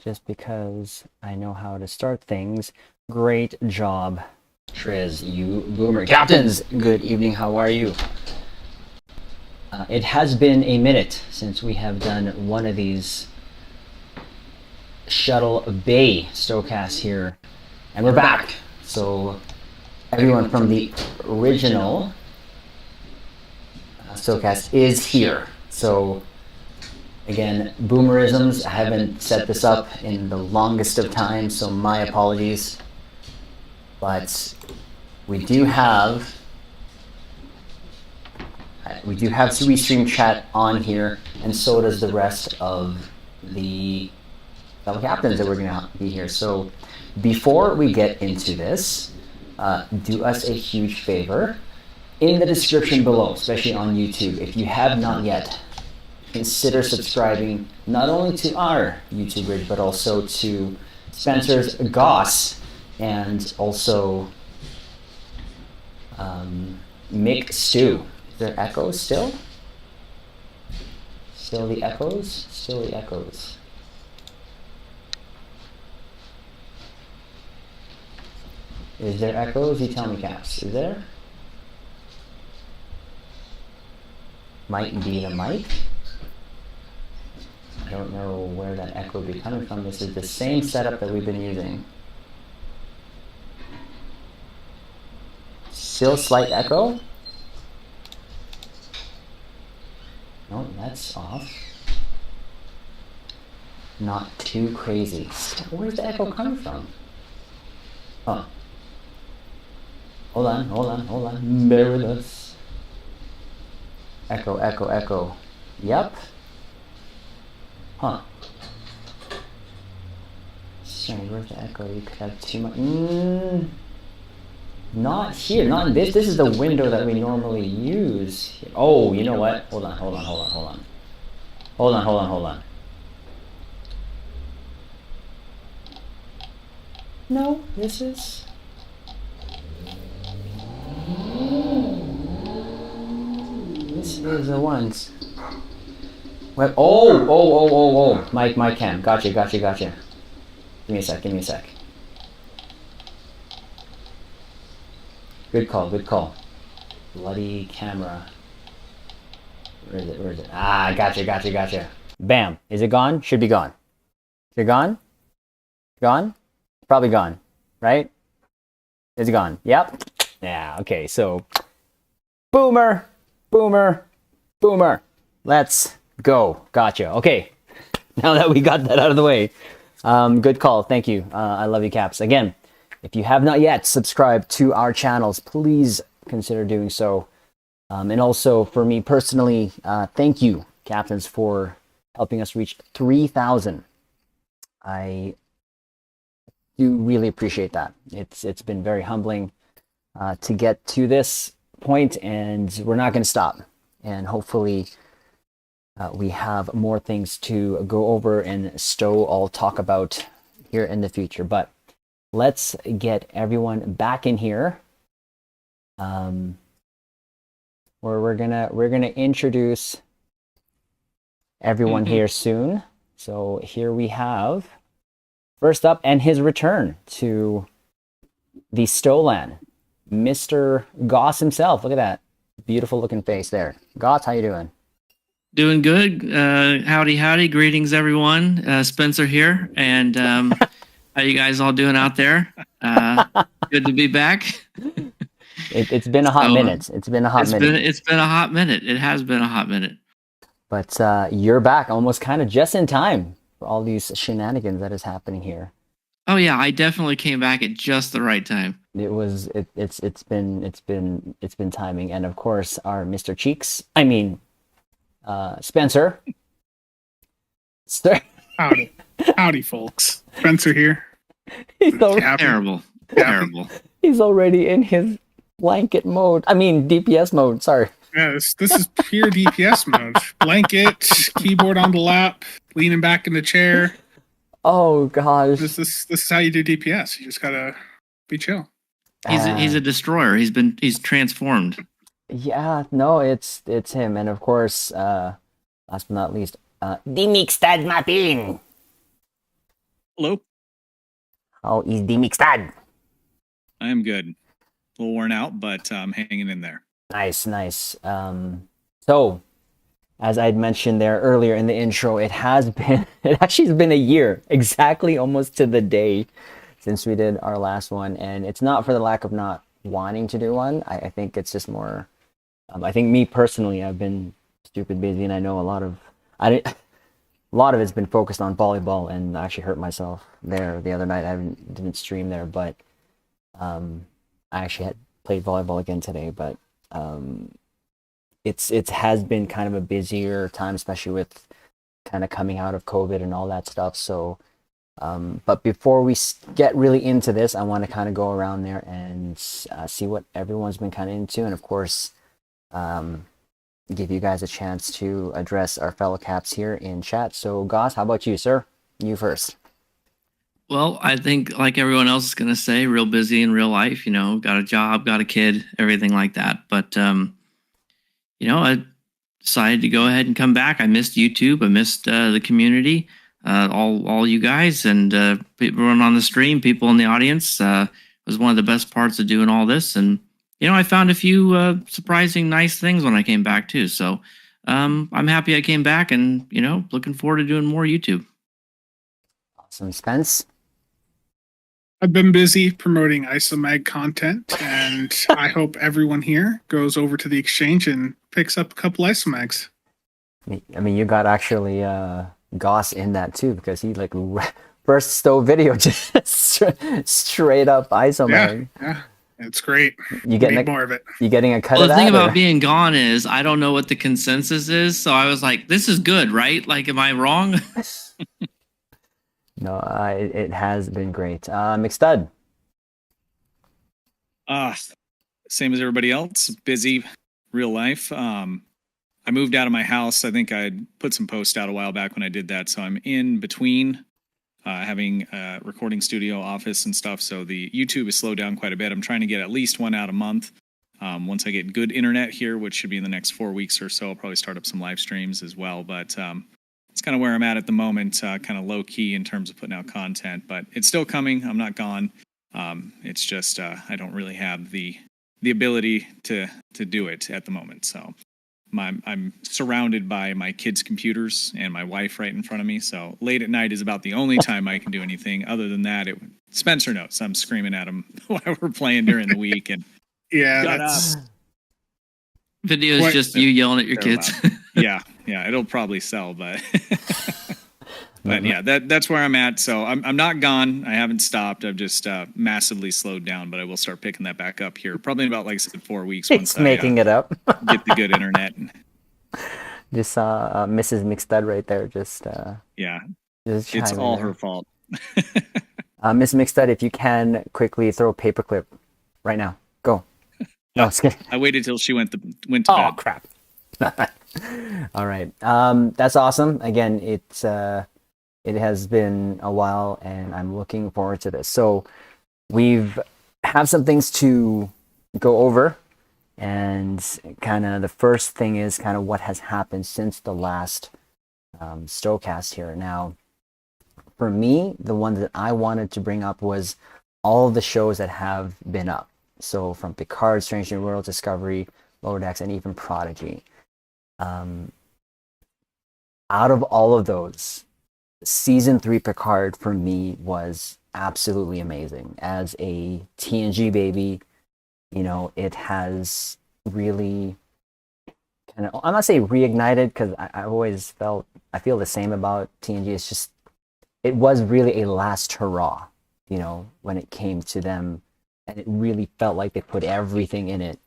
just because I know how to start things. Great job, Triz, you boomer. Captains, good evening, how are you? It has been a minute since we have done one of these Shuttle Bay Sto Cast here, and we're back. So everyone from the original Sto Cast is here. So again, boomerisms, I haven't set this up in the longest of time, so my apologies. But we do have Restream chat on here, and so does the rest of the fellow captains that we're going to be here. So before we get into this, do us a huge favor. In the description below, especially on YouTube, if you have not yet, consider subscribing not only to our YouTube bridge, but also to Spencer's Goss, and also Mick Stew. Is there echoes still? Still the echoes? Still the echoes. Is there echoes? You tell me, Caps. Is there? Might be the mic. I don't know where that echo would be coming from. This is the same setup that we've been using. Still slight echo? No, that's off. Not too crazy. Where's the echo coming from? Huh. Hold on. Bear with us. Echo. Yep. Huh. Sorry, where's the echo? You could have too much. Not here, not in this. This is the window that we normally use. Oh, you know what? Hold on. No, this is... This is the ones. Well, oh. Mike cam. Gotcha. Give me a sec. Good call. Bloody camera. Where is it? Ah, gotcha. Bam. Is it gone? Should be gone. Is it gone? Gone? Probably gone, right? Is it gone? Yep. Yeah, okay, so boomer. Let's go. Gotcha. Okay. Now that we got that out of the way. Good call. Thank you. I love you, Caps. Again, if you have not yet subscribed to our channels, please consider doing so. And also for me personally, thank you, Captains, for helping us reach 3,000. I do really appreciate that. It's been very humbling to get to this point, and we're not going to stop. And hopefully we have more things to go over and Sto all talk about here in the future. But let's get everyone back in here, where we're gonna introduce everyone here soon. So here we have first up, and his return to the Stoland, Mr. Goss himself. Look at that beautiful looking face there. Goss, how you doing? Doing good. Howdy. Greetings, everyone. Spencer here. And how you guys all doing out there? Good to be back. It's been a hot minute. It's been a hot minute. It's been a hot minute. It has been a hot minute. But you're back almost kind of just in time for all these shenanigans that is happening here. Oh yeah, I definitely came back at just the right time. It's been timing. And of course our Mr. Cheeks, Spencer. Howdy, folks. Spencer here. He's Terrible. He's already in his blanket mode. DPS mode. Sorry. Yes, this is pure DPS mode. Blanket, keyboard on the lap, leaning back in the chair. Oh gosh. This is how you do DPS. You just gotta be chill. He's a destroyer. He's transformed. Yeah, no, it's him, and of course, last but not least, the mixed mapping. Hello. How is the mixtad? I am good. A little worn out, but I'm hanging in there. Nice, nice. So, as I'd mentioned there earlier in the intro, it actually has been a year, exactly almost to the day since we did our last one. And it's not for the lack of not wanting to do one. I think it's just more, I think me personally, I've been stupid busy and I know a lot of it's been focused on volleyball and I actually hurt myself there the other night. Didn't stream there, but I actually had played volleyball again today, but it has been kind of a busier time, especially with kind of coming out of COVID and all that stuff. So, but before we get really into this, I want to kind of go around there and see what everyone's been kind of into, and of course, give you guys a chance to address our fellow caps here in chat. So, Goss, how about you, sir? You first. Well, I think like everyone else is going to say, real busy in real life, got a job, got a kid, everything like that. But, I decided to go ahead and come back. I missed YouTube. I missed the community, all you guys and everyone on the stream, people in the audience. It was one of the best parts of doing all this. And, I found a few surprising nice things when I came back too. So I'm happy I came back and, looking forward to doing more YouTube. Awesome. Spence? I've been busy promoting ISOMag content, and I hope everyone here goes over to the exchange and picks up a couple ISOMags. I mean, you got actually Goss in that too, because he like first STO video just straight up ISOMag. Yeah, it's great. You getting more of it? You getting a cut well, of that? The thing about being gone is I don't know what the consensus is, so I was like, "This is good, right? Like, am I wrong?" No, it has been great. McStud. Same as everybody else. Busy, real life. I moved out of my house. I think I put some posts out a while back when I did that. So I'm in between having a recording studio, office, and stuff. So the YouTube is slowed down quite a bit. I'm trying to get at least one out a month. Once I get good internet here, which should be in the next 4 weeks or so, I'll probably start up some live streams as well. But it's kind of where I'm at the moment, kind of low key in terms of putting out content, but it's still coming. I'm not gone. It's just I don't really have the ability to do it at the moment. So I'm surrounded by my kids' computers and my wife right in front of me. So late at night is about the only time I can do anything. Other than that, Spencer knows I'm screaming at him while we're playing during the week. And Video is just you yelling at your kids. Yeah, it'll probably sell, but yeah, that's where I'm at. So I'm not gone. I haven't stopped. I've just massively slowed down, but I will start picking that back up here, probably in about like 4 weeks. It's making it up. Get the good internet. Just saw Mrs. McStud right there. Just it's all her fault. Miss McStud, if you can quickly throw a paperclip right now, go. No, it's good. I waited till she went to bed. Oh crap. All right. That's awesome. Again, it has been a while and I'm looking forward to this. So have some things to go over, and kind of the first thing is kind of what has happened since the last STO cast here. Now, for me, the one that I wanted to bring up was all of the shows that have been up. So from Picard, Strange New Worlds, Discovery, Lower Decks, and even Prodigy. Out of all of those, season 3 Picard for me was absolutely amazing. As a TNG baby, it has really kind of, I'm not saying reignited, because I feel the same about TNG. It's just, it was really a last hurrah, when it came to them, and it really felt like they put everything in it.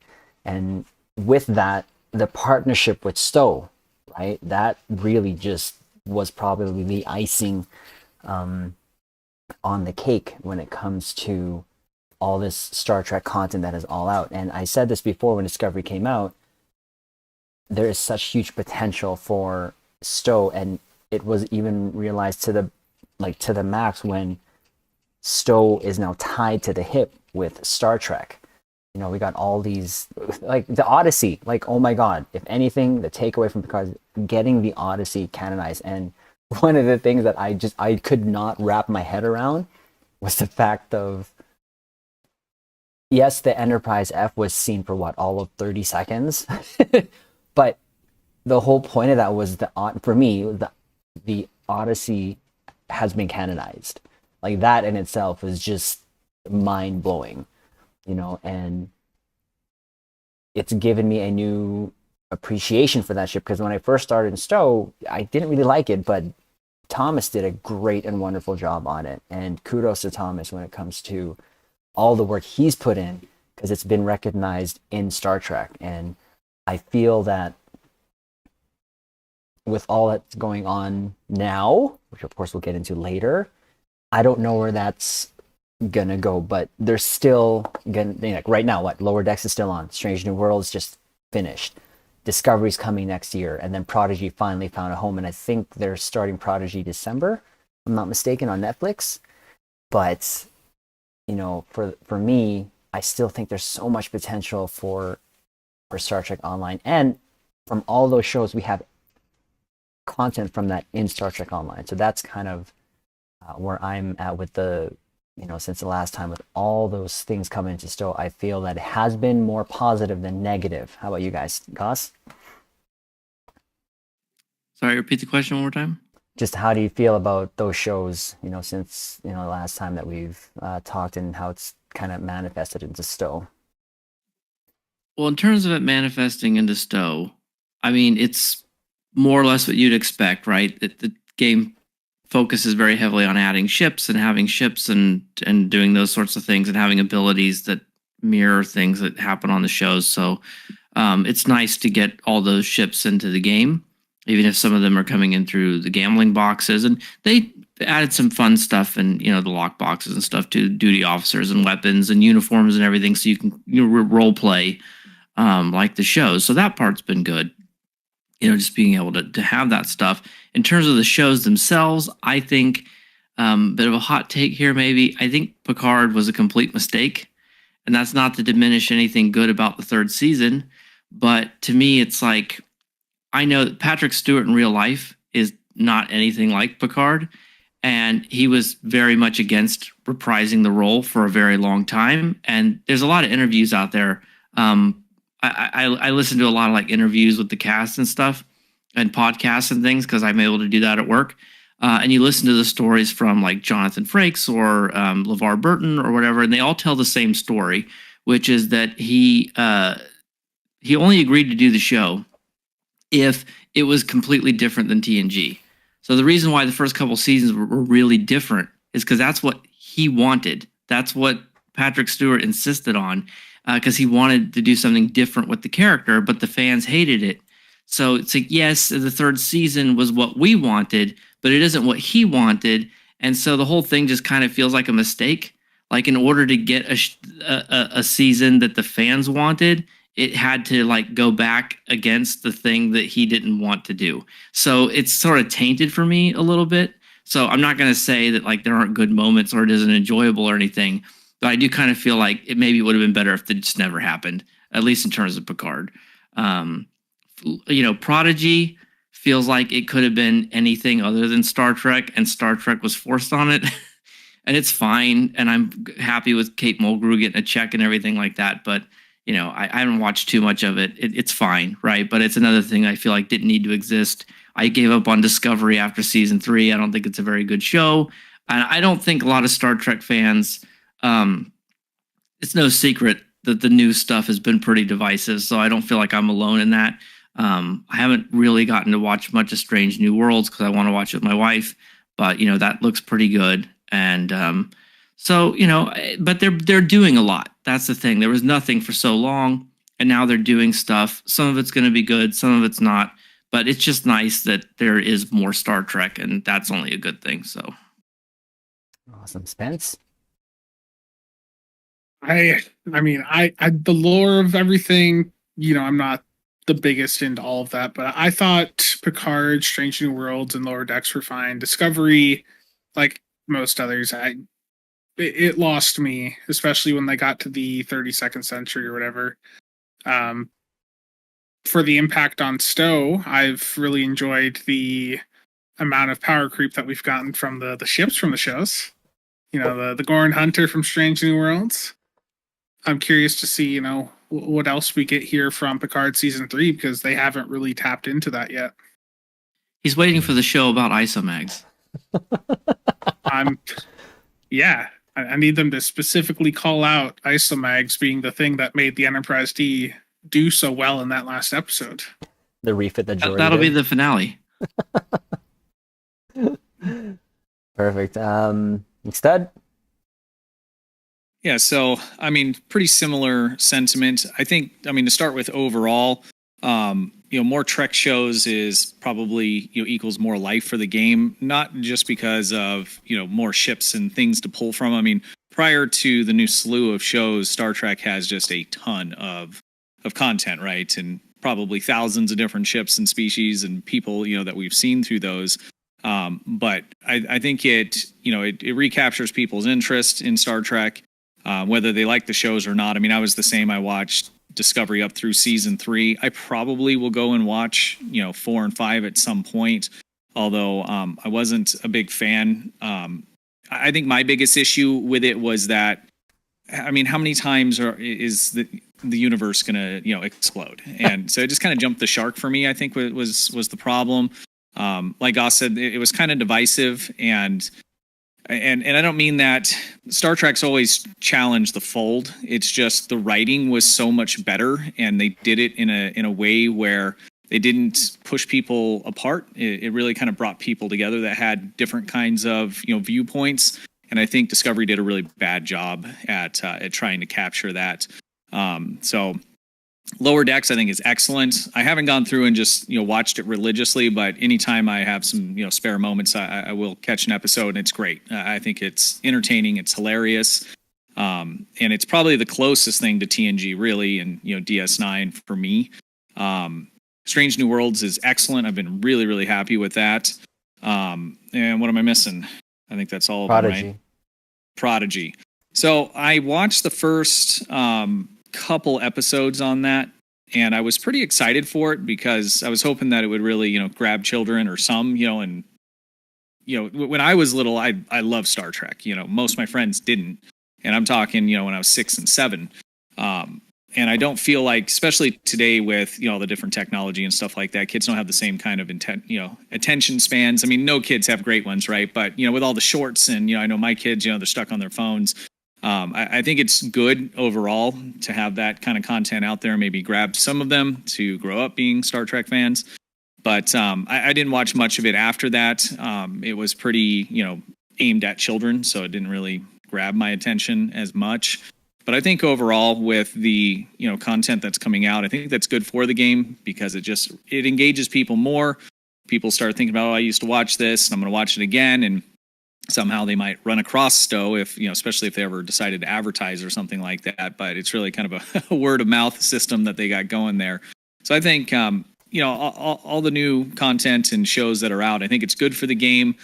And with that, the partnership with STO, right? That really just was probably the icing on the cake when it comes to all this Star Trek content that is all out. And I said this before when Discovery came out, there is such huge potential for STO, and it was even realized to the max when STO is now tied to the hip with Star Trek. We got all these, like the Odyssey, like, oh my God, if anything, the takeaway from Picard is getting the Odyssey canonized. And one of the things that I could not wrap my head around was the fact of, yes, the Enterprise F was seen for what, all of 30 seconds, but the whole point of that was for me, the Odyssey has been canonized. Like that in itself is just mind blowing, and it's given me a new appreciation for that ship, because when I first started in STO, I didn't really like it, but Thomas did a great and wonderful job on it. And kudos to Thomas when it comes to all the work he's put in, because it's been recognized in Star Trek. And I feel that with all that's going on now, which of course we'll get into later, I don't know where that's gonna go, but there's still gonna, like right now, what, Lower Decks is still on, Strange New Worlds just finished, Discovery's coming next year, and then Prodigy finally found a home, and I think they're starting Prodigy December, if I'm not mistaken, on Netflix. But for me, I still think there's so much potential for Star Trek Online, and from all those shows we have content from that in Star Trek Online. So that's kind of where I'm at with since the last time, with all those things coming into STO, I feel that it has been more positive than negative. How about you guys, Goss? Sorry, repeat the question one more time. Just how do you feel about those shows, since, the last time that we've talked, and how it's kind of manifested into STO? Well, in terms of it manifesting into STO, I mean, it's more or less what you'd expect, right? The game focuses very heavily on adding ships and having ships and doing those sorts of things, and having abilities that mirror things that happen on the shows. So it's nice to get all those ships into the game, even if some of them are coming in through the gambling boxes. And they added some fun stuff, and the lockboxes and stuff, to duty officers and weapons and uniforms and everything, so you can role play like the shows. So that part's been good. Just being able to have that stuff. In terms of the shows themselves, I think, bit of a hot take here maybe, I think Picard was a complete mistake. And that's not to diminish anything good about the third season. But to me, it's like, I know that Patrick Stewart in real life is not anything like Picard. And he was very much against reprising the role for a very long time. And there's a lot of interviews out there. I listen to a lot of like interviews with the cast and stuff, and podcasts and things, because I'm able to do that at work. And you listen to the stories from like Jonathan Frakes or LeVar Burton or whatever, and they all tell the same story, which is that he only agreed to do the show if it was completely different than TNG. So the reason why the first couple seasons were really different is because that's what he wanted. That's what Patrick Stewart insisted on, because he wanted to do something different with the character, but the fans hated it. So it's like, yes, the third season was what we wanted, but it isn't what he wanted. And so the whole thing just kind of feels like a mistake. Like, in order to get a season that the fans wanted, it had to like go back against the thing that he didn't want to do. So it's sort of tainted for me a little bit. So I'm not going to say that like there aren't good moments or it isn't enjoyable or anything, but I do kind of feel like it maybe would have been better if it just never happened, at least in terms of Picard. Prodigy feels like it could have been anything other than Star Trek, and Star Trek was forced on it. And it's fine. And I'm happy with Kate Mulgrew getting a check and everything like that. But, I haven't watched too much of it. It's fine, right? But it's another thing I feel like didn't need to exist. I gave up on Discovery after season 3. I don't think it's a very good show. And I don't think a lot of Star Trek fans... it's no secret that the new stuff has been pretty divisive, so I don't feel like I'm alone in that. I haven't really gotten to watch much of Strange New Worlds because I want to watch it with my wife, but that looks pretty good. And but they're doing a lot. That's the thing. There was nothing for so long, and now they're doing stuff. Some of it's going to be good, some of it's not, but it's just nice that there is more Star Trek, and that's only a good thing. So Awesome. Spence? I mean, the lore of everything, I'm not the biggest into all of that, but I thought Picard, Strange New Worlds, and Lower Decks were fine. Discovery, like most others, it lost me, especially when they got to the 32nd century or whatever. For the impact on STO, I've really enjoyed the amount of power creep that we've gotten from the ships from the shows. You know, the Gorn Hunter from Strange New Worlds. I'm curious to see, you know, what else we get here from Picard season 3, because they haven't really tapped into that yet. He's waiting for the show about isomags. I need them to specifically call out isomags being the thing that made the Enterprise D do so well in that last episode. The refit that Jordan That'll be did. the finale. Perfect. Stud? Yeah, so I mean, pretty similar sentiment. I think, I mean, to start with overall, more Trek shows is probably equals more life for the game, not just because of more ships and things to pull from. I mean, prior to the new slew of shows, Star Trek has just a ton of content, right? And probably thousands of different ships and species and people that we've seen through those. But I think it recaptures people's interest in Star Trek. Whether they like the shows or not. I mean, I was the same. I watched Discovery up through season 3. I probably will go and watch, 4 and 5 at some point. Although I wasn't a big fan. I think my biggest issue with it was that, I mean, how many times is the universe going to explode? And so it just kind of jumped the shark for me. I think was the problem. Like Goss said, it was kind of divisive and I don't mean that Star Trek's always challenged the fold. It's just the writing was so much better, and they did it in a way where they didn't push people apart. It really kind of brought people together that had different kinds of viewpoints. And I think Discovery did a really bad job at trying to capture that. So Lower Decks, I think, is excellent. I haven't gone through and just watched it religiously, but anytime I have some spare moments, I will catch an episode, and it's great. I think it's entertaining, it's hilarious, and it's probably the closest thing to TNG, really, and DS9 for me. Strange New Worlds is excellent. I've been really, really happy with that. And what am I missing? I think that's all of them, right? Prodigy. So I watched the first couple episodes on that, and I was pretty excited for it because I was hoping that it would really grab children or some and when I was little, I loved Star Trek. Most of my friends didn't, and I'm talking when I was 6 and 7. And I don't feel like, especially today with all the different technology and stuff like that, kids don't have the same kind of attention spans. I mean, no kids have great ones, right? But with all the shorts and I know my kids, they're stuck on their phones. I think it's good overall to have that kind of content out there. Maybe grab some of them to grow up being Star Trek fans. But I didn't watch much of it after that. It was pretty, aimed at children, so it didn't really grab my attention as much. But I think overall, with the content that's coming out, I think that's good for the game because it engages people more. People start thinking about, I used to watch this, and I'm going to watch it again, and somehow they might run across STO if especially if they ever decided to advertise or something like that. But it's really kind of a word of mouth system that they got going there. So I think all the new content and shows that are out, I think it's good for the game.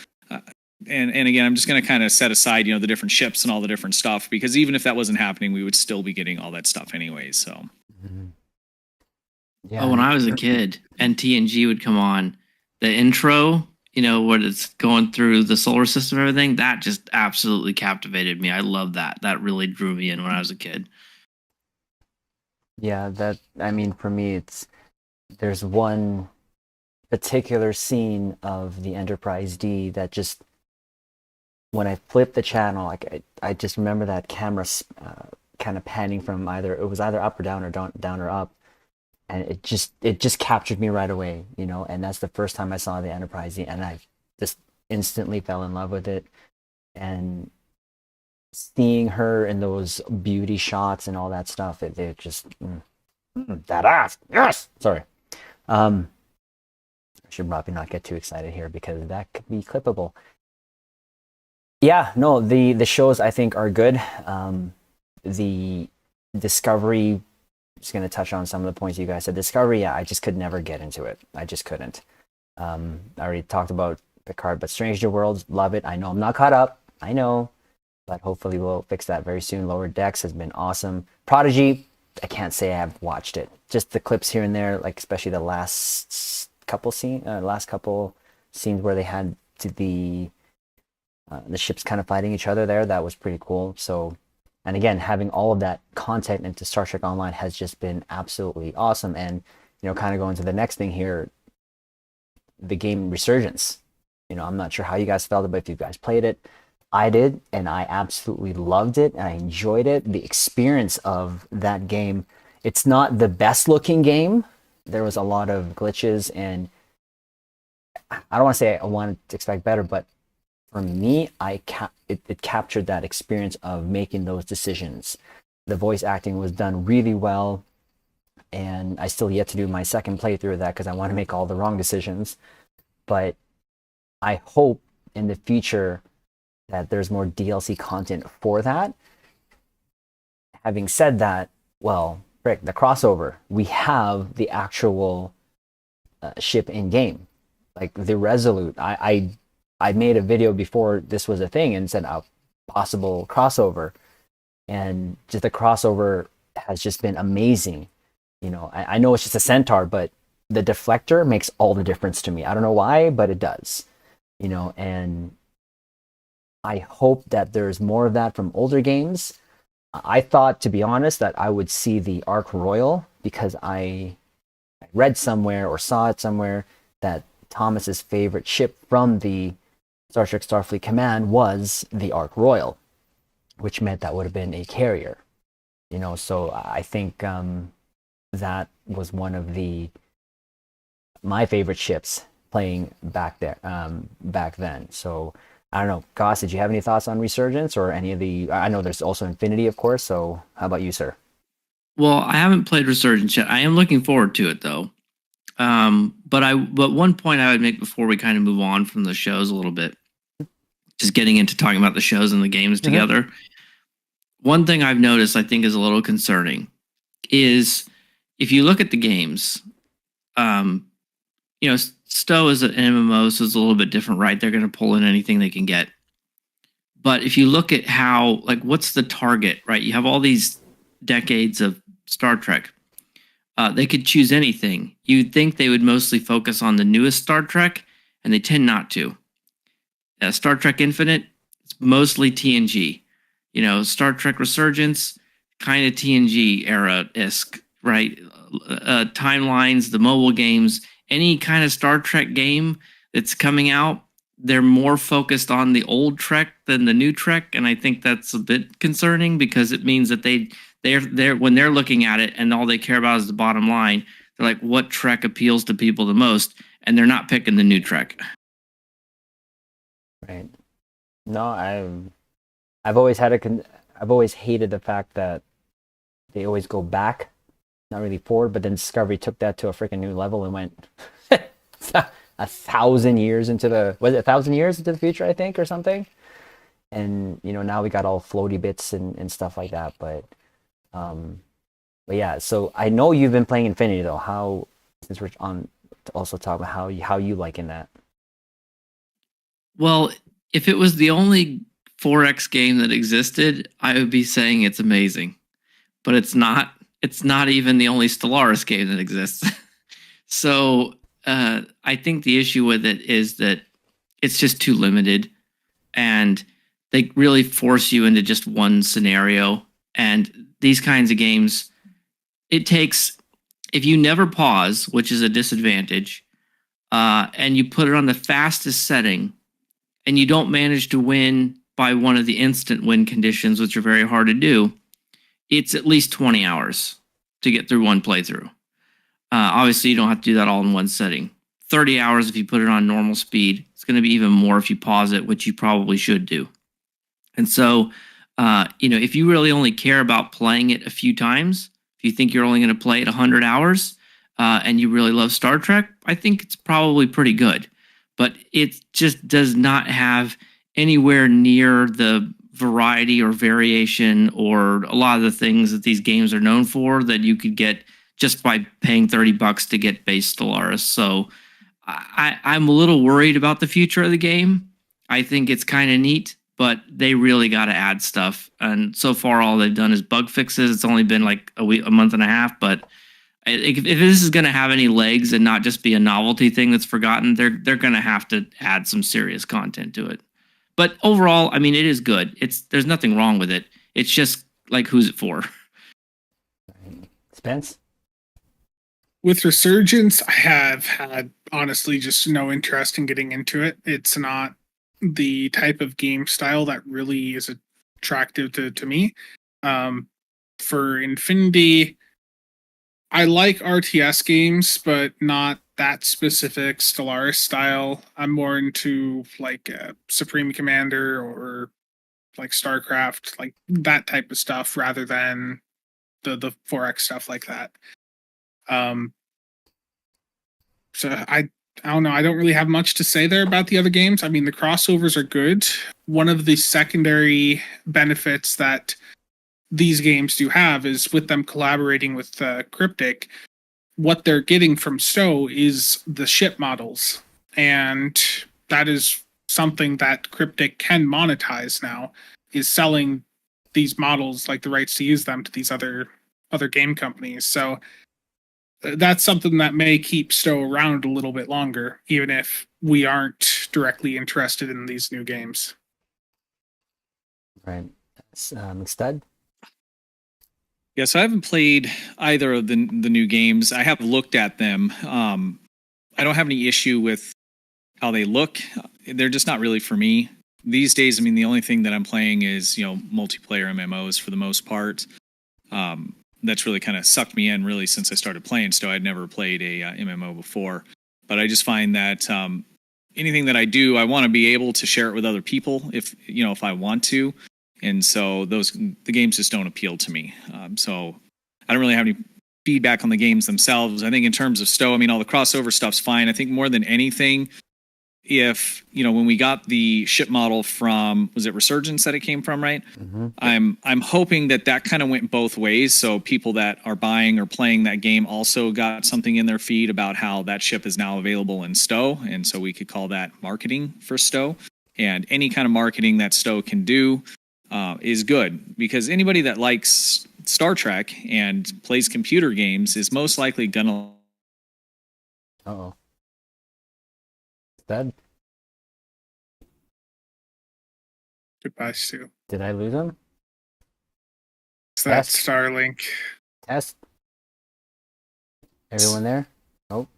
And again, I'm just going to kind of set aside the different ships and all the different stuff, because even if that wasn't happening, we would still be getting all that stuff anyways. So yeah. When I was a kid and TNG would come on, the intro, when it's going through the solar system and everything, that just absolutely captivated me. I love that. That really drew me in when I was a kid. Yeah, for me, there's one particular scene of the Enterprise D that just, when I flipped the channel, I just remember that camera kind of panning from either up or down or down or up, and it just captured me right away, and that's the first time I saw the Enterprise D, and I just instantly fell in love with it. And seeing her in those beauty shots and all that stuff, it just that ass, yes. Sorry, I should probably not get too excited here because that could be clippable. Yeah, no, the shows I think are good. The Discovery, just going to touch on some of the points you guys said. Discovery, yeah, I just could never get into it. I just couldn't. I already talked about Picard, but Strange New Worlds, love it. I know I'm not caught up. I know, but hopefully we'll fix that very soon. Lower Decks has been awesome. Prodigy, I can't say I have watched it. Just the clips here and there, like especially the last couple scenes where they had the ships kind of fighting each other there. That was pretty cool. So, and again, having all of that content into Star Trek Online has just been absolutely awesome. And, kind of going to the next thing here, the game Resurgence. I'm not sure how you guys felt about it, if you guys played it. I did, and I absolutely loved it. I enjoyed it. The experience of that game, it's not the best looking game. There was a lot of glitches, and I don't want to say I wanted to expect better, but for me, it captured that experience of making those decisions. The voice acting was done really well, and I still yet to do my second playthrough of that because I want to make all the wrong decisions. But I hope in the future that there's more DLC content for that. Having said that, well, frick, the crossover, we have the actual ship in game, like the Resolute. I made a video before this was a thing and said a possible crossover, and just the crossover has just been amazing. I know it's just a centaur, but the deflector makes all the difference to me. I don't know why, but it does. And I hope that there's more of that from older games. I thought, to be honest, that I would see the Ark Royal because I read somewhere or saw it somewhere that Thomas's favorite ship from the Star Trek Starfleet Command was the Ark Royal, which meant that would have been a carrier. So I think that was one of my favorite ships playing back then. So I don't know, Goss, did you have any thoughts on Resurgence or any of the? I know there's also Infinity, of course. So how about you, sir? Well, I haven't played Resurgence yet. I am looking forward to it, though. But one point I would make before we kind of move on from the shows a little bit, just getting into talking about the shows and the games together. One thing I've noticed I think is a little concerning is if you look at the games, STO is an MMO, so it's a little bit different, right? They're going to pull in anything they can get. But if you look at how, what's the target, right? You have all these decades of Star Trek. They could choose anything. You'd think they would mostly focus on the newest Star Trek, and they tend not to. Star Trek Infinite, it's mostly TNG. Star Trek Resurgence, kind of TNG era-esque, right? Timelines, the mobile games, any kind of Star Trek game that's coming out, they're more focused on the old Trek than the new Trek, and I think that's a bit concerning because it means that they're when they're looking at it and all they care about is the bottom line, they're like, what Trek appeals to people the most, and they're not picking the new Trek. Right. No, I've always hated the fact that they always go back, not really forward, but then Discovery took that to a freaking new level and went 1,000 years into the 1,000 years into the future, I think, or something. And now we got all floaty bits and stuff like that. But yeah. So I know you've been playing Infinity though. Since we're on to also talk about how you liking that. Well, if it was the only 4X game that existed, I would be saying it's amazing. But it's not. It's not even the only Stellaris game that exists. So I think the issue with it is that it's just too limited. And they really force you into just one scenario. And these kinds of games, it takes, if you never pause, which is a disadvantage, and you put it on the fastest setting, and you don't manage to win by one of the instant win conditions, which are very hard to do, it's at least 20 hours to get through one playthrough. Obviously, you don't have to do that all in one setting. 30 hours if you put it on normal speed. It's going to be even more if you pause it, which you probably should do. And so, if you really only care about playing it a few times, if you think you're only going to play it 100 hours, and you really love Star Trek, I think it's probably pretty good. But it just does not have anywhere near the variety or variation or a lot of the things that these games are known for that you could get just by paying $30 to get base Stellaris. So I'm a little worried about the future of the game. I think it's kind of neat, but they really got to add stuff. And so far, all they've done is bug fixes. It's only been like a month and a half, but if this is going to have any legs and not just be a novelty thing that's forgotten, they're going to have to add some serious content to it. But overall, I mean, it is good. There's nothing wrong with it. It's just like, who's it for? Spence? With Resurgence, I have had honestly just no interest in getting into it. It's not the type of game style that really is attractive to me. For Infinity, I like RTS games, but not that specific Stellaris style. I'm more into like Supreme Commander or like StarCraft, like that type of stuff, rather than the 4X stuff like that. So I don't know. I don't really have much to say there about the other games. I mean, the crossovers are good. One of the secondary benefits that these games do have is with them collaborating with Cryptic, what they're getting from STO is the ship models. And that is something that Cryptic can monetize now, is selling these models, like the rights to use them, to these other game companies. So that's something that may keep STO around a little bit longer, even if we aren't directly interested in these new games. Right. Stud? Yeah, so I haven't played either of the new games. I have looked at them. I don't have any issue with how they look. They're just not really for me. These days, I mean, the only thing that I'm playing is, multiplayer MMOs for the most part. That's really kind of sucked me in really since I started playing STO. I'd never played a MMO before. But I just find that anything that I do, I want to be able to share it with other people if I want to. And so the games just don't appeal to me. So I don't really have any feedback on the games themselves. I think in terms of STO, I mean, all the crossover stuff's fine. I think more than anything, if, when we got the ship model from, was it Resurgence that it came from, right? Mm-hmm. I'm hoping that kind of went both ways. So people that are buying or playing that game also got something in their feed about how that ship is now available in STO. And so we could call that marketing for STO. And any kind of marketing that STO can do is good, because anybody that likes Star Trek and plays computer games is most likely gonna. Uh-oh. Dead? Goodbye, Stu. Did I lose him? It's that Yes. Starlink. Test? Everyone there? Nope.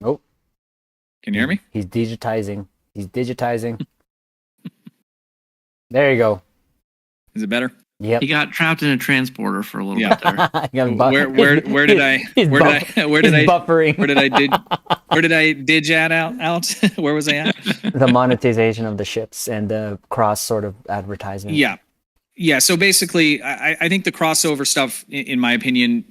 Nope. Can you hear me? He's digitizing. There you go. Is it better? Yep. He got trapped in a transporter for a little bit there. Where did I buffering. where did I dig out? Where was I at? The monetization of the ships and the cross sort of advertisement. Yeah. So basically, I think the crossover stuff, in my opinion,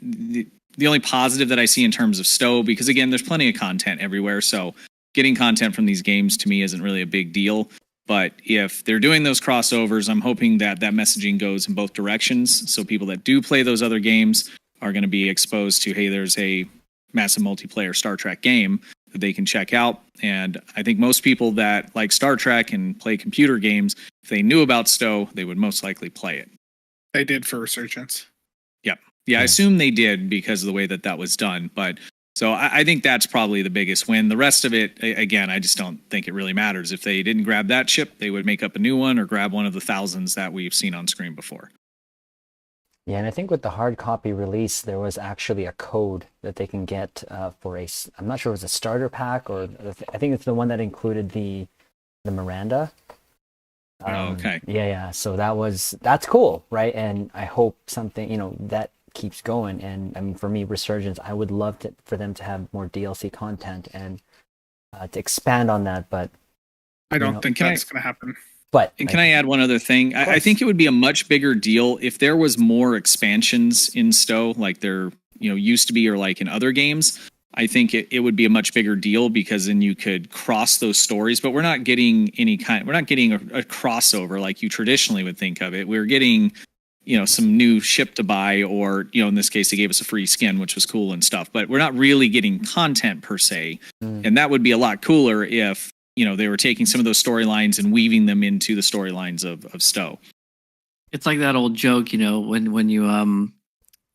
the only positive that I see in terms of STO, because again, there's plenty of content everywhere. So getting content from these games to me isn't really a big deal. But if they're doing those crossovers, I'm hoping that messaging goes in both directions. So people that do play those other games are going to be exposed to, hey, there's a massive multiplayer Star Trek game that they can check out. And I think most people that like Star Trek and play computer games, if they knew about STO, they would most likely play it. They did for Resurgence. Yeah, I assume they did because of the way that was done. But so I think that's probably the biggest win. The rest of it, again, I just don't think it really matters. If they didn't grab that ship, they would make up a new one or grab one of the thousands that we've seen on screen before. Yeah, and I think with the hard copy release, there was actually a code that they can get for I'm not sure it was a starter pack, or I think it's the one that included the Miranda. Okay. Yeah. So that's cool, right? And I hope something, that keeps going. And I mean, for me, Resurgence, I would love for them to have more DLC content and to expand on that, but I don't think that's going to happen. But can I add one other thing? I think it would be a much bigger deal if there was more expansions in STO, like there used to be, or like in other games. I think it would be a much bigger deal, because then you could cross those stories. But we're not getting we're not getting a crossover like you traditionally would think of it. We're getting some new ship to buy, or in this case they gave us a free skin, which was cool and stuff. But we're not really getting content per se, and that would be a lot cooler if they were taking some of those storylines and weaving them into the storylines of STO. It's like that old joke, when you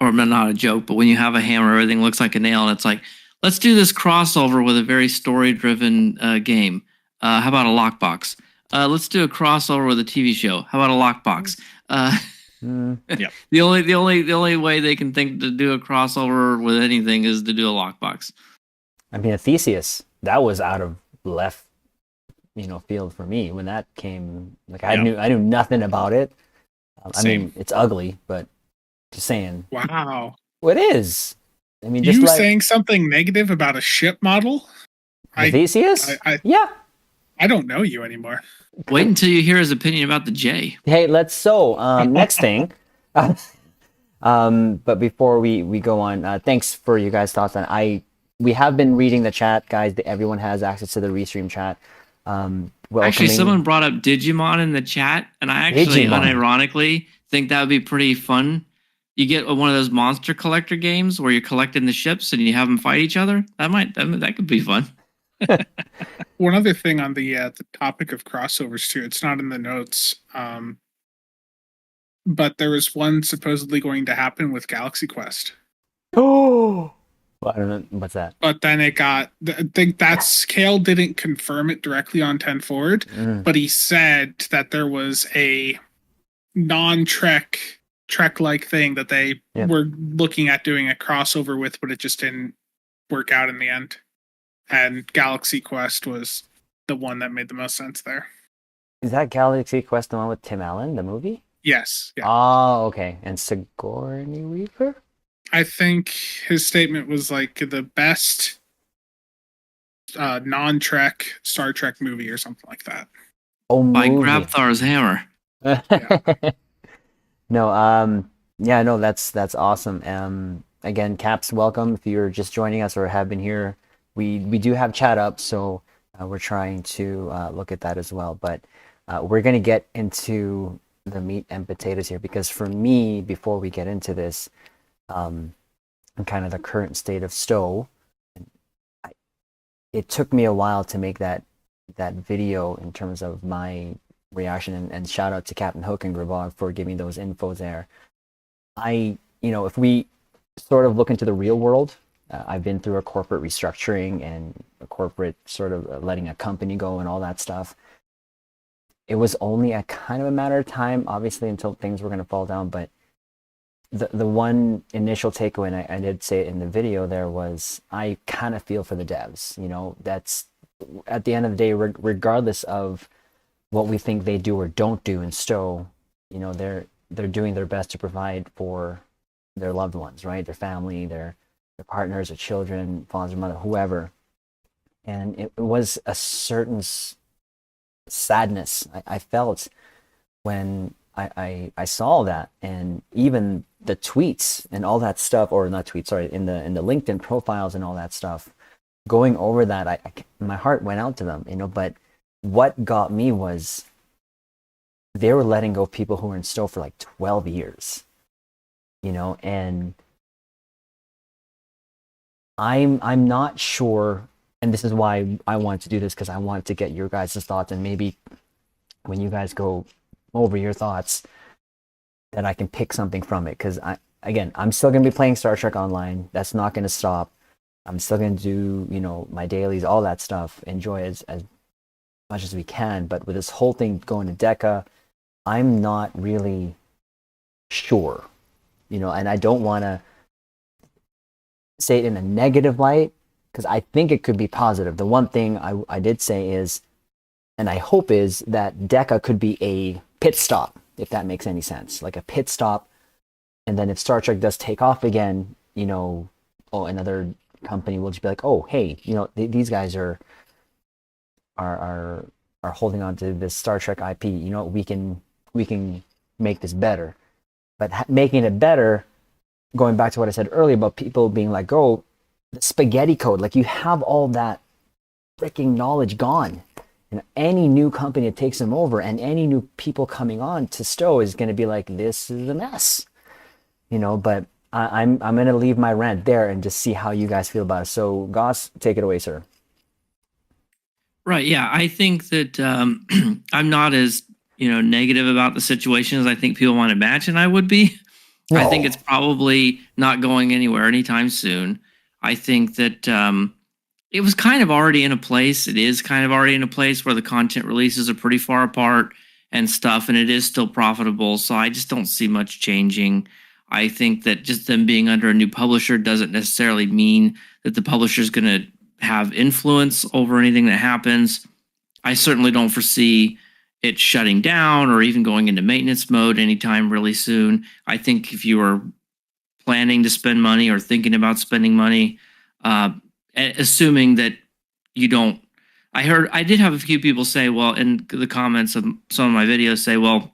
or not a joke, but when you have a hammer, everything looks like a nail, and it's like, let's do this crossover with a very story-driven game. How about a lockbox? Let's do a crossover with a TV show. How about a lockbox? Yeah. The only way they can think to do a crossover with anything is to do a lockbox. I mean, a Theseus, that was out of left, field for me when that came. Like I knew nothing about it. I mean, it's ugly, but just saying. Wow. Well, it is. I mean, You saying something negative about a ship model? Theseus? Yeah. I don't know you anymore. Wait until you hear his opinion about the J. Hey, next thing. But before we go on, thanks for you guys' thoughts on. We have been reading the chat, guys. Everyone has access to the restream chat. Actually, someone brought up Digimon in the chat, and I actually, unironically, think that would be pretty fun. You get one of those monster collector games where you're collecting the ships and you have them fight each other. That could be fun. One other thing on the topic of crossovers too, it's not in the notes, but there was one supposedly going to happen with Galaxy Quest. Oh, well, I don't know what's that. But then I think that's Kale didn't confirm it directly on 10 Forward, but he said that there was a Trek-like thing that they were looking at doing a crossover with, but it just didn't work out in the end. And Galaxy Quest was the one that made the most sense there. Is that Galaxy Quest the one with Tim Allen, the movie? Yes. Yeah. Oh, okay. And Sigourney Weaver? I think his statement was like the best non-Trek Star Trek movie or something like that. Oh, by Grabthar's hammer. No, that's awesome. Again, Caps, welcome. If you're just joining us or have been here, we do have chat up, so we're trying to look at that as well. But we're going to get into the meat and potatoes here, because for me, before we get into this, and kind of the current state of STO, it took me a while to make that video in terms of my reaction, and shout out to Captain Hook and Grabog for giving those infos there. If we sort of look into the real world, I've been through a corporate restructuring and a corporate sort of letting a company go and all that stuff. It was only a kind of a matter of time, obviously, until things were going to fall down. But the one initial takeaway, and I did say it in the video there, was I kind of feel for the devs. That's at the end of the day, regardless of what we think they do or don't do in STO, they're doing their best to provide for their loved ones, right? Their family, their partners, their children, father, mother, whoever. And it was a certain sadness I felt when I saw that, and even the tweets and all that stuff, or not tweets, sorry, in the LinkedIn profiles and all that stuff, going over that, my heart went out to them, but what got me was they were letting go of people who were in STO for like 12 years, and I'm not sure, and this is why I wanted to do this, because I wanted to get your guys' thoughts, and maybe when you guys go over your thoughts, that I can pick something from it, because I'm still going to be playing Star Trek Online. That's not going to stop. I'm still going to do, my dailies, all that stuff, enjoy as much as we can. But with this whole thing going to Deca, I'm not really sure, and I don't want to say it in a negative light, because I think it could be positive. The one thing I did say is, and I hope is, that Deca could be a pit stop, if that makes any sense, like a pit stop. And then if Star Trek does take off again, another company will just be like, oh, hey, these guys are holding on to this Star Trek IP. We can make this better. But making it better, going back to what I said earlier about people being like, oh, the spaghetti code, like you have all that freaking knowledge gone. And any new company that takes them over, and any new people coming on to STO, is going to be like, this is a mess. But I'm going to leave my rant there and just see how you guys feel about it. So, Goss, take it away, sir. Right. Yeah. I think that I'm not as, negative about the situation as I think people want to imagine I would be. I think it's probably not going anywhere anytime soon. I think that it was kind of already in a place. It is kind of already in a place where the content releases are pretty far apart and stuff, and it is still profitable. So I just don't see much changing. I think that just them being under a new publisher doesn't necessarily mean that the publisher is going to have influence over anything that happens. I certainly don't foresee it shutting down or even going into maintenance mode anytime really soon. I think if you are planning to spend money or thinking about spending money, assuming that you don't, I did have a few people say, well, in the comments of some of my videos say, well,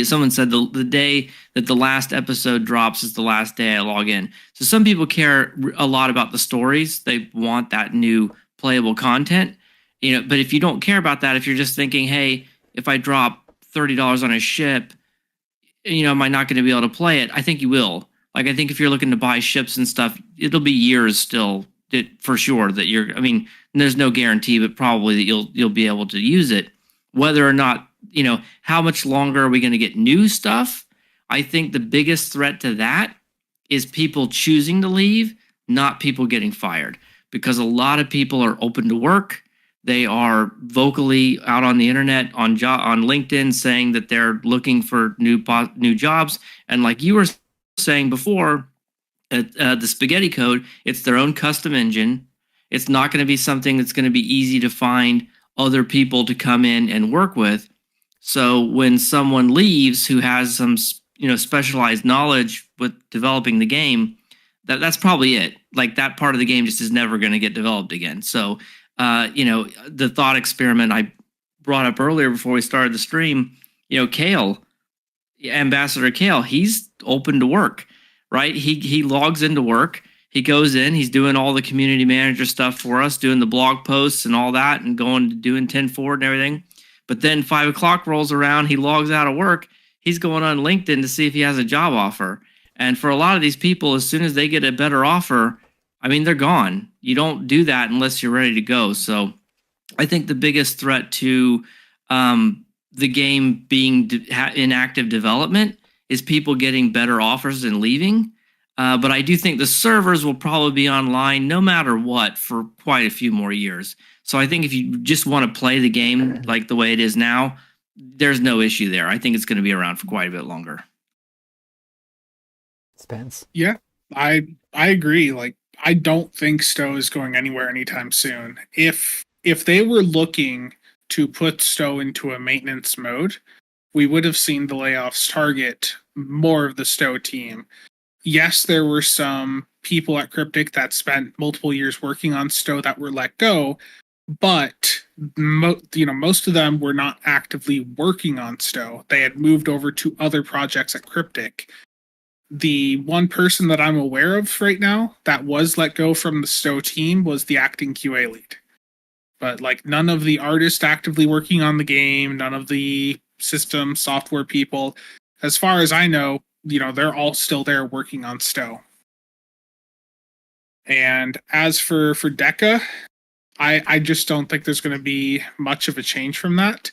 someone said the day that the last episode drops is the last day I log in. So some people care a lot about the stories. They want that new playable content, but if you don't care about that, if you're just thinking, hey, if I drop $30 on a ship, am I not going to be able to play it? I think you will. Like, I think if you're looking to buy ships and stuff, it'll be years still for sure that there's no guarantee, but probably that you'll be able to use it. Whether or not, how much longer are we going to get new stuff? I think the biggest threat to that is people choosing to leave, not people getting fired, because a lot of people are open to work. They are vocally out on the internet, on LinkedIn, saying that they're looking for new jobs. And like you were saying before, the Spaghetti Code, it's their own custom engine. It's not going to be something that's going to be easy to find other people to come in and work with. So when someone leaves who has some specialized knowledge with developing the game, that's probably it. Like, that part of the game just is never going to get developed again. So the thought experiment I brought up earlier before we started the stream, Kale, Ambassador Kale, he's open to work, right? He logs into work. He goes in, he's doing all the community manager stuff for us, doing the blog posts and all that, and doing 10 forward and everything. But then 5 o'clock rolls around, he logs out of work. He's going on LinkedIn to see if he has a job offer. And for a lot of these people, as soon as they get a better offer, they're gone. You don't do that unless you're ready to go. So I think the biggest threat to the game being in active development is people getting better offers and leaving. But I do think the servers will probably be online no matter what for quite a few more years. So I think if you just want to play the game like the way it is now, there's no issue there. I think it's going to be around for quite a bit longer. Spence. Yeah, I agree. Like, I don't think STO is going anywhere anytime soon. If they were looking to put STO into a maintenance mode, we would have seen the layoffs target more of the STO team. Yes, there were some people at Cryptic that spent multiple years working on STO that were let go, but most of them were not actively working on STO. They had moved over to other projects at Cryptic. The one person that I'm aware of right now that was let go from the STO team was the acting QA lead. But like, none of the artists actively working on the game, none of the system software people, as far as I know, they're all still there working on STO. And as for Deca, I just don't think there's going to be much of a change from that.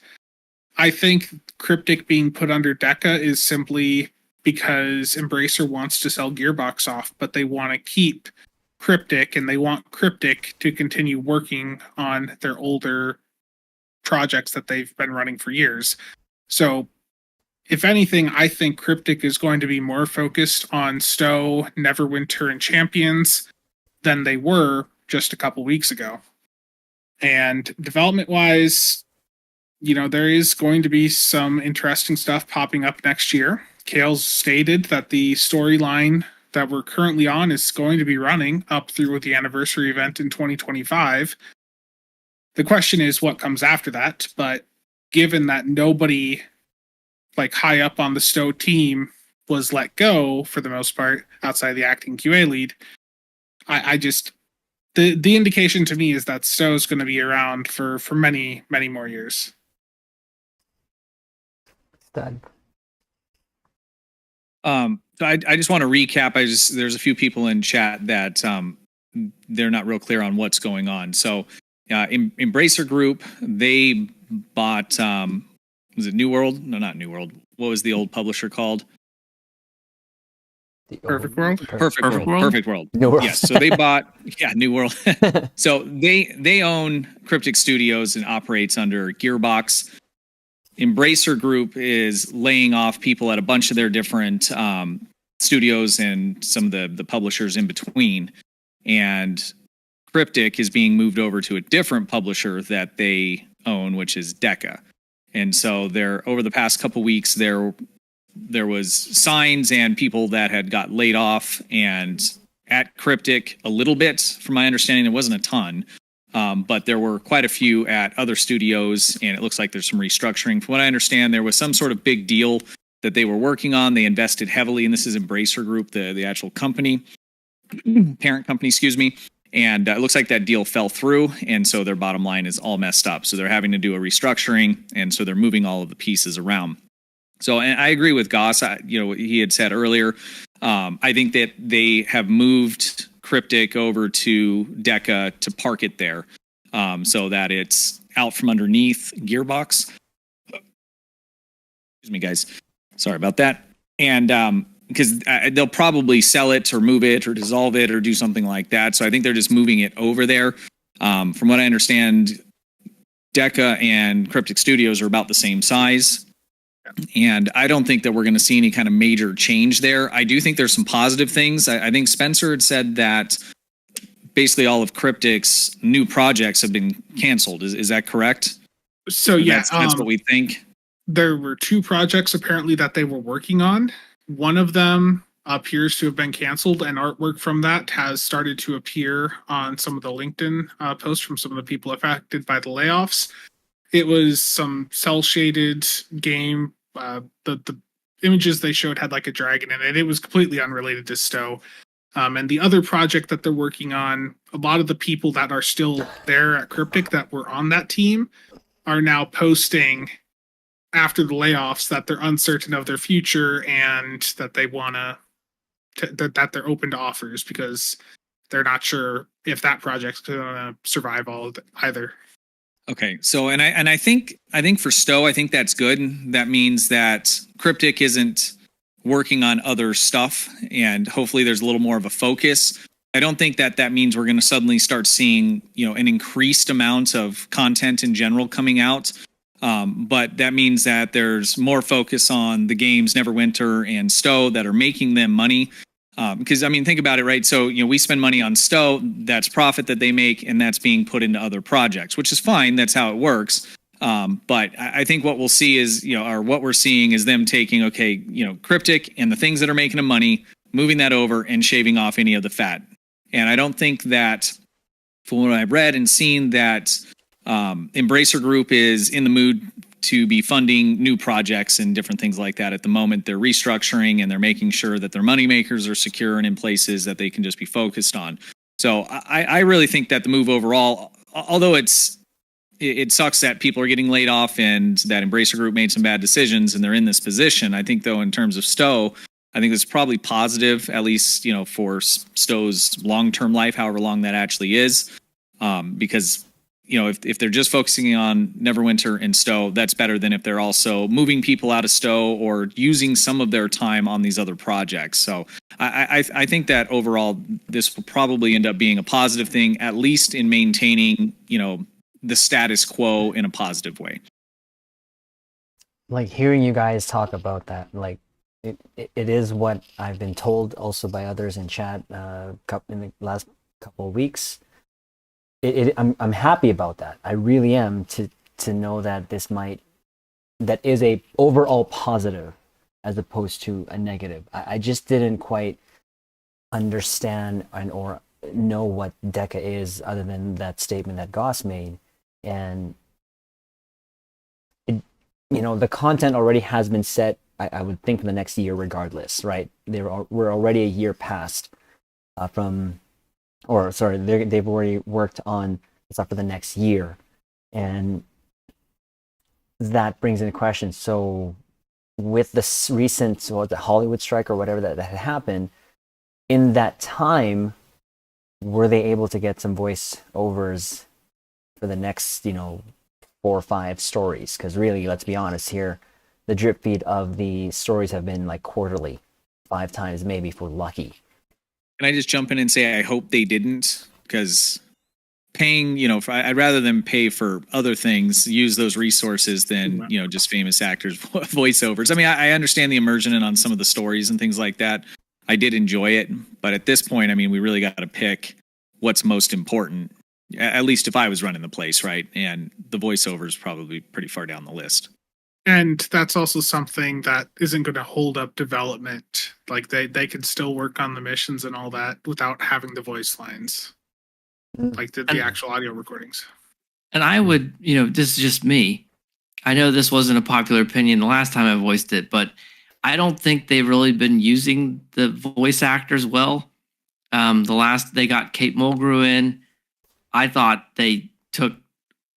I think Cryptic being put under Deca is simply because Embracer wants to sell Gearbox off, but they want to keep Cryptic, and they want Cryptic to continue working on their older projects that they've been running for years. So, if anything, I think Cryptic is going to be more focused on STO, Neverwinter, and Champions than they were just a couple weeks ago. And development-wise, there is going to be some interesting stuff popping up next year. Kale's stated that the storyline that we're currently on is going to be running up through the anniversary event in 2025. The question is what comes after that, but given that nobody like high up on the STO team was let go for the most part outside the acting QA lead, I just the indication to me is that STO is going to be around for many more years. Stud. So I just want to recap. There's a few people in chat that they're not real clear on what's going on. So Embracer Group, they bought was it New World? No, not New World. What was the old publisher called? Perfect World? Perfect Perfect World. World? Perfect World. New World. Yes. So they bought, New World. So they own Cryptic Studios and operates under Gearbox. Embracer Group is laying off people at a bunch of their different studios and some of the publishers in between. And Cryptic is being moved over to a different publisher that they own, which is Deca. And so there, over the past couple weeks, there was signs and people that had got laid off, and at Cryptic a little bit, from my understanding, there wasn't a ton. But there were quite a few at other studios, and it looks like there's some restructuring. From what I understand, there was some sort of big deal that they were working on. They invested heavily, and this is Embracer Group, the actual company, parent company, excuse me. And it looks like that deal fell through, and so their bottom line is all messed up. So they're having to do a restructuring, and so they're moving all of the pieces around. So, and I agree with Goss. He had said earlier, I think that they have moved Cryptic over to Deca to park it there, so that it's out from underneath Gearbox. Excuse me, guys. Sorry about that. And because they'll probably sell it or move it or dissolve it or do something like that. So I think they're just moving it over there. From what I understand, Deca and Cryptic Studios are about the same size. And I don't think that we're going to see any kind of major change there. I do think there's some positive things. I think Spencer had said that basically all of Cryptic's new projects have been canceled. Is that correct? So yeah, that's what we think. There were 2 projects apparently that they were working on. One of them appears to have been canceled, and artwork from that has started to appear on some of the LinkedIn posts from some of the people affected by the layoffs. It was some cel-shaded game. The images they showed had like a dragon in it. It was completely unrelated to STO. And the other project that they're working on, a lot of the people that are still there at Cryptic that were on that team are now posting after the layoffs that they're uncertain of their future and that they that they're open to offers because they're not sure if that project's going to survive all of it either. Okay, so and I think for STO, I think that's good. That means that Cryptic isn't working on other stuff, and hopefully there's a little more of a focus. I don't think that means we're going to suddenly start seeing an increased amount of content in general coming out. But that means that there's more focus on the games Neverwinter and STO that are making them money. Because think about it, right? So, we spend money on STO, that's profit that they make, and that's being put into other projects, which is fine. That's how it works. But I think what we'll see is, or what we're seeing is them taking, Cryptic and the things that are making them money, moving that over and shaving off any of the fat. And I don't think that, from what I've read and seen, that Embracer Group is in the mood to be funding new projects and different things like that at the moment. They're restructuring and they're making sure that their moneymakers are secure and in places that they can just be focused on. So I really think that the move overall, although it sucks that people are getting laid off and that Embracer Group made some bad decisions and they're in this position, I think though in terms of STO, I think it's probably positive, at least, for STO's long-term life, however long that actually is, because if they're just focusing on Neverwinter and STO, that's better than if they're also moving people out of STO or using some of their time on these other projects. So I think that overall, this will probably end up being a positive thing, at least in maintaining, the status quo in a positive way. Like hearing you guys talk about that, like it is what I've been told also by others in chat in the last couple of weeks. I'm happy about that. I really am to know that that is a overall positive as opposed to a negative. I just didn't quite understand or know what Deca is other than that statement that Goss made. And the content already has been set, I would think, for the next year regardless, right? We're already a year past they've already worked on stuff for the next year. And that brings into question. So with the recent, the Hollywood strike or whatever that had happened, in that time, were they able to get some voiceovers for the next, 4 or 5 stories? Because really, let's be honest here, the drip feed of the stories have been like quarterly. 5 times maybe if we're lucky. Can I just jump in and say I hope they didn't, because paying, I'd rather them pay for other things, use those resources than, just famous actors voiceovers. I mean, I understand the immersion and on some of the stories and things like that. I did enjoy it, but at this point, I mean, we really got to pick what's most important. At least if I was running the place, right? And the voiceover is probably pretty far down the list. And that's also something that isn't going to hold up development. Like they can still work on the missions and all that without having the voice lines, like the actual audio recordings. And I would, this is just me. I know this wasn't a popular opinion the last time I voiced it, but I don't think they've really been using the voice actors well. They got Kate Mulgrew in. I thought they took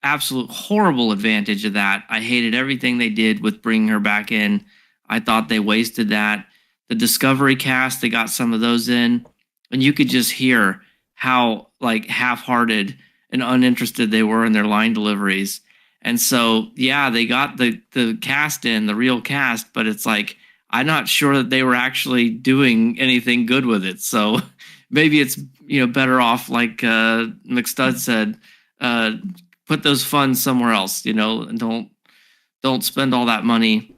absolute horrible advantage of that. I hated everything they did with bringing her back in. I thought they wasted that. The Discovery cast, they got some of those in, and you could just hear how like half-hearted and uninterested they were in their line deliveries. And so, yeah, they got the cast in, the real cast, but it's like I'm not sure that they were actually doing anything good with it. So maybe it's better off, like McStud said, put those funds somewhere else, and don't spend all that money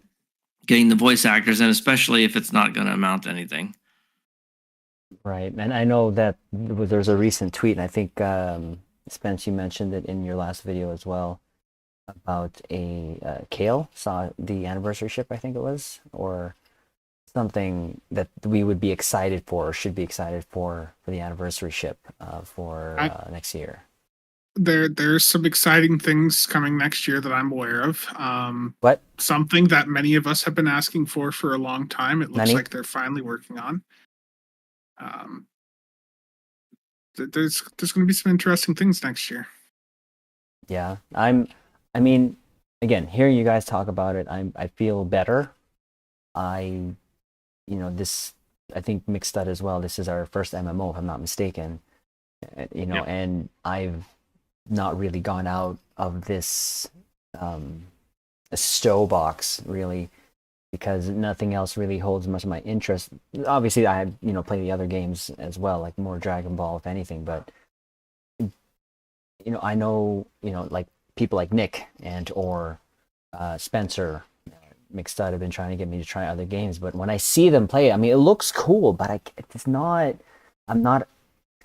getting the voice actors in, especially if it's not going to amount to anything. Right. And I know that there's a recent tweet, and I think Spence, you mentioned it in your last video as well, about Kale saw the anniversary ship, I think it was, or something that we would be excited for, or should be excited for the anniversary ship for next year. There's some exciting things coming next year that I'm aware of. What? Something that many of us have been asking for a long time. It looks like they're finally working on. There's going to be some interesting things next year. Yeah, I mean, again, hearing you guys talk about it, I feel better. I think Mixstud as well. This is our first MMO, if I'm not mistaken. Yep. And I've not really gone out of this STO box really, because nothing else really holds much of my interest. Obviously, I play the other games as well, like more Dragon Ball, if anything. But I know like people like Nick or Spencer, Mixstud have been trying to get me to try other games, but when I see them play it, I mean, it looks cool, but I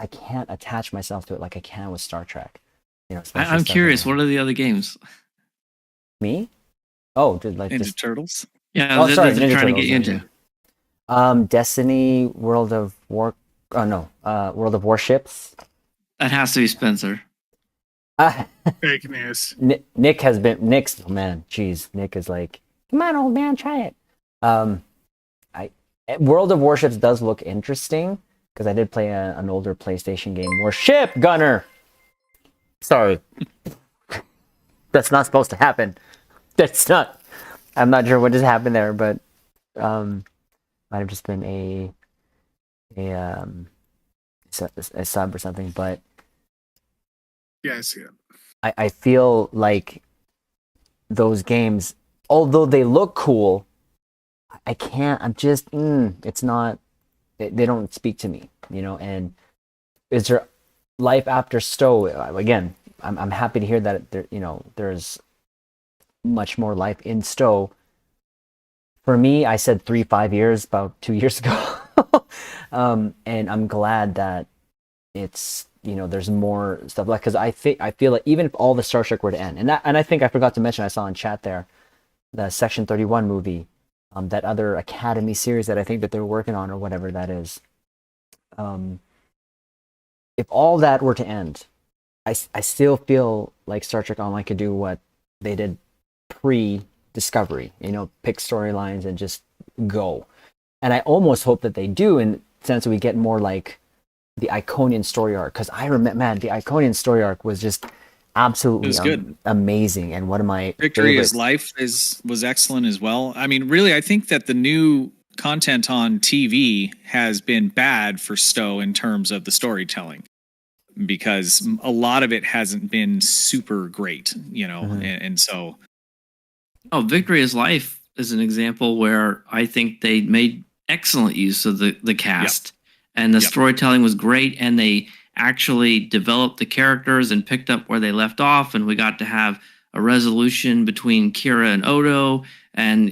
can't attach myself to it like I can with Star Trek. I'm curious, what are the other games? Me? Oh, dude, like Ninja Turtles? Yeah, oh, sorry, they're Ninja trying Turtles, to get you into. Destiny, World of Warships. That has to be Spencer. Fake news. Nick is like, come on, old man, try it. World of Warships does look interesting because I did play an older PlayStation game, Warship Gunner. Sorry, that's not supposed to happen. That's not. I'm not sure what just happened there, but might have just been a sub or something. But yeah, I see it. I feel like those games, although they look cool, I can't. I'm just. It's not. They don't speak to me, And is there life after STO? Again, I'm happy to hear that there's much more life in STO. For me, I said 3-5 years about 2 years ago, and I'm glad that it's there's more stuff like, because I feel like even if all the Star Trek were to end, and I think I forgot to mention, I saw in chat there the Section 31 movie, that other Academy series that I think that they're working on, or whatever that is. If all that were to end, I still feel like Star Trek Online could do what they did pre-Discovery, pick storylines and just go. And I almost hope that they do, in the sense that we get more like the Iconian story arc. Because I remember, man, the Iconian story arc was just absolutely good. Amazing, and one of my Victory favorites. is Life was excellent as well. I mean, really, I think that the new content on TV has been bad for STO in terms of the storytelling, because a lot of it hasn't been super great, and so. Oh, Victory is Life is an example where I think they made excellent use of the cast, and the Yep. storytelling was great, and they actually developed the characters and picked up where they left off, and we got to have a resolution between Kira and Odo, and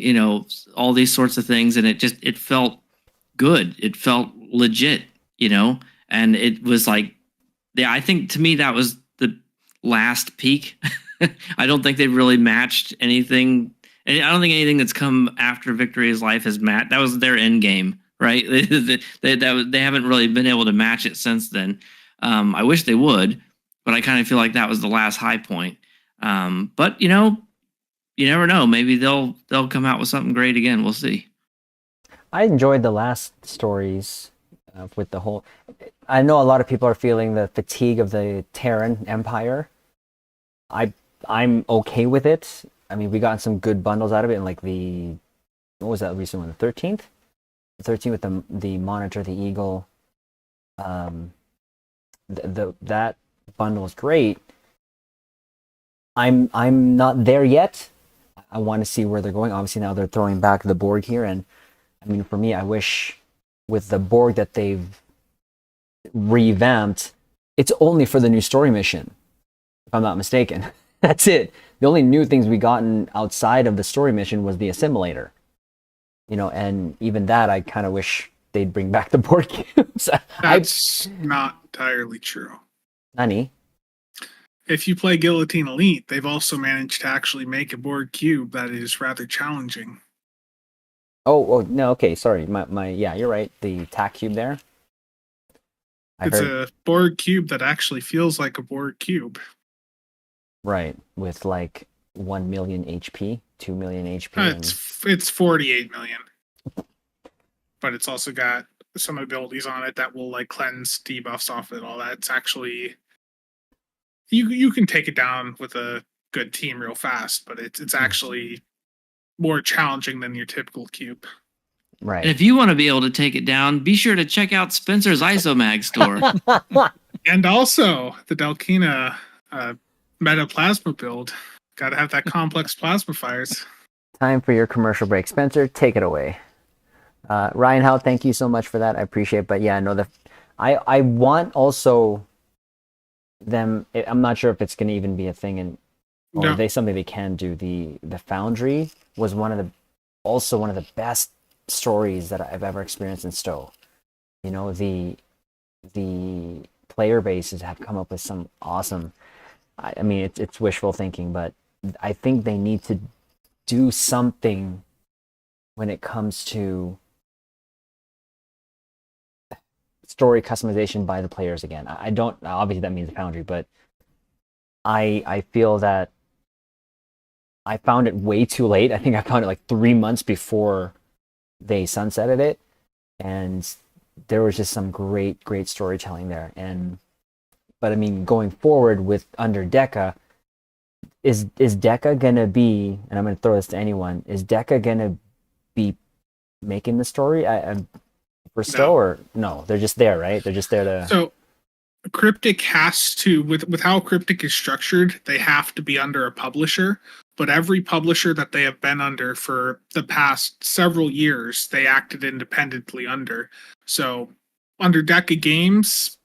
all these sorts of things, and it felt good. It felt legit, and it was like, yeah, I think to me that was the last peak. I don't think they really matched anything. And I don't think anything that's come after Victory is Life has matched. That was their end game, right? They haven't really been able to match it since then. I wish they would, but I kind of feel like that was the last high point. But you never know. Maybe they'll come out with something great again. We'll see. I enjoyed the last stories with the whole. I know a lot of people are feeling the fatigue of the Terran Empire. I'm okay with it. I mean, we got some good bundles out of it, and like what was that recent one? The 13th? The 13th with the Monitor, the Eagle. That bundle is great. I'm not there yet. I want to see where they're going. Obviously, now they're throwing back the Borg here, and I mean, for me, I wish with the Borg that they've revamped, it's only for the new story mission, if I'm not mistaken. That's it. The only new things we gotten outside of the story mission was the assimilator. And even that, I kind of wish they'd bring back the Borg cubes. That's not entirely true. Nani? If you play Guillotine Elite, they've also managed to actually make a Borg cube that is rather challenging. Oh no, okay, sorry. My yeah, you're right. The TAC cube there. It's a Borg cube that actually feels like a Borg cube. Right, with like 1 million HP, 2 million HP. It's 48 million. But it's also got some abilities on it that will like cleanse debuffs off it, all that. It's actually you can take it down with a good team real fast, but it's actually more challenging than your typical cube. Right. And if you want to be able to take it down, be sure to check out Spencer's Isomag store. And also the Delkina meta plasma build. Got to have that complex plasma fires. Time for your commercial break. Spencer, take it away. Ryan Howe, thank you so much for that. I appreciate it. But yeah, no, I want also them. I'm not sure if it's going to even be a thing, or they something they can do. The Foundry was one of the best stories that I've ever experienced in STO. The player bases have come up with some awesome. I mean, it's wishful thinking, but I think they need to do something when it comes to story customization by the players again. I don't, obviously that means the Foundry, but I feel that I found it way too late. I think I found it like 3 months before they sunsetted it, and there was just some great storytelling there. But I mean, going forward with under Deca, is Deca gonna be? And I'm gonna throw this to anyone. Is Deca gonna be making the story for STO, or no? They're just there, right? They're just there to. So Cryptic has to, with how Cryptic is structured, they have to be under a publisher. But every publisher that they have been under for the past several years, they acted independently under. So under Deca Games,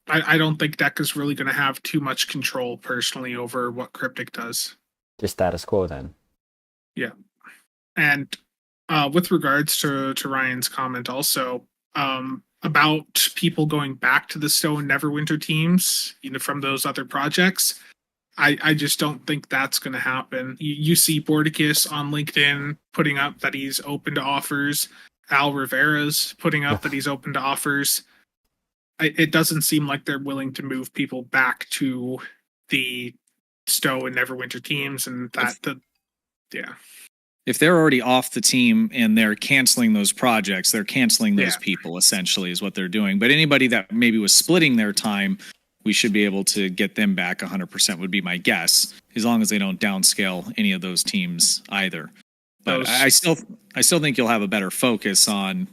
I don't think Deca's really going to have too much control personally over what Cryptic does. Just status quo then. Yeah. And with regards to Ryan's comment also, about people going back to the STO and Neverwinter teams, from those other projects, I just don't think that's going to happen. You see Bordicus on LinkedIn putting up that he's open to offers. Al Rivera's putting up that he's open to offers. It doesn't seem like they're willing to move people back to the STO and Neverwinter teams, and yeah. If they're already off the team and they're canceling those projects, they're canceling those people, essentially, is what they're doing. But anybody that maybe was splitting their time, we should be able to get them back 100%, would be my guess, as long as they don't downscale any of those teams either. But I still think you'll have a better focus on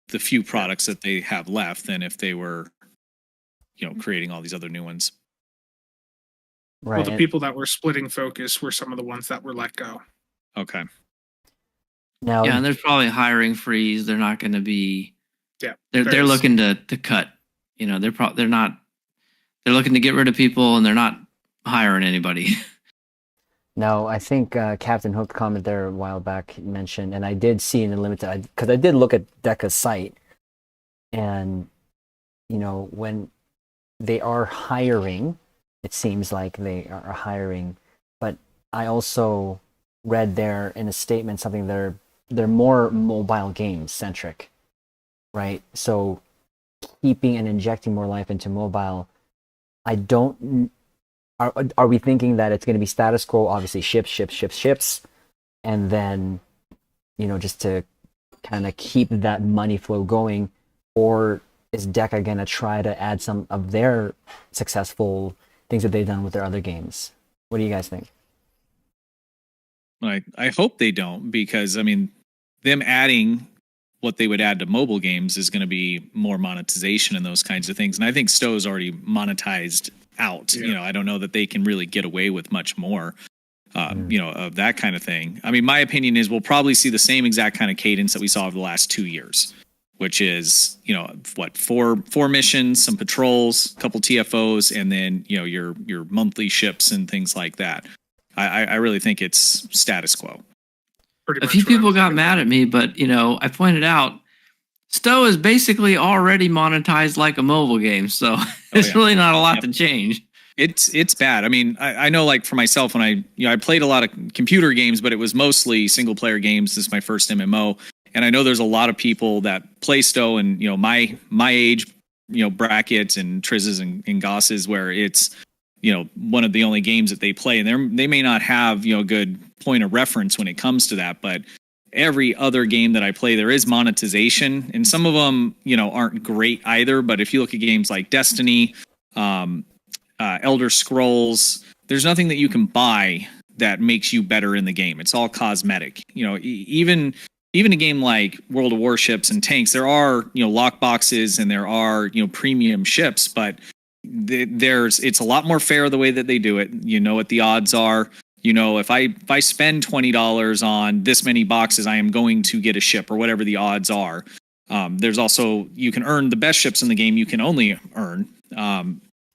the few products that they have left than if they were, creating all these other new ones. Right. Well, the people that were splitting focus were some of the ones that were let go. Okay. Now, Yeah, and there's probably a hiring freeze. They're not going to be. Yeah, They're looking to cut. You know, they're not. They're looking to get rid of people, and they're not hiring anybody. Now, I think Captain Hook comment there a while back mentioned, and I did see in the limited, because I did look at Deca's site, and you know, when they are hiring, it seems like they are hiring, but I also read there in a statement something they're more mobile game centric, right? So keeping and injecting more life into mobile, I don't. Are we thinking that it's going to be status quo? Obviously, ships, and then, you know, just to kind of keep that money flow going, or is Deca going to try to add some of their successful things that they've done with their other games? What do you guys think? I hope they don't, because I mean, them adding what they would add to mobile games is going to be more monetization and those kinds of things. And I think STO's already monetized out. Yeah. You know, I don't know that they can really get away with much more, you know, of that kind of thing. I mean, my opinion is we'll probably see the same exact kind of cadence that we saw over the last 2 years, which is, you know, what, four missions, some patrols, a couple TFOs, and then, you know, your monthly ships and things like that. I really think it's status quo. A few people got mad at me, but you know, I pointed out STO is basically already monetized like a mobile game, so it's really not a lot to change. It's bad. I mean, I know, like for myself, when I played a lot of computer games, but it was mostly single player games. This is my first MMO, and I know there's a lot of people that play STO, and you know, my age, you know, brackets and Triz's and Gosses, where it's, you know, one of the only games that they play, and they may not have, you know, a good point of reference when it comes to that, but every other game that I play, there is monetization, and some of them, you know, aren't great either. But if you look at games like Destiny, Elder Scrolls, there's nothing that you can buy that makes you better in the game. It's all cosmetic. You know, even a game like World of Warships and Tanks, there are, you know, lockboxes and there are, you know, premium ships, but it's a lot more fair the way that they do it. You know what the odds are. You know, if I spend $20 on this many boxes, I am going to get a ship, or whatever the odds are. There's also, you can earn the best ships in the game. You can only earn.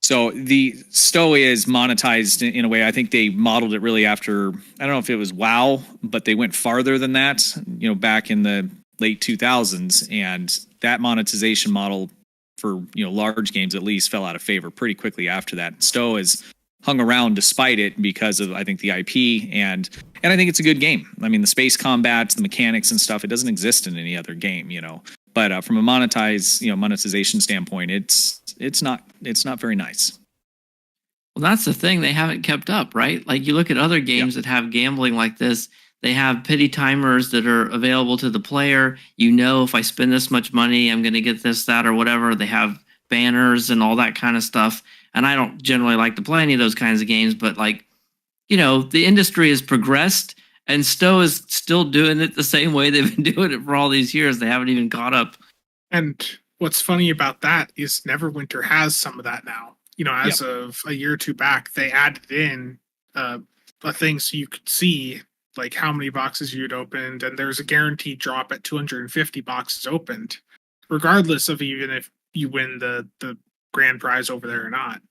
So the STO is monetized in a way. I think they modeled it really after, I don't know if it was WoW, but they went farther than that, you know, back in the late 2000s. And that monetization model for, you know, large games at least fell out of favor pretty quickly after that. STO has hung around despite it because of, I think, the IP, and I think it's a good game. I mean, the space combats, the mechanics and stuff, it doesn't exist in any other game, you know. But from a monetization standpoint, it's not very nice. Well, that's the thing, they haven't kept up, right? Like you look at other games that have gambling like this, they have pity timers that are available to the player. You know, if I spend this much money, I'm going to get this, that, or whatever. They have banners and all that kind of stuff. And I don't generally like to play any of those kinds of games, but like, you know, the industry has progressed, and STO is still doing it the same way they've been doing it for all these years. They haven't even caught up. And what's funny about that is Neverwinter has some of that now. You know, as of a year or two back, they added in a thing so you could see like how many boxes you'd opened, and there's a guaranteed drop at 250 boxes opened, regardless of even if you win the grand prize over there or not.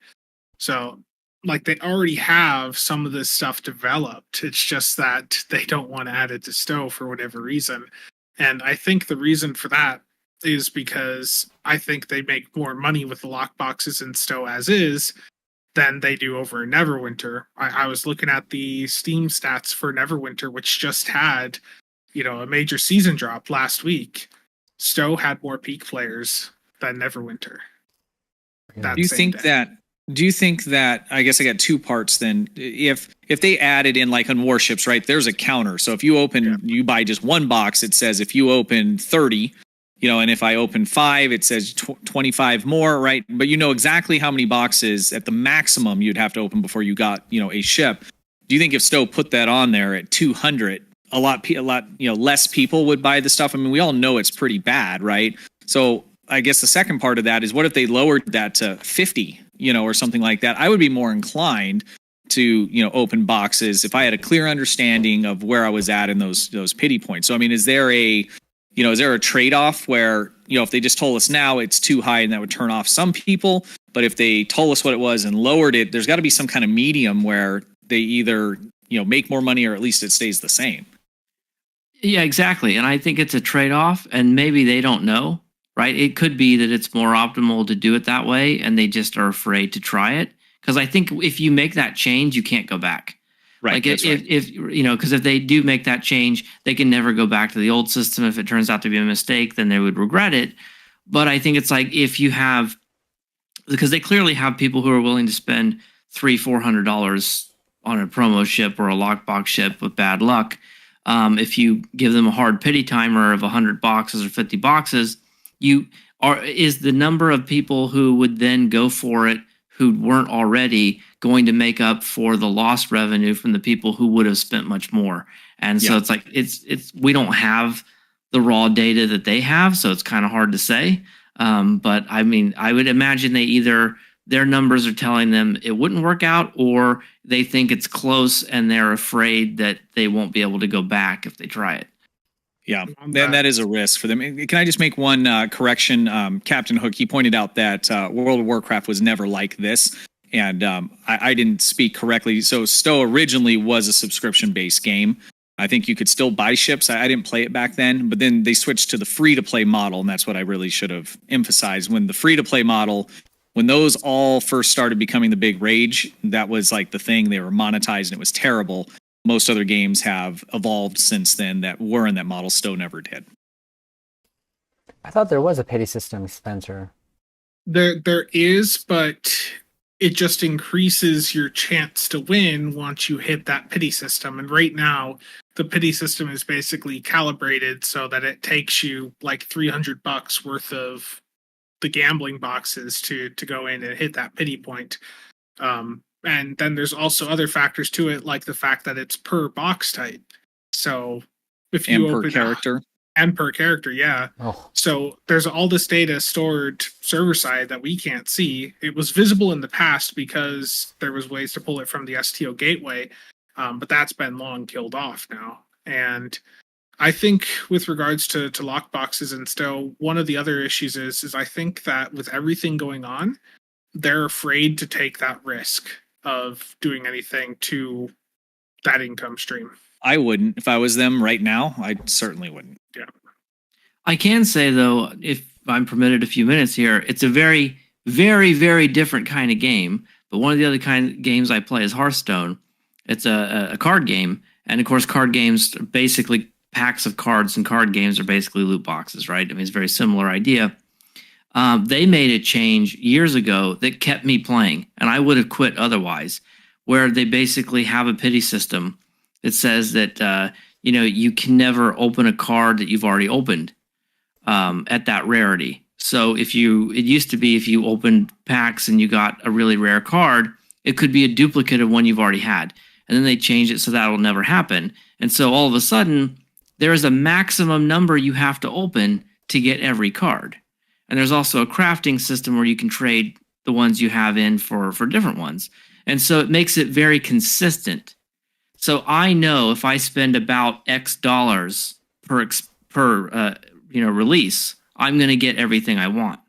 So like they already have some of this stuff developed. It's just that they don't want to add it to STO for whatever reason. And I think the reason for that is because I think they make more money with the lockboxes in STO as is than they do over in Neverwinter. I was looking at the Steam stats for Neverwinter, which just had, you know, a major season drop last week. STO had more peak players than Neverwinter. Do you think that, I guess I got two parts then. If they added in, like on Warships, right, there's a counter. So if you open, you buy just one box, it says if you open 30, you know, and if I open 5, it says 25 more, right? But you know exactly how many boxes at the maximum you'd have to open before you got, you know, a ship. Do you think if STO put that on there at 200, a lot, you know, less people would buy the stuff? I mean, we all know it's pretty bad, right? So I guess the second part of that is, what if they lowered that to 50, you know, or something like that? I would be more inclined to, you know, open boxes if I had a clear understanding of where I was at in those pity points. So I mean, is there a trade-off where, you know, if they just told us now it's too high and that would turn off some people, but if they told us what it was and lowered it, there's got to be some kind of medium where they either, you know, make more money or at least it stays the same. Yeah, exactly. And I think it's a trade-off, and maybe they don't know, right? It could be that it's more optimal to do it that way and they just are afraid to try it. Because I think if you make that change, you can't go back. Right. Like if you know, because if they do make that change, they can never go back to the old system. If it turns out to be a mistake, then they would regret it. But I think it's like if you have, because they clearly have people who are willing to spend $300-400 on a promo ship or a lockbox ship with bad luck. If you give them a hard pity timer of 100 boxes or 50 boxes, is the number of people who would then go for it who weren't already going to make up for the lost revenue from the people who would have spent much more. And so it's like it's we don't have the raw data that they have, so it's kind of hard to say. But I mean, I would imagine they either their numbers are telling them it wouldn't work out, or they think it's close and they're afraid that they won't be able to go back if they try it. Yeah, then that is a risk for them. Can I just make one correction? Captain Hook, he pointed out that World of Warcraft was never like this, and I didn't speak correctly. So STO originally was a subscription-based game. I think you could still buy ships. I didn't play it back then, but then they switched to the free-to-play model, and that's what I really should have emphasized. When the free-to-play model, when those all first started becoming the big rage, that was like the thing. They were monetized, and it was terrible. Most other games have evolved since then that were in that model. STO never did. I thought there was a pity system, Spencer. There is, but it just increases your chance to win once you hit that pity system. And right now, the pity system is basically calibrated so that it takes you like $300 worth of the gambling boxes to go in and hit that pity point. And then there's also other factors to it, like the fact that it's per box type. So if you and per character. And per character, yeah. Oh. So there's all this data stored server side that we can't see. It was visible in the past because there was ways to pull it from the STO gateway, but that's been long killed off now. And I think with regards to lockboxes and STO, one of the other issues is I think that with everything going on, they're afraid to take that risk of doing anything to that income stream. I wouldn't. If I was them right now, I certainly wouldn't. Yeah. I can say, though, if I'm permitted a few minutes here, it's a very, very, very different kind of game. But one of the other kind of games I play is Hearthstone. It's a card game. And, of course, card games are basically packs of cards, and card games are basically loot boxes, right? I mean, it's a very similar idea. They made a change years ago that kept me playing, and I would have quit otherwise, where they basically have a pity system that says that you can never open a card that you've already opened at that rarity. So it used to be if you opened packs and you got a really rare card, it could be a duplicate of one you've already had. And then they changed it so that'll never happen. And so all of a sudden, there is a maximum number you have to open to get every card. And there's also a crafting system where you can trade the ones you have in for different ones. And so it makes it very consistent. So I know if I spend about X dollars per release, I'm going to get everything I want.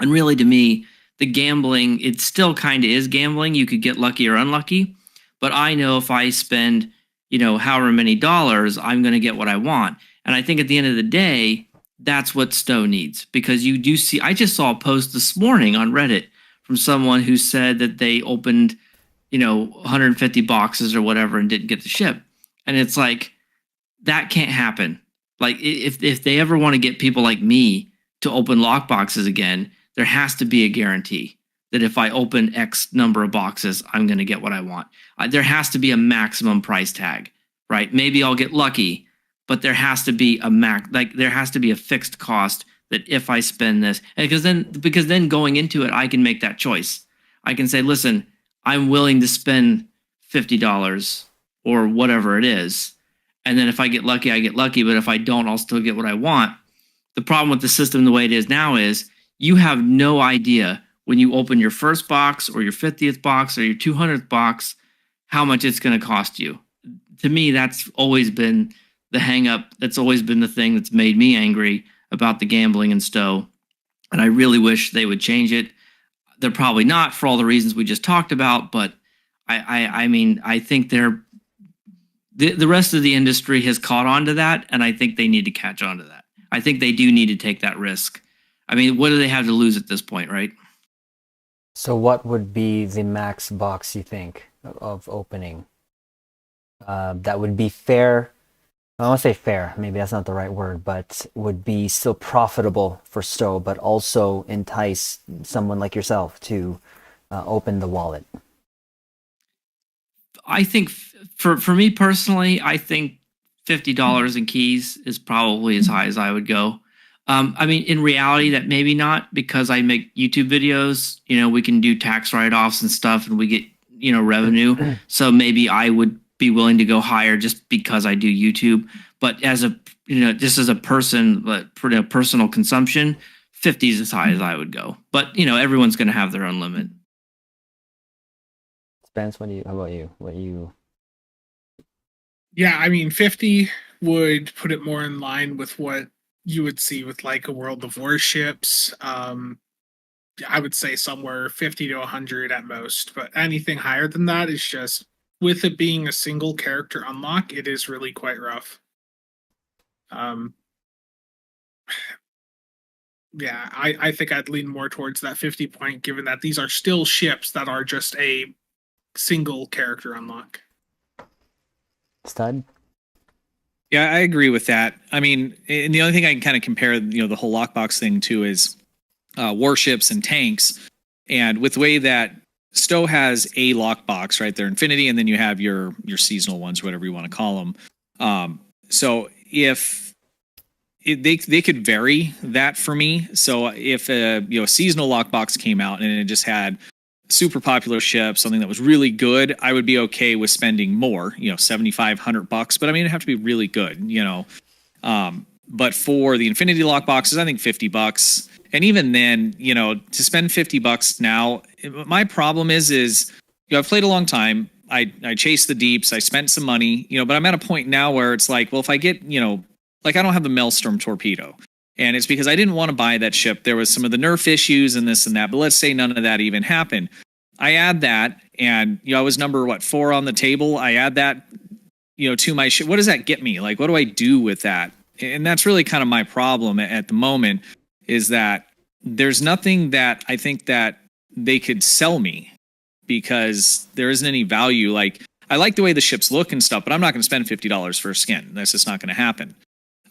And really, to me, the gambling, it still kind of is gambling. You could get lucky or unlucky. But I know if I spend, however many dollars, I'm going to get what I want. And I think at the end of the day, that's what STO needs, because you do see, I just saw a post this morning on Reddit from someone who said that they opened, 150 boxes or whatever and didn't get the ship. And it's like, that can't happen. Like if they ever want to get people like me to open lock boxes again, there has to be a guarantee that if I open X number of boxes, I'm going to get what I want. There has to be a maximum price tag, right? Maybe I'll get lucky, but there has to be there has to be a fixed cost that if I spend this, because then going into it, I can make that choice. I can say, listen, I'm willing to spend $50 or whatever it is. And then if I get lucky, I get lucky. But if I don't, I'll still get what I want. The problem with the system the way it is now is you have no idea when you open your first box or your 50th box or your 200th box how much it's going to cost you. To me, that's always been the hang up. That's always been the thing that's made me angry about the gambling in STO. And I really wish they would change it. They're probably not for all the reasons we just talked about, but I mean, I think the rest of the industry has caught on to that, and I think they need to catch on to that. I think they do need to take that risk. I mean, what do they have to lose at this point, right? So what would be the max box, you think, of opening? That would be fair. I don't want to say fair, maybe that's not the right word, but would be still profitable for STO, but also entice someone like yourself to open the wallet. I think for me personally, I think $50 in keys is probably as high as I would go. I mean, in reality, that maybe not, because I make YouTube videos. You know, we can do tax write-offs and stuff, and we get, you know, revenue. So maybe I would be willing to go higher just because I do YouTube. But as a, you know, just as a person, but for personal consumption, 50 is as high as I would go. But you know, everyone's going to have their own limit. Spence, how about you? Yeah, I mean, 50 would put it more in line with what you would see with like a World of Warships. I would say somewhere 50 to 100 at most, but anything higher than that is just, with it being a single character unlock, it is really quite rough. Yeah, I think I'd lean more towards that 50 point, given that these are still ships that are just a single character unlock. Stud? Yeah, I agree with that. I mean, and the only thing I can kind of compare, you know, the whole lockbox thing to is warships and tanks. And with the way that STO has a lockbox, right? They're Infinity, and then you have your seasonal ones, whatever you want to call them. So if they could vary that for me. So if a seasonal lockbox came out and it just had super popular ship, something that was really good, I would be okay with spending more, $7,500. But I mean, it'd have to be really good, But for the Infinity lockboxes, I think $50. And even then, to spend $50 now, my problem is I've played a long time. I chased the deeps. I spent some money, but I'm at a point now where it's like, well, if I get, like I don't have the Maelstrom torpedo. And it's because I didn't want to buy that ship. There was some of the nerf issues and this and that, but let's say none of that even happened. I add that, and I was number 4 on the table. I add that, to my ship. What does that get me? Like, what do I do with that? And that's really kind of my problem at the moment, is that there's nothing that I think that they could sell me, because there isn't any value. Like, I like the way the ships look and stuff, but I'm not going to spend $50 for a skin. That's just not going to happen.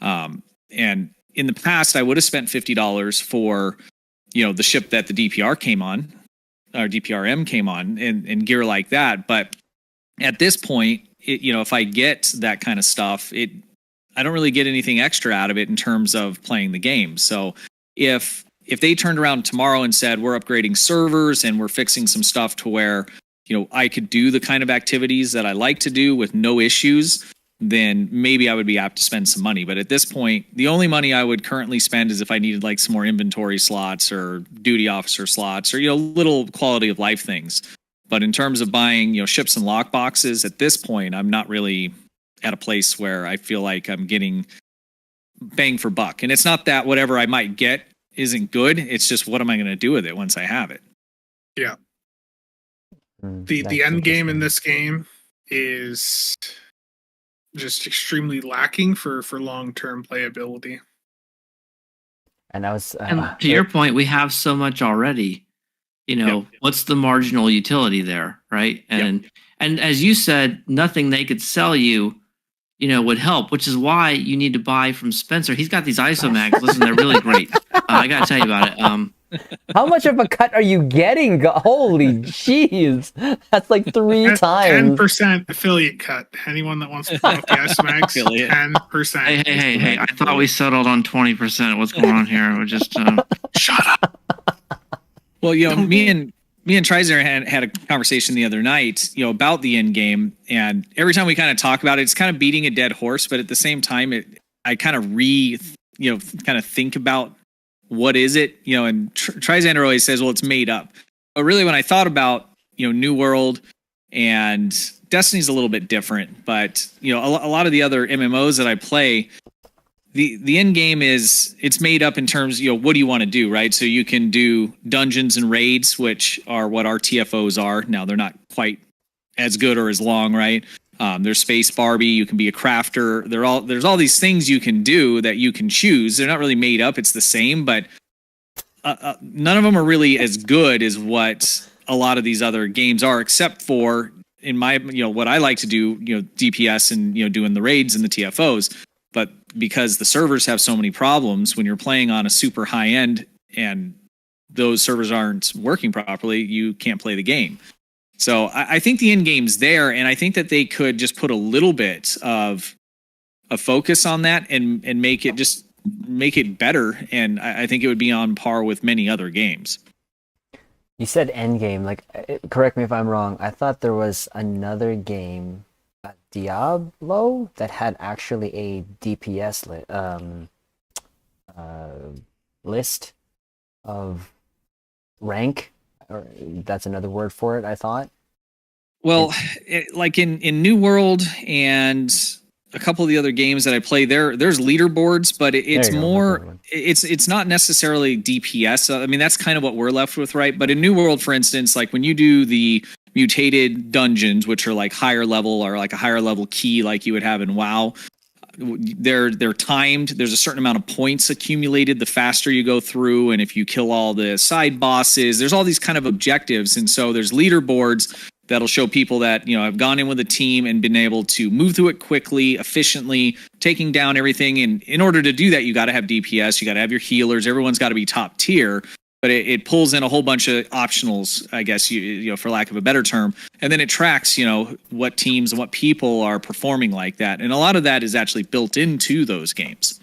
And in the past, I would have spent $50 for, the ship that the DPR came on, or DPRM came on, and gear like that. But at this point, if I get that kind of stuff, I don't really get anything extra out of it in terms of playing the game. So if they turned around tomorrow and said, we're upgrading servers and we're fixing some stuff to where, I could do the kind of activities that I like to do with no issues, then maybe I would be apt to spend some money. But at this point, the only money I would currently spend is if I needed like some more inventory slots or duty officer slots or, little quality of life things. But in terms of buying, ships and lockboxes, at this point, I'm not really at a place where I feel like I'm getting bang for buck. And it's not that whatever I might get isn't good. It's just, what am I going to do with it once I have it? Yeah. The end game in this game is just extremely lacking for long-term playability. And I was and to your point, we have so much already. Yep. What's the marginal utility there, right? And as you said, nothing they could sell you, would help, which is why you need to buy from Spencer. He's got these ISO mags. Listen, they're really great. I got to tell you about it. How much of a cut are you getting? Holy jeez. That's like 3 times. 10% affiliate cut. Anyone that wants to promote the ISO mags, 10%. Hey. I thought we settled on 20%. What's going on here? We're just... Shut up. Well, me and Trizer had a conversation the other night, about the end game, and every time we kind of talk about it, it's kind of beating a dead horse. But at the same time, I kind of think about what is it, and Trizander always says, well, it's made up. But really, when I thought about, New World, And Destiny's a little bit different, but you know, a lot of the other MMOs that I play, the end game is it's made up in terms, you know, what do you want to do, right? So you can do dungeons and raids, which are what our TFOs are. Now they're not quite as good or as long, right? There's Space Barbie. You can be a crafter. There's all these things you can do that you can choose. They're not really made up. It's the same, but none of them are really as good as what a lot of these other games are, except for in my, you know, what I like to do, you know, DPS and, you know, doing the raids and the TFOs. But because the servers have so many problems when you're playing on a super high end and those servers aren't working properly, you can't play the game. So I think the end game's there, and I think that they could just put a little bit of a focus on that and make it better. And I think it would be on par with many other games. You said endgame. Like, correct me if I'm wrong. I thought there was another game, Diablo, that had actually a DPS list of rank. Or that's another word for it, I thought. Well, like in New World and a couple of the other games that I play, there's leaderboards, but it's more, it's not necessarily DPS. I mean, that's kind of what we're left with, right? But in New World, for instance, like when you do the mutated dungeons, which are like higher level or like a higher level key, like you would have in WoW, they're timed. There's a certain amount of points accumulated the faster you go through, and if you kill all the side bosses, there's all these kind of objectives, and so there's leaderboards that'll show people that, you know, have gone in with a team and been able to move through it quickly, efficiently, taking down everything. And in order to do that, you got to have DPS, you got to have your healers, everyone's got to be top tier. But it pulls in a whole bunch of optionals, I guess, you know, for lack of a better term. And then it tracks, you know, what teams and what people are performing like that. And a lot of that is actually built into those games.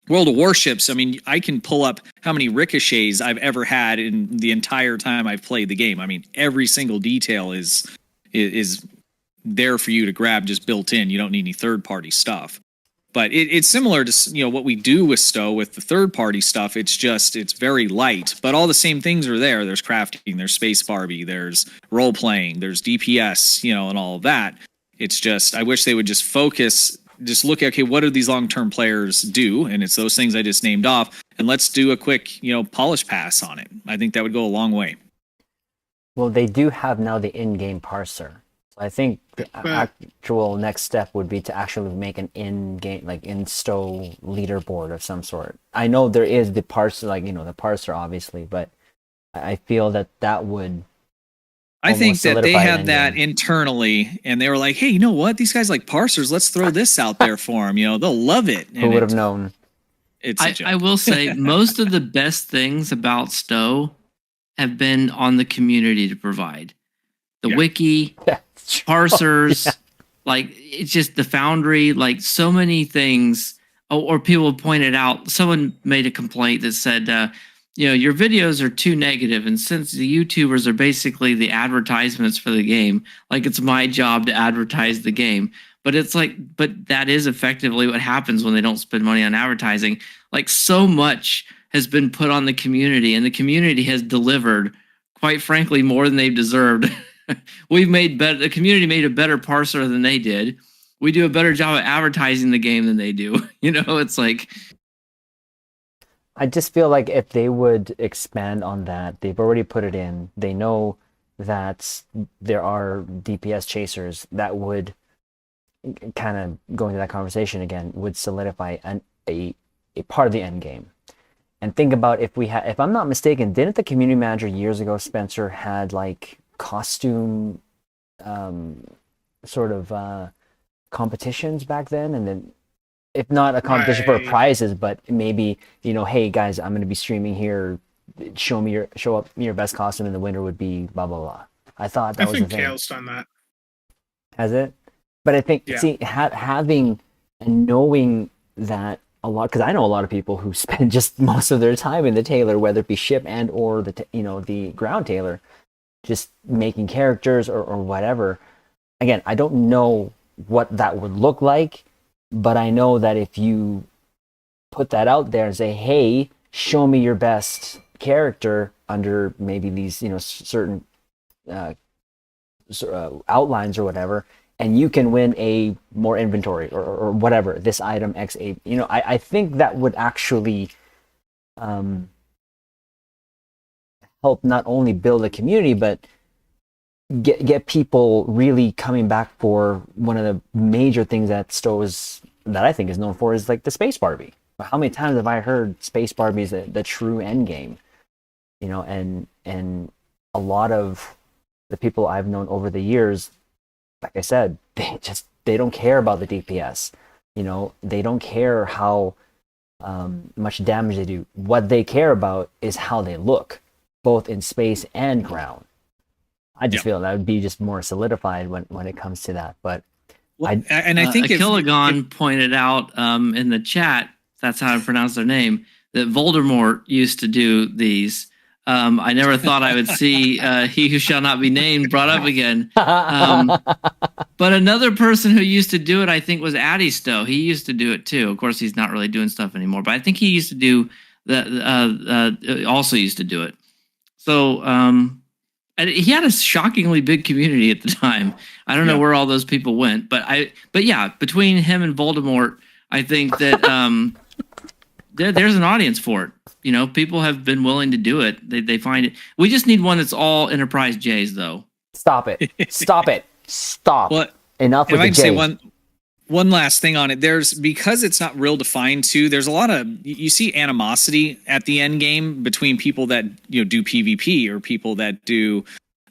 World of Warships, I mean, I can pull up how many ricochets I've ever had in the entire time I've played the game. I mean, every single detail is there for you to grab, just built in. You don't need any third-party stuff. But it's similar to, you know, what we do with STO with the third-party stuff. It's just, it's very light, but all the same things are there. There's crafting, there's Space Barbie, there's role-playing, there's DPS, you know, and all of that. It's just, I wish they would just focus, just look at, okay, what do these long-term players do? And it's those things I just named off. And let's do a quick, you know, polish pass on it. I think that would go a long way. Well, they do have now the in-game parser. So I think the actual next step would be to actually make an in-game, like in-STO leaderboard of some sort. I know there is the parser, like, you know, the parser, obviously, but I feel that would... I think that they had that internally, and they were like, hey, you know what? These guys like parsers. Let's throw this out there for them. You know, they'll love it. Who would have known? I will say most of the best things about STO have been on the community to provide. The wiki, parsers, like it's just the Foundry, like so many things. Or people pointed out, someone made a complaint that said, you know, your videos are too negative, and since the YouTubers are basically the advertisements for the game, like it's my job to advertise the game. But it's like, but that is effectively what happens when they don't spend money on advertising. Like so much has been put on the community, and the community has delivered, quite frankly, more than they've deserved. We've made better. The community made a better parser than they did. We do a better job of advertising the game than they do. You know, it's like. I just feel like if they would expand on that, they've already put it in. They know that there are DPS chasers that would kind of go into that conversation again, would solidify a part of the end game. And think about if I'm not mistaken, didn't the community manager years ago, Spencer, had like costume sort of competitions back then? And then if not a competition for prizes, but maybe, you know, hey guys, I'm going to be streaming here. Show up your best costume, and the winner would be blah blah blah. I thought that was the thing. I think Kale's done that. Has it? But I think see having and knowing that a lot, because I know a lot of people who spend just most of their time in the tailor, whether it be ship and or the ground tailor, just making characters or whatever. Again, I don't know what that would look like, but I know that if you put that out there and say, hey, show me your best character under maybe these, you know, certain outlines or whatever, and you can win a more inventory or whatever, this item X8. You know, I think that would actually help not only build a community, but get people really coming back for one of the major things that STOs that I think is known for is like the Space Barbie. How many times have I heard Space Barbie is the true end game? You know, and a lot of the people I've known over the years, like I said, they don't care about the DPS. You know, they don't care how much damage they do. What they care about is how they look, both in space and ground. I just feel that would be just more solidified when it comes to that. But I think Akilagon pointed out in the chat, that's how I pronounce their name, that Voldemort used to do these. I never thought I would see He Who Shall Not Be Named brought up again. But another person who used to do it, I think, was Addy Sto. He used to do it too. Of course, he's not really doing stuff anymore, but I think he used to do also used to do it. So and he had a shockingly big community at the time. I don't know where all those people went, but yeah, between him and Voldemort, I think that there's an audience for it. You know, people have been willing to do it. They find it. We just need one that's all Enterprise J's, though. Stop it! Stop it! Stop! Well, enough with the J. Say one last thing on it. Because it's not real defined too. There's a lot of you see animosity at the end game between people that do PvP or people that do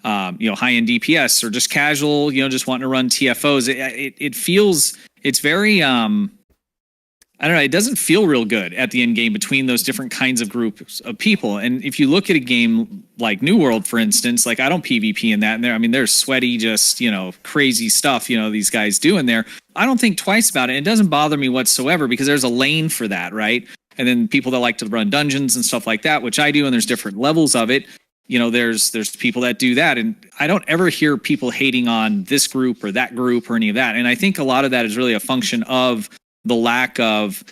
high end DPS or just casual just wanting to run TFOs. It feels it's very I don't know. It doesn't feel real good at the end game between those different kinds of groups of people. And if you look at a game like New World, for instance, like I don't PvP in that. And there's sweaty, just, crazy stuff, these guys do in there. I don't think twice about it. It doesn't bother me whatsoever because there's a lane for that, right? And then people that like to run dungeons and stuff like that, which I do, and there's different levels of it. There's people that do that. And I don't ever hear people hating on this group or that group or any of that. And I think a lot of that is really a function of the lack of,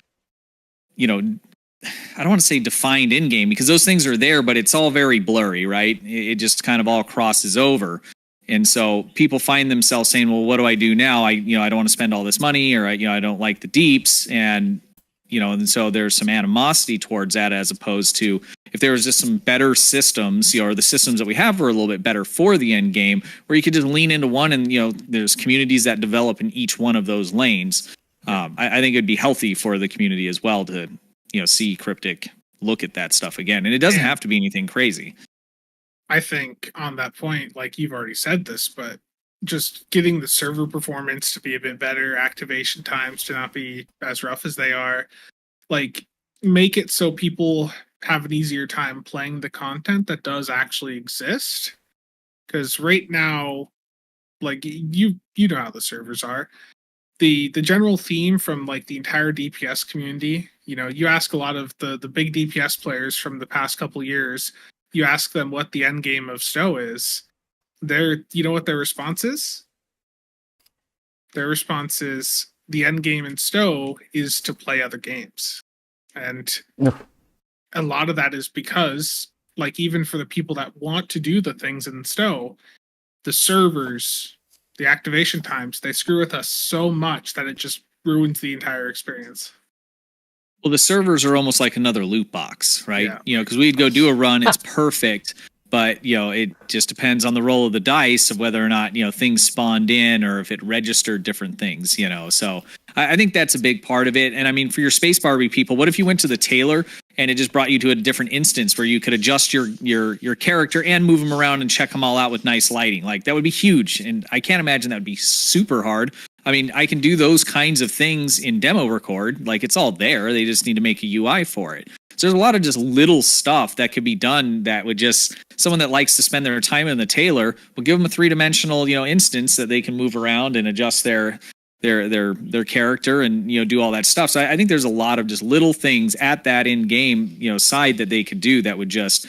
I don't want to say defined in game because those things are there, but it's all very blurry, right? It just kind of all crosses over. And so people find themselves saying, well, what do I do now? I don't want to spend all this money or I don't like the deeps. And so there's some animosity towards that as opposed to if there was just some better systems, or the systems that we have were a little bit better for the end game where you could just lean into one and, there's communities that develop in each one of those lanes. I think it'd be healthy for the community as well to, see Cryptic look at that stuff again. And it doesn't have to be anything crazy. I think on that point, like you've already said this, but just getting the server performance to be a bit better, activation times to not be as rough as they are, like make it so people have an easier time playing the content that does actually exist. Because right now, like you know how the servers are. The general theme from like the entire DPS community, you ask a lot of the big DPS players from the past couple years, you ask them what the end game of STO is. You know what their response is? Their response is the end game in STO is to play other games. And a lot of that is because, like, even for the people that want to do the things in STO, the servers, the activation times, they screw with us so much that it just ruins the entire experience. Well, the servers are almost like another loot box, right? Because we'd go do a run, it's perfect, but it just depends on the roll of the dice of whether or not things spawned in or if it registered different things. So I think that's a big part of it. And for your Space Barbie people, what if you went to the tailor and it just brought you to a different instance where you could adjust your character and move them around and check them all out with nice lighting? Like that would be huge, and I can't imagine that would be super hard. I can do those kinds of things in demo record. Like it's all there. They just need to make a UI for it. So there's a lot of just little stuff that could be done that would just, someone that likes to spend their time in the tailor, will give them a 3-dimensional, instance that they can move around and adjust their character and, do all that stuff. So I think there's a lot of just little things at that in-game, side that they could do that would just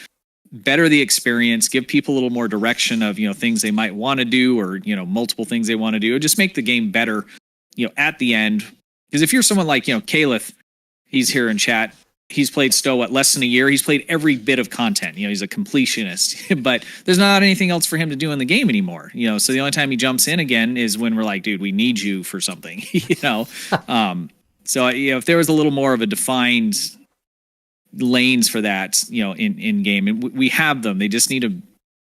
better the experience, give people a little more direction of, things they might want to do or, multiple things they want to do. Just make the game better, at the end. Because if you're someone like, Caliph, he's here in chat. he's played STO less than a year. He's played every bit of content. You know, he's a completionist, but there's not anything else for him to do in the game anymore. You know, so the only time he jumps in again is when we're like, dude, we need you for something. You know, so you know, if there was a little more of a defined lanes for that, you know, in game, and we have them. They just need to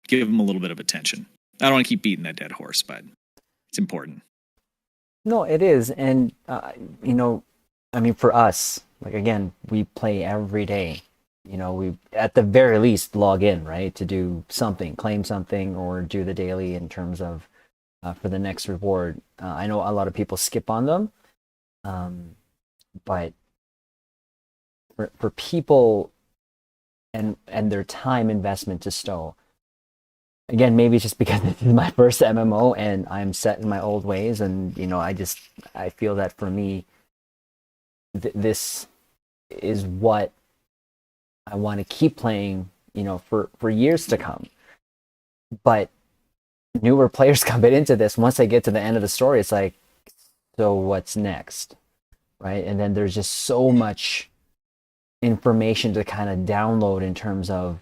give them a little bit of attention. I don't want to keep beating that dead horse, but it's important. No, it is, and you know, I mean, for us, like again, we play every day. You know, we at the very least log in, right, to do something, claim something, or do the daily in terms of for the next reward. I know a lot of people skip on them, but for people and their time investment to STO. Again, maybe it's just because this is my first MMO and I'm set in my old ways, and you know, I feel that for me, this is what I want to keep playing, you know, for years to come. But newer players come into this, once they get to the end of the story, it's like, so what's next, right? And then there's just so much information to kind of download in terms of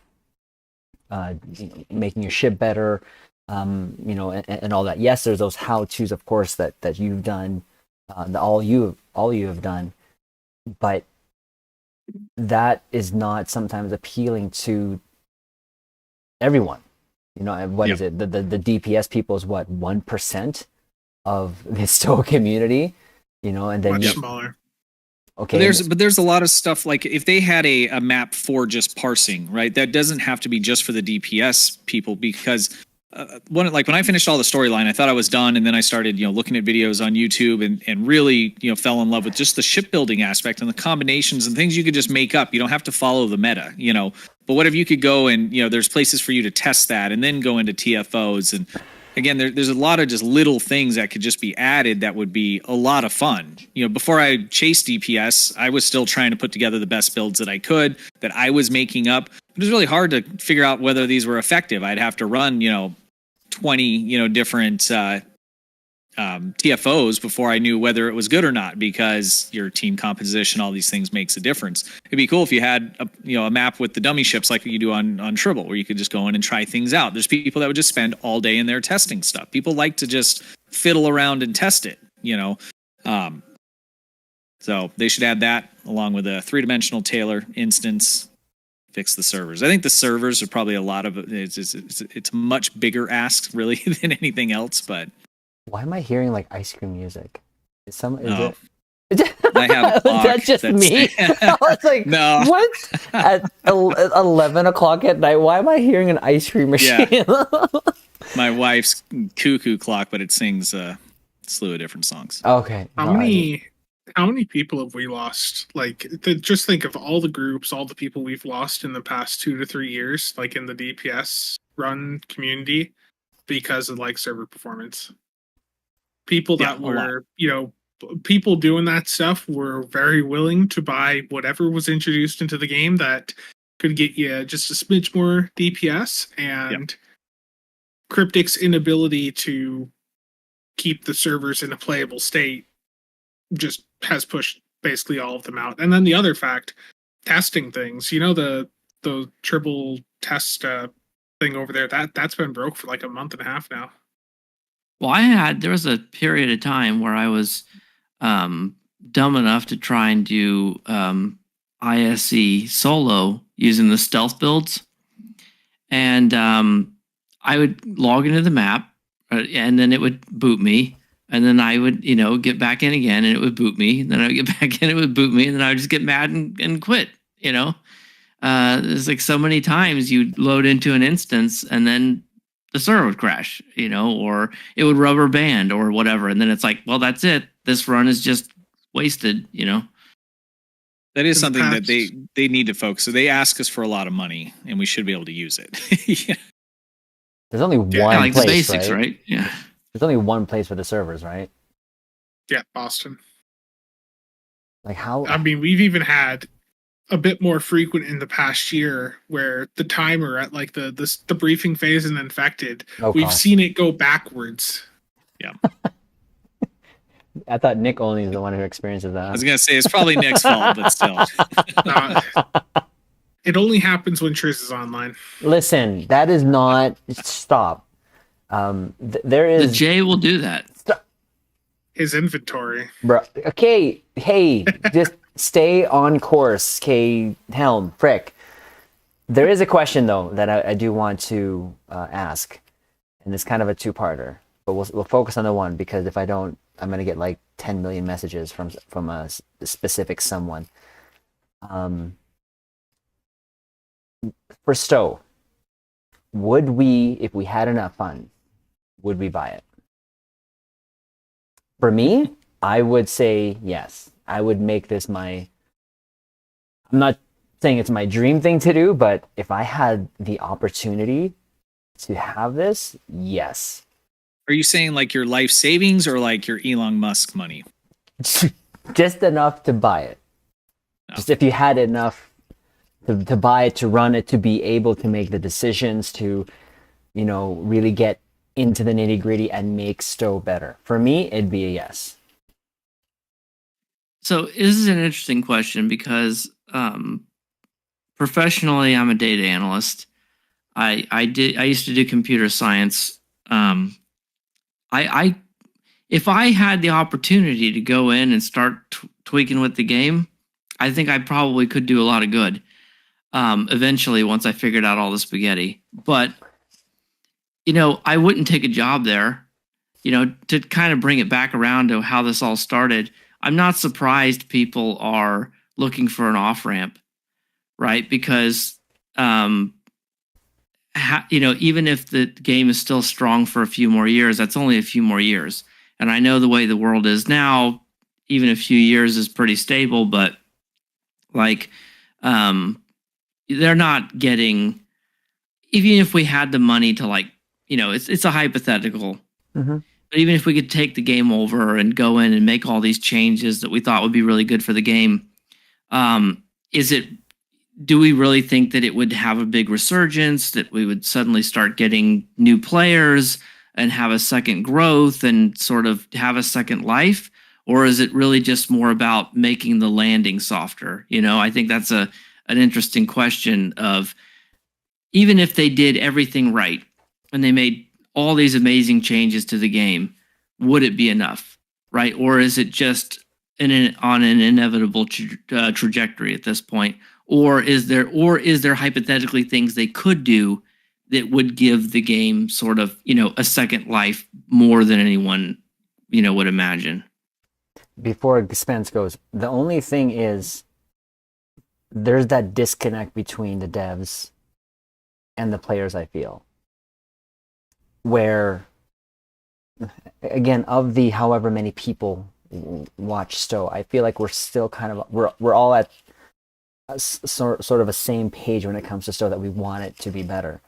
you know, making your ship better, you know, and all that. Yes, there's those how-tos, of course, that you've done, all you have done, but that is not sometimes appealing to everyone. You know, what is it? The DPS people is what, 1% of the STO community, you know, and then Much smaller. Okay. But there's a lot of stuff, like if they had a map for just parsing, right? That doesn't have to be just for the DPS people, because when I finished all the storyline, I thought I was done, and then I started, you know, looking at videos on YouTube and really, you know, fell in love with just the shipbuilding aspect and the combinations and things you could just make up. You don't have to follow the meta, you know. But what if you could go and, you know, there's places for you to test that and then go into TFOs, and again, there's a lot of just little things that could just be added that would be a lot of fun. You know, before I chased DPS, I was still trying to put together the best builds that I could, that I was making up. It was really hard to figure out whether these were effective. I'd have to run, you know, 20, you know, different TFOs before I knew whether it was good or not, because your team composition, all these things makes a difference. It'd be cool if you had a map with the dummy ships like you do on Tribble, where you could just go in and try things out. There's people that would just spend all day in there testing stuff. People like to just fiddle around and test it, you know. So they should add that along with a 3-dimensional Taylor instance. Fix the servers. I think the servers are probably a lot of it's much bigger ask really than anything else. But why am I hearing like ice cream music? Is I is have that just me? I was like, no. What? At 11 o'clock at night, why am I hearing an ice cream machine? Yeah. My wife's cuckoo clock, but it sings a slew of different songs. Okay. How many people have we lost? Like, just think of all the groups, all the people we've lost in the past 2 to 3 years, like in the DPS run community, because of like server performance. People that were, you know, people doing that stuff were very willing to buy whatever was introduced into the game that could get you just a smidge more DPS, and Cryptic's inability to keep the servers in a playable state just has pushed basically all of them out. And then the other fact, testing things, you know, the triple test thing over there, that's been broke for like a month and a half now. Well, there was a period of time where I was dumb enough to try and do ISE solo using the stealth builds. And I would log into the map, and then it would boot me. And then I would, you know, get back in again, and it would boot me. And then I would get back in, it would boot me. And then I would just get mad and quit, you know. There's like so many times you'd load into an instance, and then the server would crash, you know, or it would rubber band or whatever. And then it's like, well, that's it. This run is just wasted, you know. That is something that they need to focus. So they ask us for a lot of money, and we should be able to use it. Yeah. There's only one like place, the basics, right? Yeah. There's only one place for the servers, right? Yeah, Boston. Like how? I mean, we've even had a bit more frequent in the past year where the timer at like the briefing phase and infected, we've seen it go backwards. Yeah. I thought Nick only is the one who experiences I was that. gonna say it's probably Nick's fault, but still. It only happens when Triz is online. Listen, that is not. Stop. There The is. J will do that. His inventory. Bro, okay, hey, just stay on course, okay, Helm, frick. There is a question though that I do want to ask, and it's kind of a two-parter. But we'll focus on the one because if I don't, I'm gonna get like 10 million messages from a specific someone. For Sto, would we, if we had enough fun, would we buy it? For me, I would say yes. I would make this my. I'm not saying it's my dream thing to do, but if I had the opportunity to have this, yes. Are you saying like your life savings or like your Elon Musk money? Just enough to buy it. No. Just if you had enough to buy it, to run it, to be able to make the decisions, to, really get into the nitty gritty and make Sto better. For me, it'd be a yes. So this is an interesting question because professionally, I'm a data analyst. I used to do computer science. I if I had the opportunity to go in and start tweaking with the game, I think I probably could do a lot of good. Eventually, once I figured out all the spaghetti, but I wouldn't take a job there. To kind of bring it back around to how this all started, I'm not surprised people are looking for an off ramp, right? Because even if the game is still strong for a few more years, that's only a few more years. And I know the way the world is now, even a few years is pretty stable, but like, they're not getting, even if we had the money to it's a hypothetical, Mm-hmm. but even if we could take the game over and go in and make all these changes that we thought would be really good for the game, do we really think that it would have a big resurgence, that we would suddenly start getting new players and have a second growth and sort of have a second life? Or is it really just more about making the landing softer? I think that's an interesting question of, even if they did everything right and they made all these amazing changes to the game, would it be enough, right? Or is it just on an inevitable trajectory at this point? Or is there hypothetically things they could do that would give the game sort of, a second life more than anyone, would imagine? Before Spence goes, the only thing is there's that disconnect between the devs and the players, I feel. Where, again, of the however many people watch Sto, I feel like we're still kind of, we're all at sort of a same page when it comes to Sto, that we want it to be better.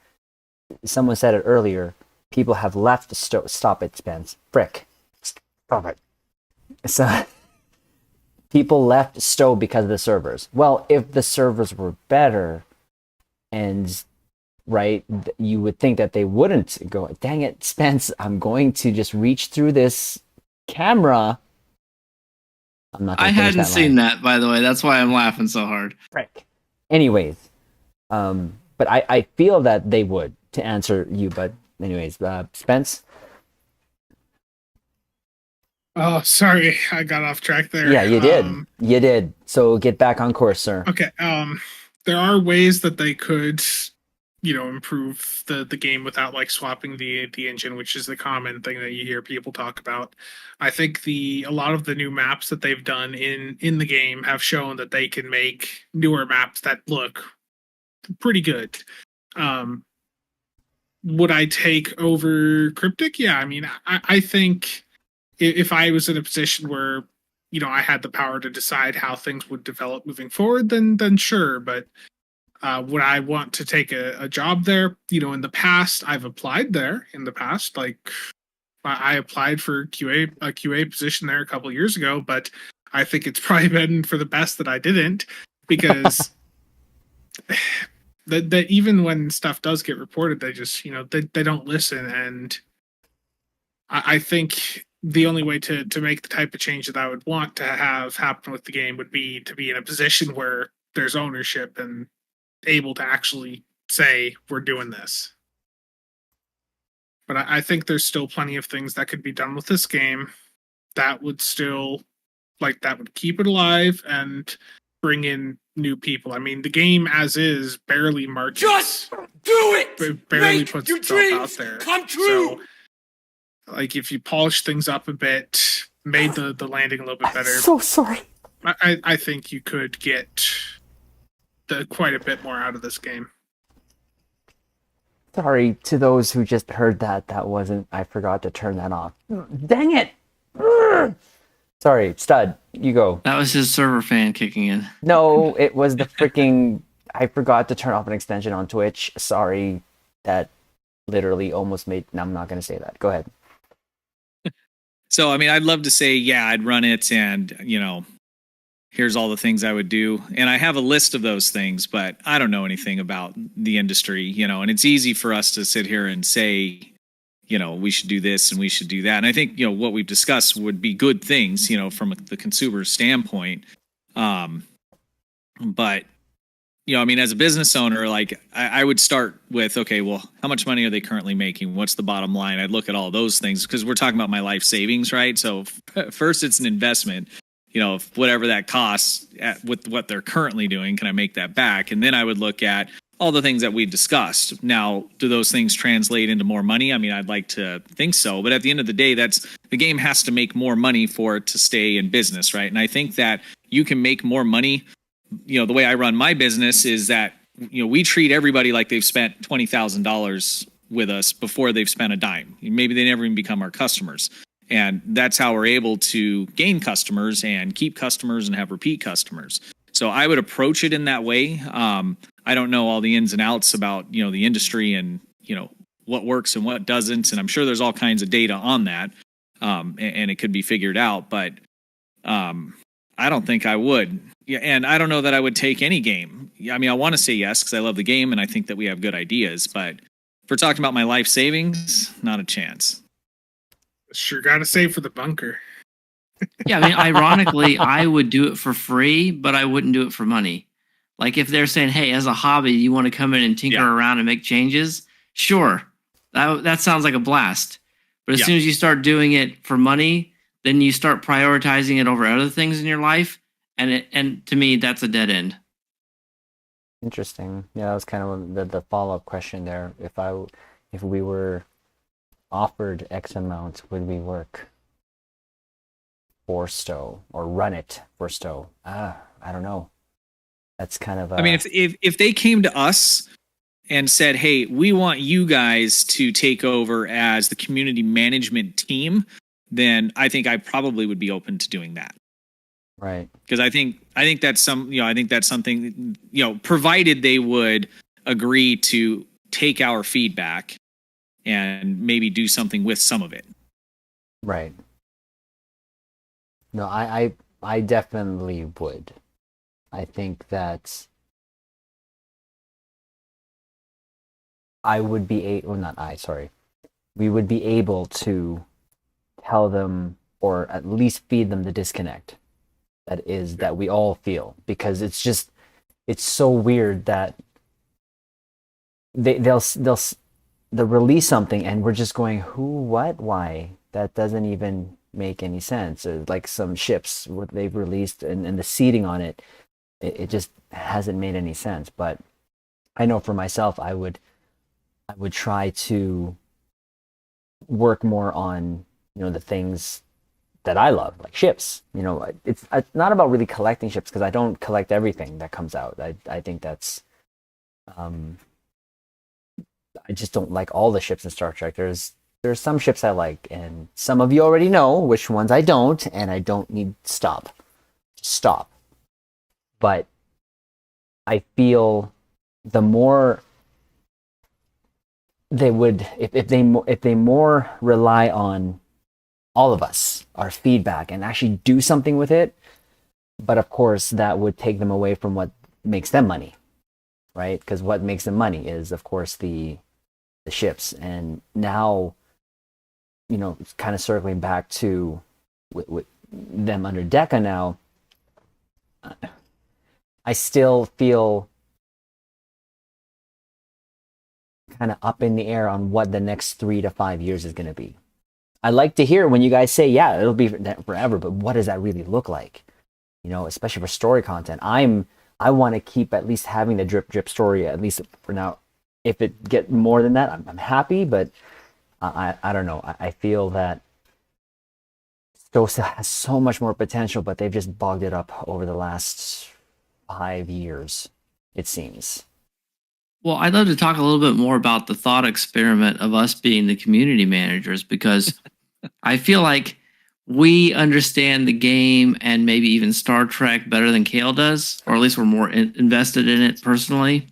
Someone said it earlier, people have left Sto. Stop it, Spence. Frick. Stop it. So people left Sto because of the servers. Well, if the servers were better, and right, you would think that they wouldn't go, dang it, Spence, I'm going to just reach through this camera. I'm not. I hadn't seen that, by the way. That's why I'm laughing so hard. Frick. Anyways, but I feel that they would, to answer you. But anyways, Spence. Oh, sorry, I got off track there. Yeah, you did. You did. So get back on course, sir. Okay. There are ways that they could, improve the game without like swapping the engine, which is the common thing that you hear people talk about. I think a lot of the new maps that they've done in the game have shown that they can make newer maps that look pretty good. Would I take over Cryptic? Yeah, I mean, I think if I was in a position where I had the power to decide how things would develop moving forward, then sure. But would I want to take a job there? In the past, I've applied there. In the past, like I applied for a QA position there a couple of years ago, but I think it's probably been for the best that I didn't, because that even when stuff does get reported, they just they don't listen. And I think the only way to make the type of change that I would want to have happen with the game would be to be in a position where there's ownership and able to actually say we're doing this. But I think there's still plenty of things that could be done with this game that would still, like, that would keep it alive and bring in new people. I mean, the game as is barely markets. Just do it. Barely Make puts your itself out dreams there. come true. So, like, if you polish things up a bit, made the landing a little bit better, So sorry. I think you could get quite a bit more out of this game. Sorry to those who just heard that. That wasn't. I forgot to turn that off. Dang it! Urgh. Sorry, Stud. You go. That was his server fan kicking in. No, it was the freaking. I forgot to turn off an extension on Twitch. Sorry, that literally almost made. No, I'm not going to say that. Go ahead. So, I mean, I'd love to say, yeah, I'd run it and, you know, here's all the things I would do. And I have a list of those things, but I don't know anything about the industry, you know, and it's easy for us to sit here and say, you know, we should do this and we should do that. And I think, you know, what we've discussed would be good things, you know, from the consumer standpoint. But, you know, I mean, as a business owner, like I would start with, okay, well, how much money are they currently making? What's the bottom line? I'd look at all those things because we're talking about my life savings, right? So first it's an investment, you know, whatever that costs with what they're currently doing, can I make that back? And then I would look at all the things that we've discussed. Now, do those things translate into more money? I mean, I'd like to think so, but at the end of the day, the game has to make more money for it to stay in business, right? And I think that you can make more money. You know, the way I run my business is that, you know, we treat everybody like they've spent $20,000 with us before they've spent a dime. Maybe they never even become our customers. And that's how we're able to gain customers and keep customers and have repeat customers. So I would approach it in that way. I don't know all the ins and outs about, you know, the industry and, you know, what works and what doesn't. And I'm sure there's all kinds of data on that. And it could be figured out, but I don't think I would. Yeah, and I don't know that I would take any game. I mean, I want to say yes because I love the game and I think that we have good ideas. But if we're talking about my life savings, not a chance. Sure, got to save for the bunker. Yeah, I mean, ironically, I would do it for free, but I wouldn't do it for money. Like if they're saying, "Hey, as a hobby, you want to come in and tinker around and make changes?" Sure, that sounds like a blast. But as soon as you start doing it for money, then you start prioritizing it over other things in your life, and to me, that's a dead end. Interesting. Yeah, that was kind of the follow-up question there. If we were offered X amount, would we work for STO or run it for STO? I don't know. That's kind of. I mean, if they came to us and said, "Hey, we want you guys to take over as the community management team," then I think I probably would be open to doing that. Right. Because I think that's something, you know, provided they would agree to take our feedback and maybe do something with some of it. Right. No, I definitely would. I think that I would be we would be able to tell them or at least feed them the disconnect that we all feel, because it's so weird that they'll release something and we're just going, who, what, why? That doesn't even make any sense. Or like some ships what they've released and the seating on it just hasn't made any sense. But I know for myself, I would try to work more on, you know, the things that I love, like ships. You know, it's not about really collecting ships because I don't collect everything that comes out. I think that's I just don't like all the ships in Star Trek. There's some ships I like, and some of you already know which ones I don't, and I don't need stop. But I feel the more they would, if they more rely on all of us, our feedback, and actually do something with it. But of course, that would take them away from what makes them money, right? Because what makes them money is, of course, the ships. And now it's kind of circling back to with them under Deca now, I still feel kind of up in the air on what the next 3 to 5 years is going to be. I like to hear when you guys say, yeah, it'll be forever, but what does that really look like? Especially for story content. I want to keep at least having the drip story, at least for now. If it get more than that, I'm happy, but I don't know. I feel that STO still has so much more potential, but they've just bogged it up over the last 5 years, it seems. Well, I'd love to talk a little bit more about the thought experiment of us being the community managers, because I feel like we understand the game and maybe even Star Trek better than Kale does, or at least we're more invested in it personally.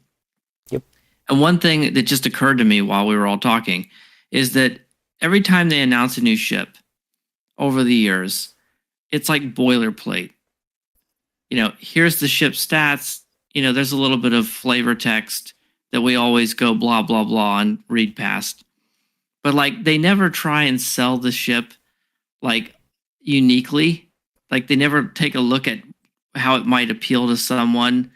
Yep. And one thing that just occurred to me while we were all talking is that every time they announce a new ship over the years, it's like boilerplate. Here's the ship stats. There's a little bit of flavor text that we always go blah, blah, blah and read past. But like, they never try and sell the ship like uniquely. Like, they never take a look at how it might appeal to someone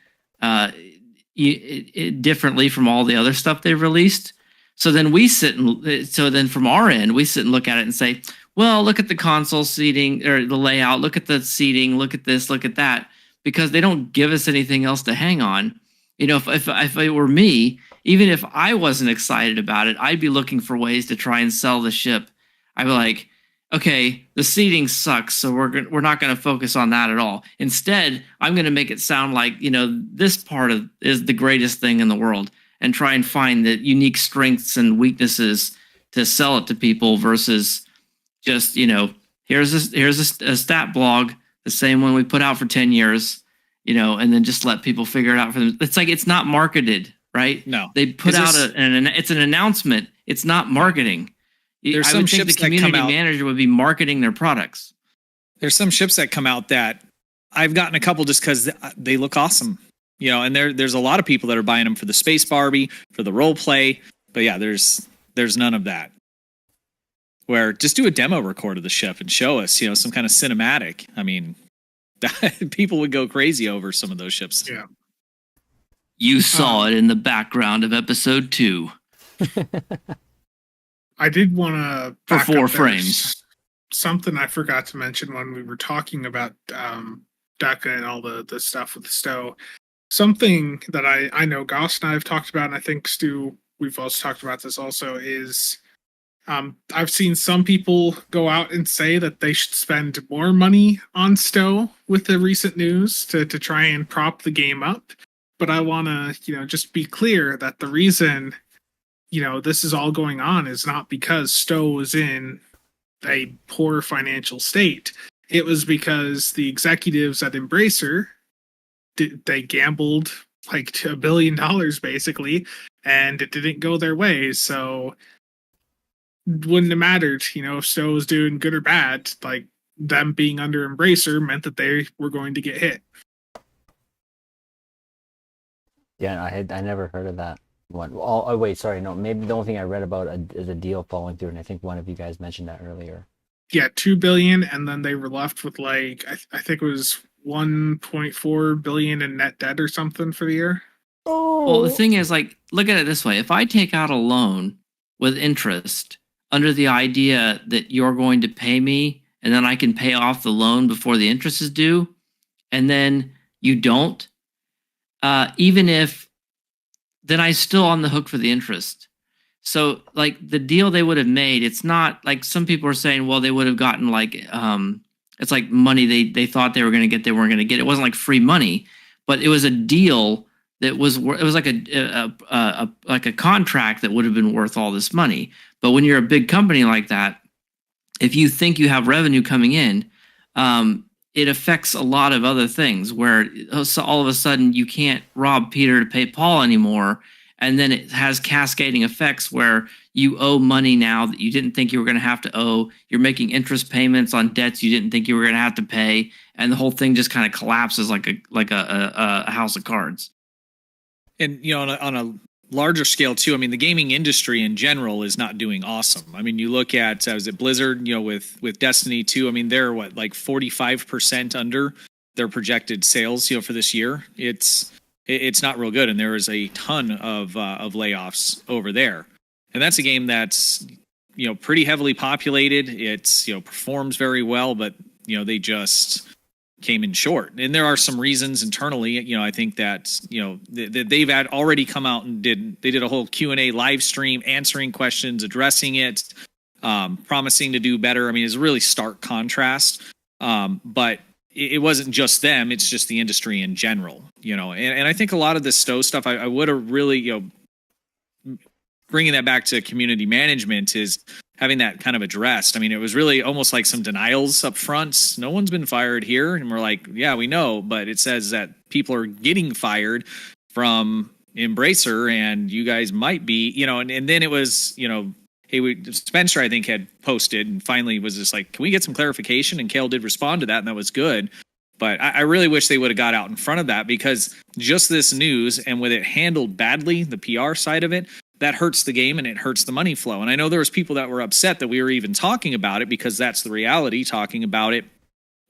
differently from all the other stuff they've released. So then from our end, we sit and look at it and say, well, look at the console seating or the layout, look at the seating, look at this, look at that, because they don't give us anything else to hang on. If it were me, even if I wasn't excited about it, I'd be looking for ways to try and sell the ship. I'd be like, okay, the seating sucks, so we're not going to focus on that at all. Instead, I'm going to make it sound like, this part is the greatest thing in the world, and try and find the unique strengths and weaknesses to sell it to people versus just, here's a stat blog, the same one we put out for 10 years, and then just let people figure it out for them. It's like, it's not marketed, right? No. They put out it's an announcement. It's not marketing. There's I some would think the ships that come community out, manager would be marketing their products. there's some ships that come out that I've gotten a couple just because they look awesome, and there's a lot of people that are buying them for the Space Barbie, for the role play. But yeah, there's none of that. Where just do a demo record of the ship and show us, some kind of cinematic. I mean, people would go crazy over some of those ships. Yeah. You saw it in the background of episode 2. I did want to For 4 frames. Something I forgot to mention when we were talking about Deca and all the stuff with the STO. Something that I know Goss and I have talked about, and I think Stu, we've also talked about this also, is I've seen some people go out and say that they should spend more money on STO with the recent news to try and prop the game up. But I want to, just be clear that the reason, this is all going on is not because STO was in a poor financial state. It was because the executives at Embracer, they gambled like $1 billion basically, and it didn't go their way. So wouldn't have mattered, if STO was doing good or bad. Like, them being under Embracer meant that they were going to get hit. Yeah, I never heard of that one. Oh, wait, sorry, no. Maybe the only thing I read about is a deal falling through, and I think one of you guys mentioned that earlier. Yeah, $2 billion, and then they were left with like I think it was $1.4 billion in net debt or something for the year. Well, the thing is, like, look at it this way: if I take out a loan with interest under the idea that you're going to pay me, and then I can pay off the loan before the interest is due, and then you don't, even if, then I'm still on the hook for the interest. So, like, the deal they would have made, it's not like some people are saying, well, they would have gotten like, it's like money they thought they were going to get, they weren't going to get. It wasn't like free money, but it was a deal that it was like a contract that would have been worth all this money. But when you're a big company like that, if you think you have revenue coming in, it affects a lot of other things where all of a sudden you can't rob Peter to pay Paul anymore. And then it has cascading effects where you owe money now that you didn't think you were going to have to owe. You're making interest payments on debts you didn't think you were going to have to pay. And the whole thing just kind of collapses like a house of cards. And on a larger scale too, I mean, the gaming industry in general is not doing awesome. I mean, you look at was it Blizzard, with Destiny 2, I mean, they're like 45% under their projected sales, for this year. It's not real good, and there is a ton of layoffs over there. And that's a game that's pretty heavily populated. It's performs very well, but they just came in short. And there are some reasons internally. I think that they've had already come out and did a whole Q&A live stream, answering questions, addressing it, promising to do better. I mean, it's a really stark contrast. But it wasn't just them; it's just the industry in general. And I think a lot of the STO stuff, I would have really bringing that back to community management is having that kind of addressed. I mean, it was really almost like some denials up front. No one's been fired here. And we're like, yeah, we know, but it says that people are getting fired from Embracer and you guys might be, and then it was, hey, Spencer, I think, had posted and finally was just like, can we get some clarification? And Kale did respond to that, and that was good. But I really wish they would have got out in front of that, because just this news, and with it handled badly, the PR side of it, that hurts the game and it hurts the money flow. And I know there was people that were upset that we were even talking about it, because that's the reality. Talking about it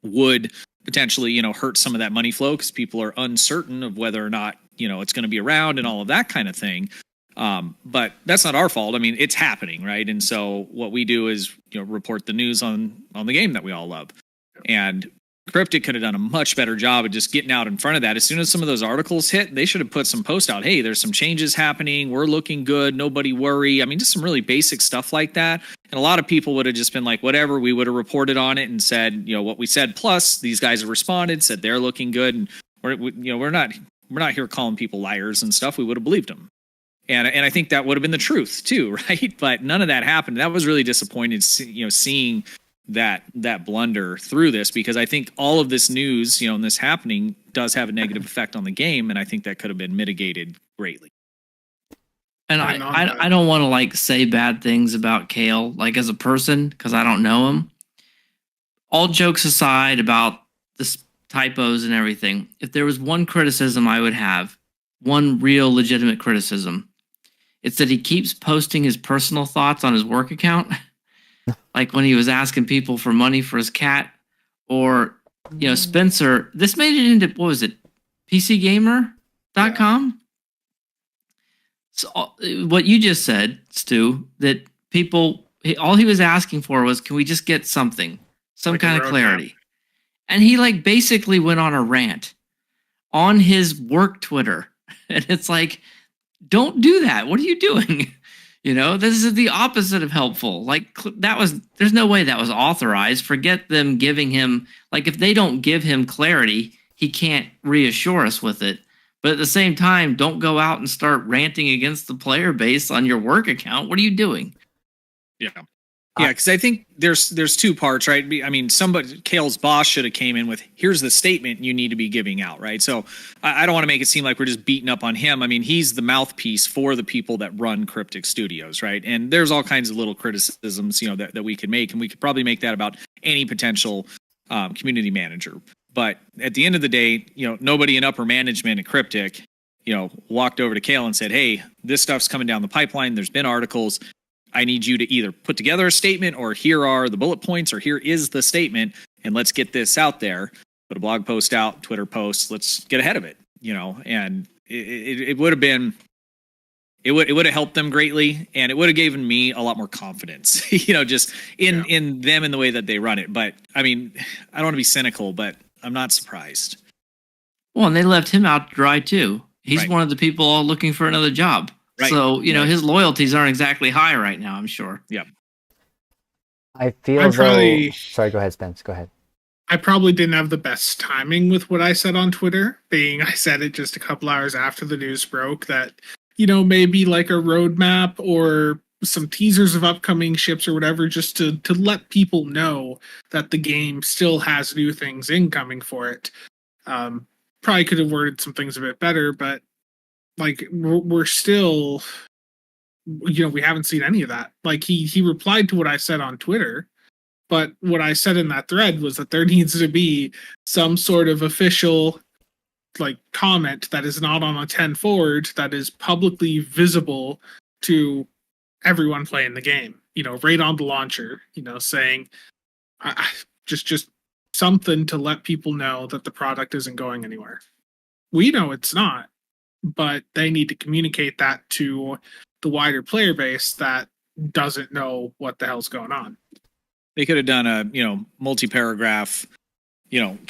would potentially, hurt some of that money flow, because people are uncertain of whether or not, it's going to be around and all of that kind of thing. But that's not our fault. I mean, it's happening, right? And so what we do is, report the news on the game that we all love. And Cryptic could have done a much better job of just getting out in front of that. As soon as some of those articles hit, they should have put some posts out. Hey, there's some changes happening. We're looking good. Nobody worry. I mean, just some really basic stuff like that. And a lot of people would have just been like, whatever, we would have reported on it and said, what we said. Plus, these guys have responded, said they're looking good. And we're not here calling people liars and stuff. We would have believed them. And I think that would have been the truth too, right? But none of that happened. That was really disappointed, seeing that blunder through this, because I think all of this news, and this happening does have a negative effect on the game, and I think that could have been mitigated greatly. And I don't want to like say bad things about Kale, like as a person, because I don't know him. All jokes aside about the typos and everything, if there was one criticism I would have, one real legitimate criticism, it's that he keeps posting his personal thoughts on his work account. Like when he was asking people for money for his cat, or, Spencer, this made it into, what was it? PCgamer.com. So what you just said, Stu, that all he was asking for was, can we just get something, some like kind of clarity? And he like basically went on a rant on his work Twitter. And it's like, don't do that. What are you doing? This is the opposite of helpful. Like there's no way that was authorized. Forget them giving him, like if they don't give him clarity, he can't reassure us with it. But at the same time, don't go out and start ranting against the player base on your work account. What are you doing? Yeah. Yeah, because I think there's two parts, right? I mean, Kale's boss should have came in with, here's the statement you need to be giving out, right? So I don't want to make it seem like we're just beating up on him. I mean, he's the mouthpiece for the people that run Cryptic Studios, right? And there's all kinds of little criticisms, that we could make, and we could probably make that about any potential community manager. But at the end of the day, nobody in upper management at Cryptic, walked over to Kale and said, hey, this stuff's coming down the pipeline. There's been articles. I need you to either put together a statement, or here are the bullet points, or here is the statement, and let's get this out there. Put a blog post out, Twitter post. Let's get ahead of it, And it would have been, it would have helped them greatly, and it would have given me a lot more confidence, just in them and the way that they run it. But I mean, I don't want to be cynical, but I'm not surprised. Well, and they left him out to dry too. He's one of the people all looking for another job. Right. So, his loyalties aren't exactly high right now, I'm sure. Yeah. I feel Sorry, go ahead, Spence. Go ahead. I probably didn't have the best timing with what I said on Twitter, being I said it just a couple hours after the news broke that, maybe like a roadmap or some teasers of upcoming ships or whatever, just to let people know that the game still has new things incoming for it. Probably could have worded some things a bit better, but like we're still, we haven't seen any of that. Like he replied to what I said on Twitter, but what I said in that thread was that there needs to be some sort of official like comment that is not on a 10 forward that is publicly visible to everyone playing the game, right on the launcher, saying just something to let people know that the product isn't going anywhere. We know it's not, but they need to communicate that to the wider player base that doesn't know what the hell's going on. They could have done a, multi-paragraph,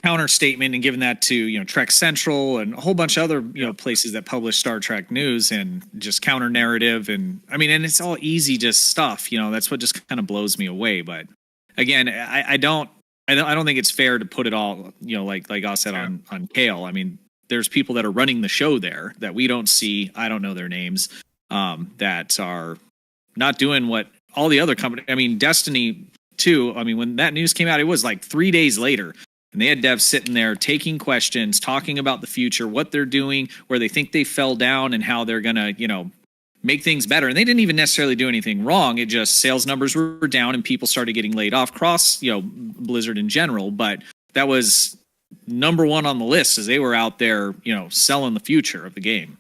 counter statement and given that to, Trek Central and a whole bunch of other, places that publish Star Trek news and just counter narrative. And and it's all easy, just stuff, that's what just kind of blows me away. But again, I don't think it's fair to put it all, like I said on Kale. There's people that are running the show there that we don't see. I don't know their names, that are not doing what all the other companies. Destiny 2. When that news came out, it was like 3 days later. And they had devs sitting there taking questions, talking about the future, what they're doing, where they think they fell down, and how they're going to, make things better. And they didn't even necessarily do anything wrong. It just sales numbers were down and people started getting laid off across, Blizzard in general. But that was number one on the list, as they were out there, selling the future of the game.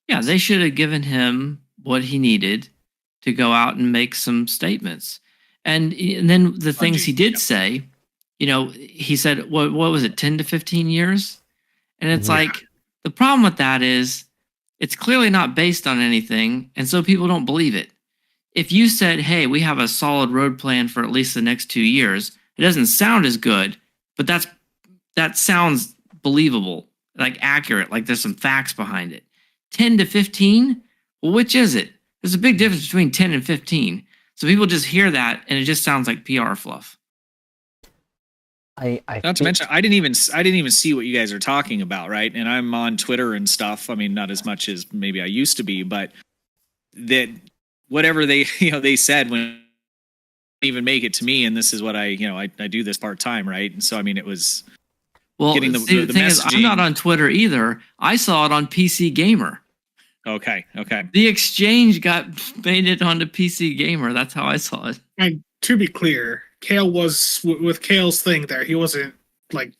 Yeah, they should have given him what he needed to go out and make some statements. And then the things he did say, he said, what was it, 10 to 15 years? And it's like, the problem with that is it's clearly not based on anything, and so people don't believe it. If you said, hey, we have a solid road plan for at least the next 2 years, it doesn't sound as good, but that sounds believable, like accurate, like there's some facts behind it. 10 to 15? Well, which is it? There's a big difference between 10 and 15. So people just hear that, and it just sounds like PR fluff. Not to mention, I didn't even see what you guys are talking about, right? And I'm on Twitter and stuff. Not as much as maybe I used to be, but that whatever they they said when even make it to me, and this is what I do this part time, right? And so it was getting the thing messaging. Is, I'm not on Twitter either. I saw it on PC Gamer. Okay. The exchange got made it onto PC Gamer. That's how I saw it. And to be clear, Kale was with Kale's thing there. He wasn't like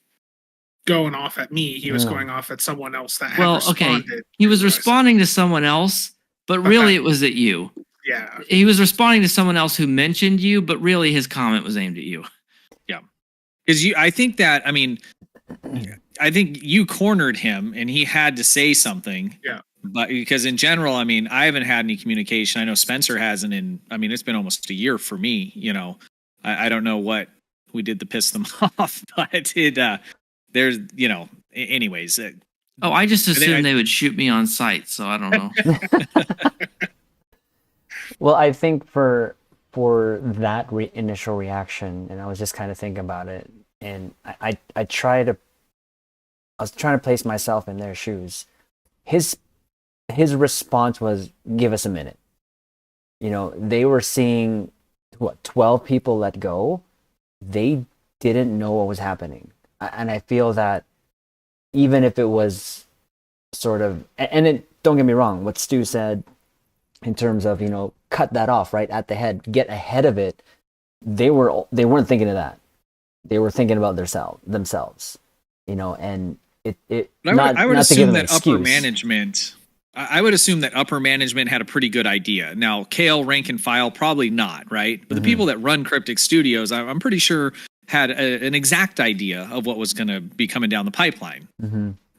going off at me. He was going off at someone else that had responded. Okay. He was responding to someone else, but really it was at you. Yeah. He was responding to someone else who mentioned you, but really his comment was aimed at you. Yeah. Because I think you cornered him and he had to say something. Yeah. But because in general, I haven't had any communication. I know Spencer hasn't it's been almost a year for me, I don't know what we did to piss them off, but there's, anyways. I just assumed they would shoot me on sight, so I don't know. Well, I think for that initial reaction, and I was just kind of thinking about it, and I was trying to place myself in their shoes. His response was, give us a minute. They were seeing 12 people let go. They didn't know what was happening. And I feel that even if it was sort of, don't get me wrong, what Stu said in terms of, cut that off right at the head, get ahead of it. They weren't thinking of that. They were thinking about themselves, and I would assume that upper management. I would assume that upper management had a pretty good idea. Now, Kale, rank and file, probably not, right? But the people that run Cryptic Studios, I'm pretty sure had an exact idea of what was going to be coming down the pipeline,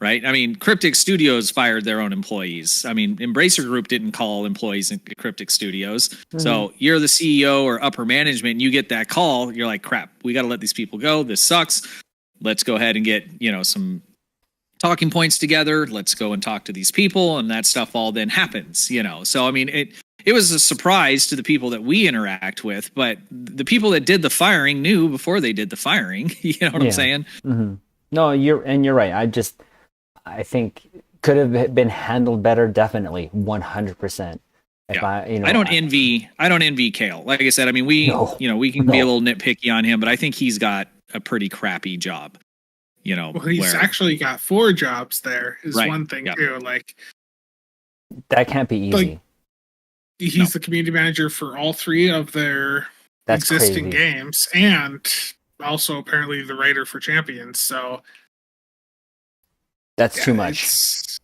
right? Cryptic Studios fired their own employees. Embracer Group didn't call employees in Cryptic Studios. So you're the CEO or upper management, and you get that call, you're like, crap, we got to let these people go. This sucks. Let's go ahead and get, some talking points together. Let's go and talk to these people, and that stuff all then happens, So it was a surprise to the people that we interact with, but the people that did the firing knew before they did the firing. You know what I'm saying? Mm-hmm. No, you're right. I think could have been handled better. Definitely, 100%. I don't envy Kale. Like I said, we can be a little nitpicky on him, but I think he's got a pretty crappy job. He's actually got 4 jobs there is one thing too. Like that can't be easy. He's the community manager for all 3 of their existing games, and also apparently the writer for Champions. So That's too much.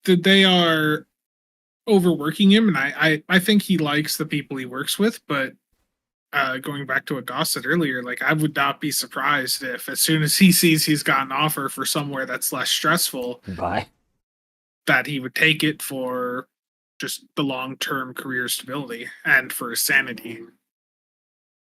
They are overworking him, and I think he likes the people he works with, but going back to what Goss said earlier, like I would not be surprised if as soon as he sees he's got an offer for somewhere that's less stressful, Bye. that he would take it for just the long-term career stability and for his sanity. I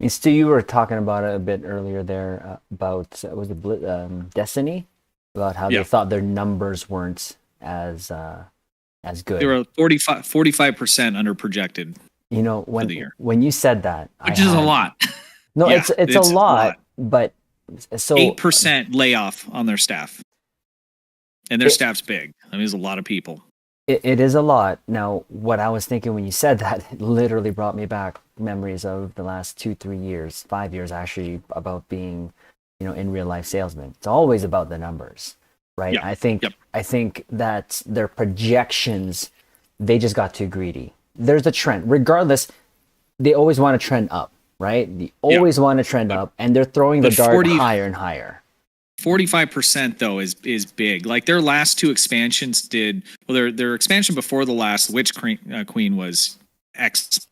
mean, Stu, you were talking about it a bit earlier there about was it Destiny, about how they thought their numbers weren't as good. They were 45% under projected. You know, when you said that, which is a lot. No, Yeah, it's a lot, but so 8% layoff on their staff, and their staff's big. I mean, there's a lot of people. It is a lot. Now, what I was thinking when you said that, it literally brought me back memories of the last 2-3 years, 5 years actually, about being, in real life salesman. It's always about the numbers, right? Yeah. I think that their projections, they just got too greedy. There's a trend. Regardless, they always want to trend up, right? They always want to trend up, and they're throwing the dart higher and higher. 45% though is big. Like their last two expansions their expansion before the last Witch Queen was excellent.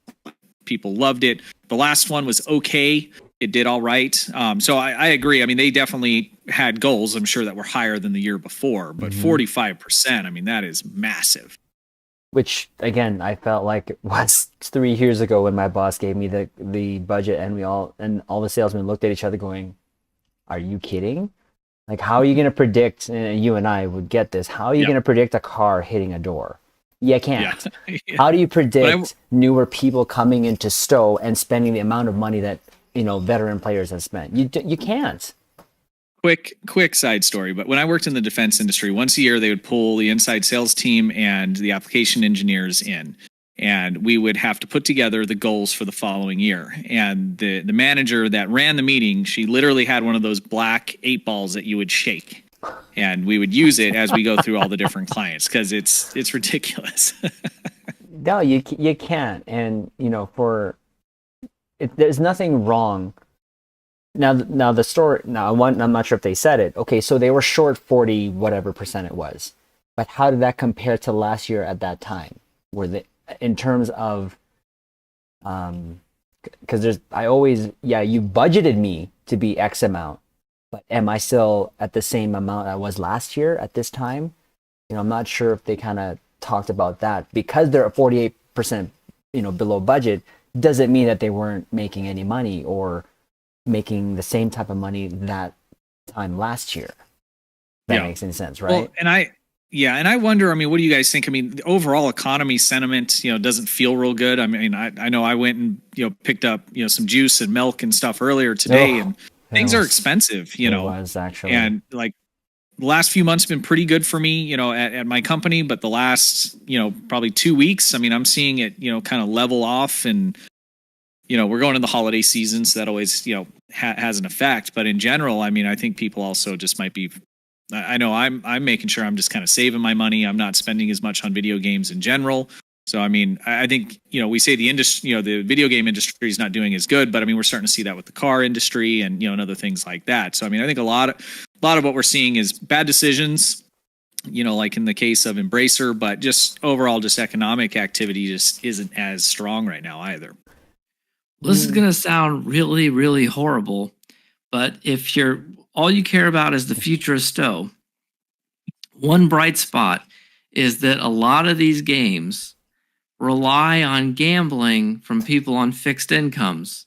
People loved it. The last one was okay. It did all right. So I agree. I mean, they definitely had goals, I'm sure, that were higher than the year before, but 45%, I mean, that is massive. Which again, I felt like it was 3 years ago when my boss gave me the budget, and all the salesmen looked at each other going, "Are you kidding? Like, how are you going to predict?" And you and I would get this. How are you going to predict a car hitting a door? You can't. Yeah. How do you predict newer people coming into STO and spending the amount of money that veteran players have spent? You can't. Quick side story, but when I worked in the defense industry, once a year they would pull the inside sales team and the application engineers in, and we would have to put together the goals for the following year. And the manager that ran the meeting, she literally had one of those black 8 balls that you would shake, and we would use it as we go through all the different clients because it's ridiculous. No, you can't, and there's nothing wrong. Now the story. Now I'm not sure if they said it. Okay, so they were short 40 whatever percent it was, but how did that compare to last year at that time? Were they in terms of because you budgeted me to be X amount, but am I still at the same amount I was last year at this time? I'm not sure if they kind of talked about that because they're at 48% below budget. Doesn't mean that they weren't making any money or making the same type of money that time last year. That makes any sense, right? Well, and I wonder, I mean, what do you guys think? I mean, the overall economy sentiment, doesn't feel real good. I mean, I know I went and, picked up, some juice and milk and stuff earlier today, and things are expensive, It was actually. And like the last few months have been pretty good for me, at my company, but the last, probably 2 weeks, I mean, I'm seeing it, kind of level off, and, we're going into the holiday season, so that always, has an effect. But in general, I mean, I think people also just might be, I know I'm making sure I'm just kind of saving my money. I'm not spending as much on video games in general. So, I mean, I think, we say the industry, the video game industry is not doing as good, but I mean, we're starting to see that with the car industry and, and other things like that. So, I mean, I think a lot of what we're seeing is bad decisions, like in the case of Embracer, but just overall, just economic activity just isn't as strong right now either. Well, this is going to sound really, really horrible, but if all you care about is the future of STO, one bright spot is that a lot of these games rely on gambling from people on fixed incomes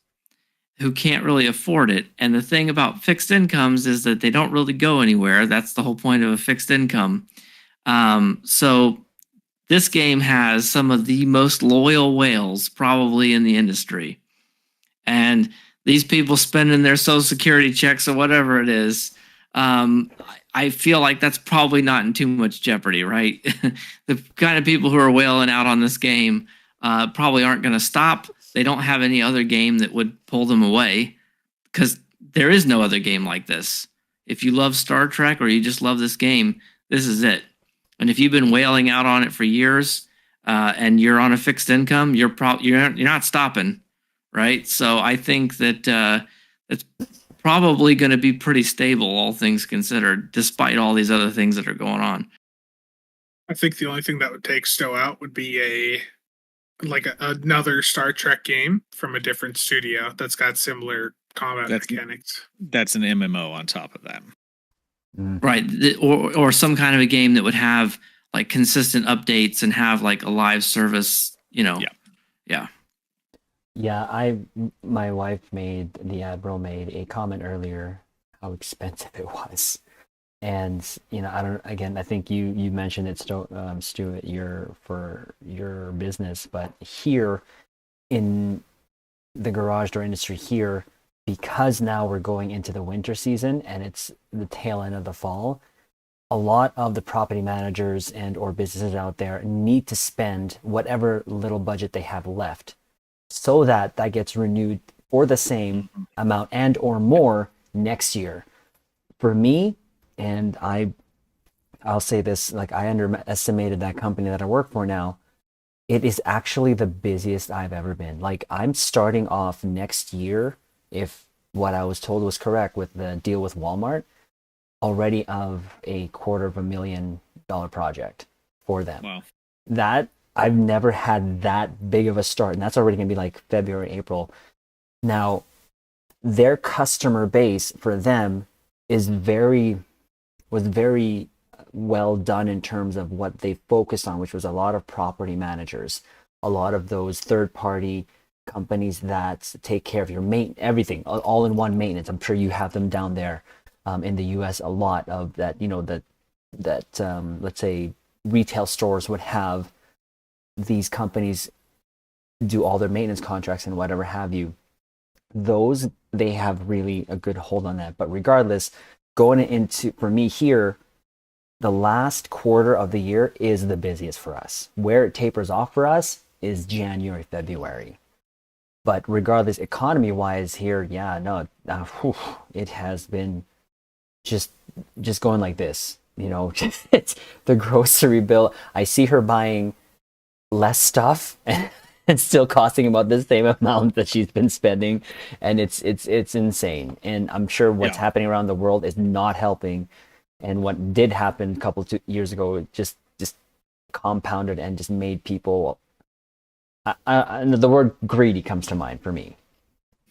who can't really afford it. And the thing about fixed incomes is that they don't really go anywhere. That's the whole point of a fixed income. So this game has some of the most loyal whales probably in the industry. And these people spending their Social Security checks or whatever it is, I feel like that's probably not in too much jeopardy, right? The kind of people who are wailing out on this game probably aren't going to stop. They don't have any other game that would pull them away because there is no other game like this. If you love Star Trek or you just love this game, this is it. And if you've been wailing out on it for years and you're on a fixed income, you're not stopping. Right. So I think that it's probably going to be pretty stable, all things considered, despite all these other things that are going on. I think the only thing that would take STO out would be another Star Trek game from a different studio that's got similar combat mechanics. That's an MMO on top of that. Right. Or some kind of a game that would have like consistent updates and have like a live service, you know. Yeah. Yeah, my wife the Admiral made a comment earlier how expensive it was. And I think you mentioned it, Stu, for your business, but here in the garage door industry here, because now we're going into the winter season and it's the tail end of the fall, a lot of the property managers and or businesses out there need to spend whatever little budget they have left so that gets renewed for the same amount and or more next year. For me, and I'll say this, like, I underestimated that company that I work for now. It is actually the busiest I've ever been. Like, I'm starting off next year, if what I was told was correct with the deal with Walmart, already of a $250,000 project for them. Wow. That I've never had that big of a start, and that's already going to be like February, April. Now, their customer base for them was very well done in terms of what they focused on, which was a lot of property managers, a lot of those third-party companies that take care of your everything, all-in-one maintenance. I'm sure you have them down there in the U.S. a lot of that. Let's say retail stores would have these companies do all their maintenance contracts and whatever have you. Those, they have really a good hold on that. But regardless, going into, for me here, the last quarter of the year is the busiest for us. Where it tapers off for us is January, February. But regardless, economy-wise here, it has been just going like this. It's the grocery bill. I see her buying less stuff and still costing about the same amount that she's been spending, and it's insane. And I'm sure what's happening around the world is not helping. And what did happen a couple of years ago, it just compounded and just made people. The word greedy comes to mind for me.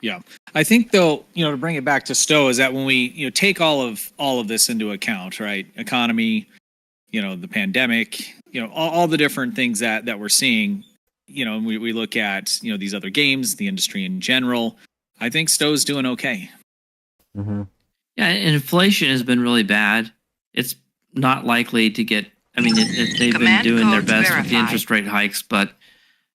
Yeah, I think though, to bring it back to STO, is that when we take all of this into account, right? Economy, the pandemic, all the different things that we're seeing, and we look at these other games, the industry in general. I think STO's doing okay. Mm-hmm. Yeah, and inflation has been really bad. It's not likely to get. I mean, they've been doing their best with the interest rate hikes, but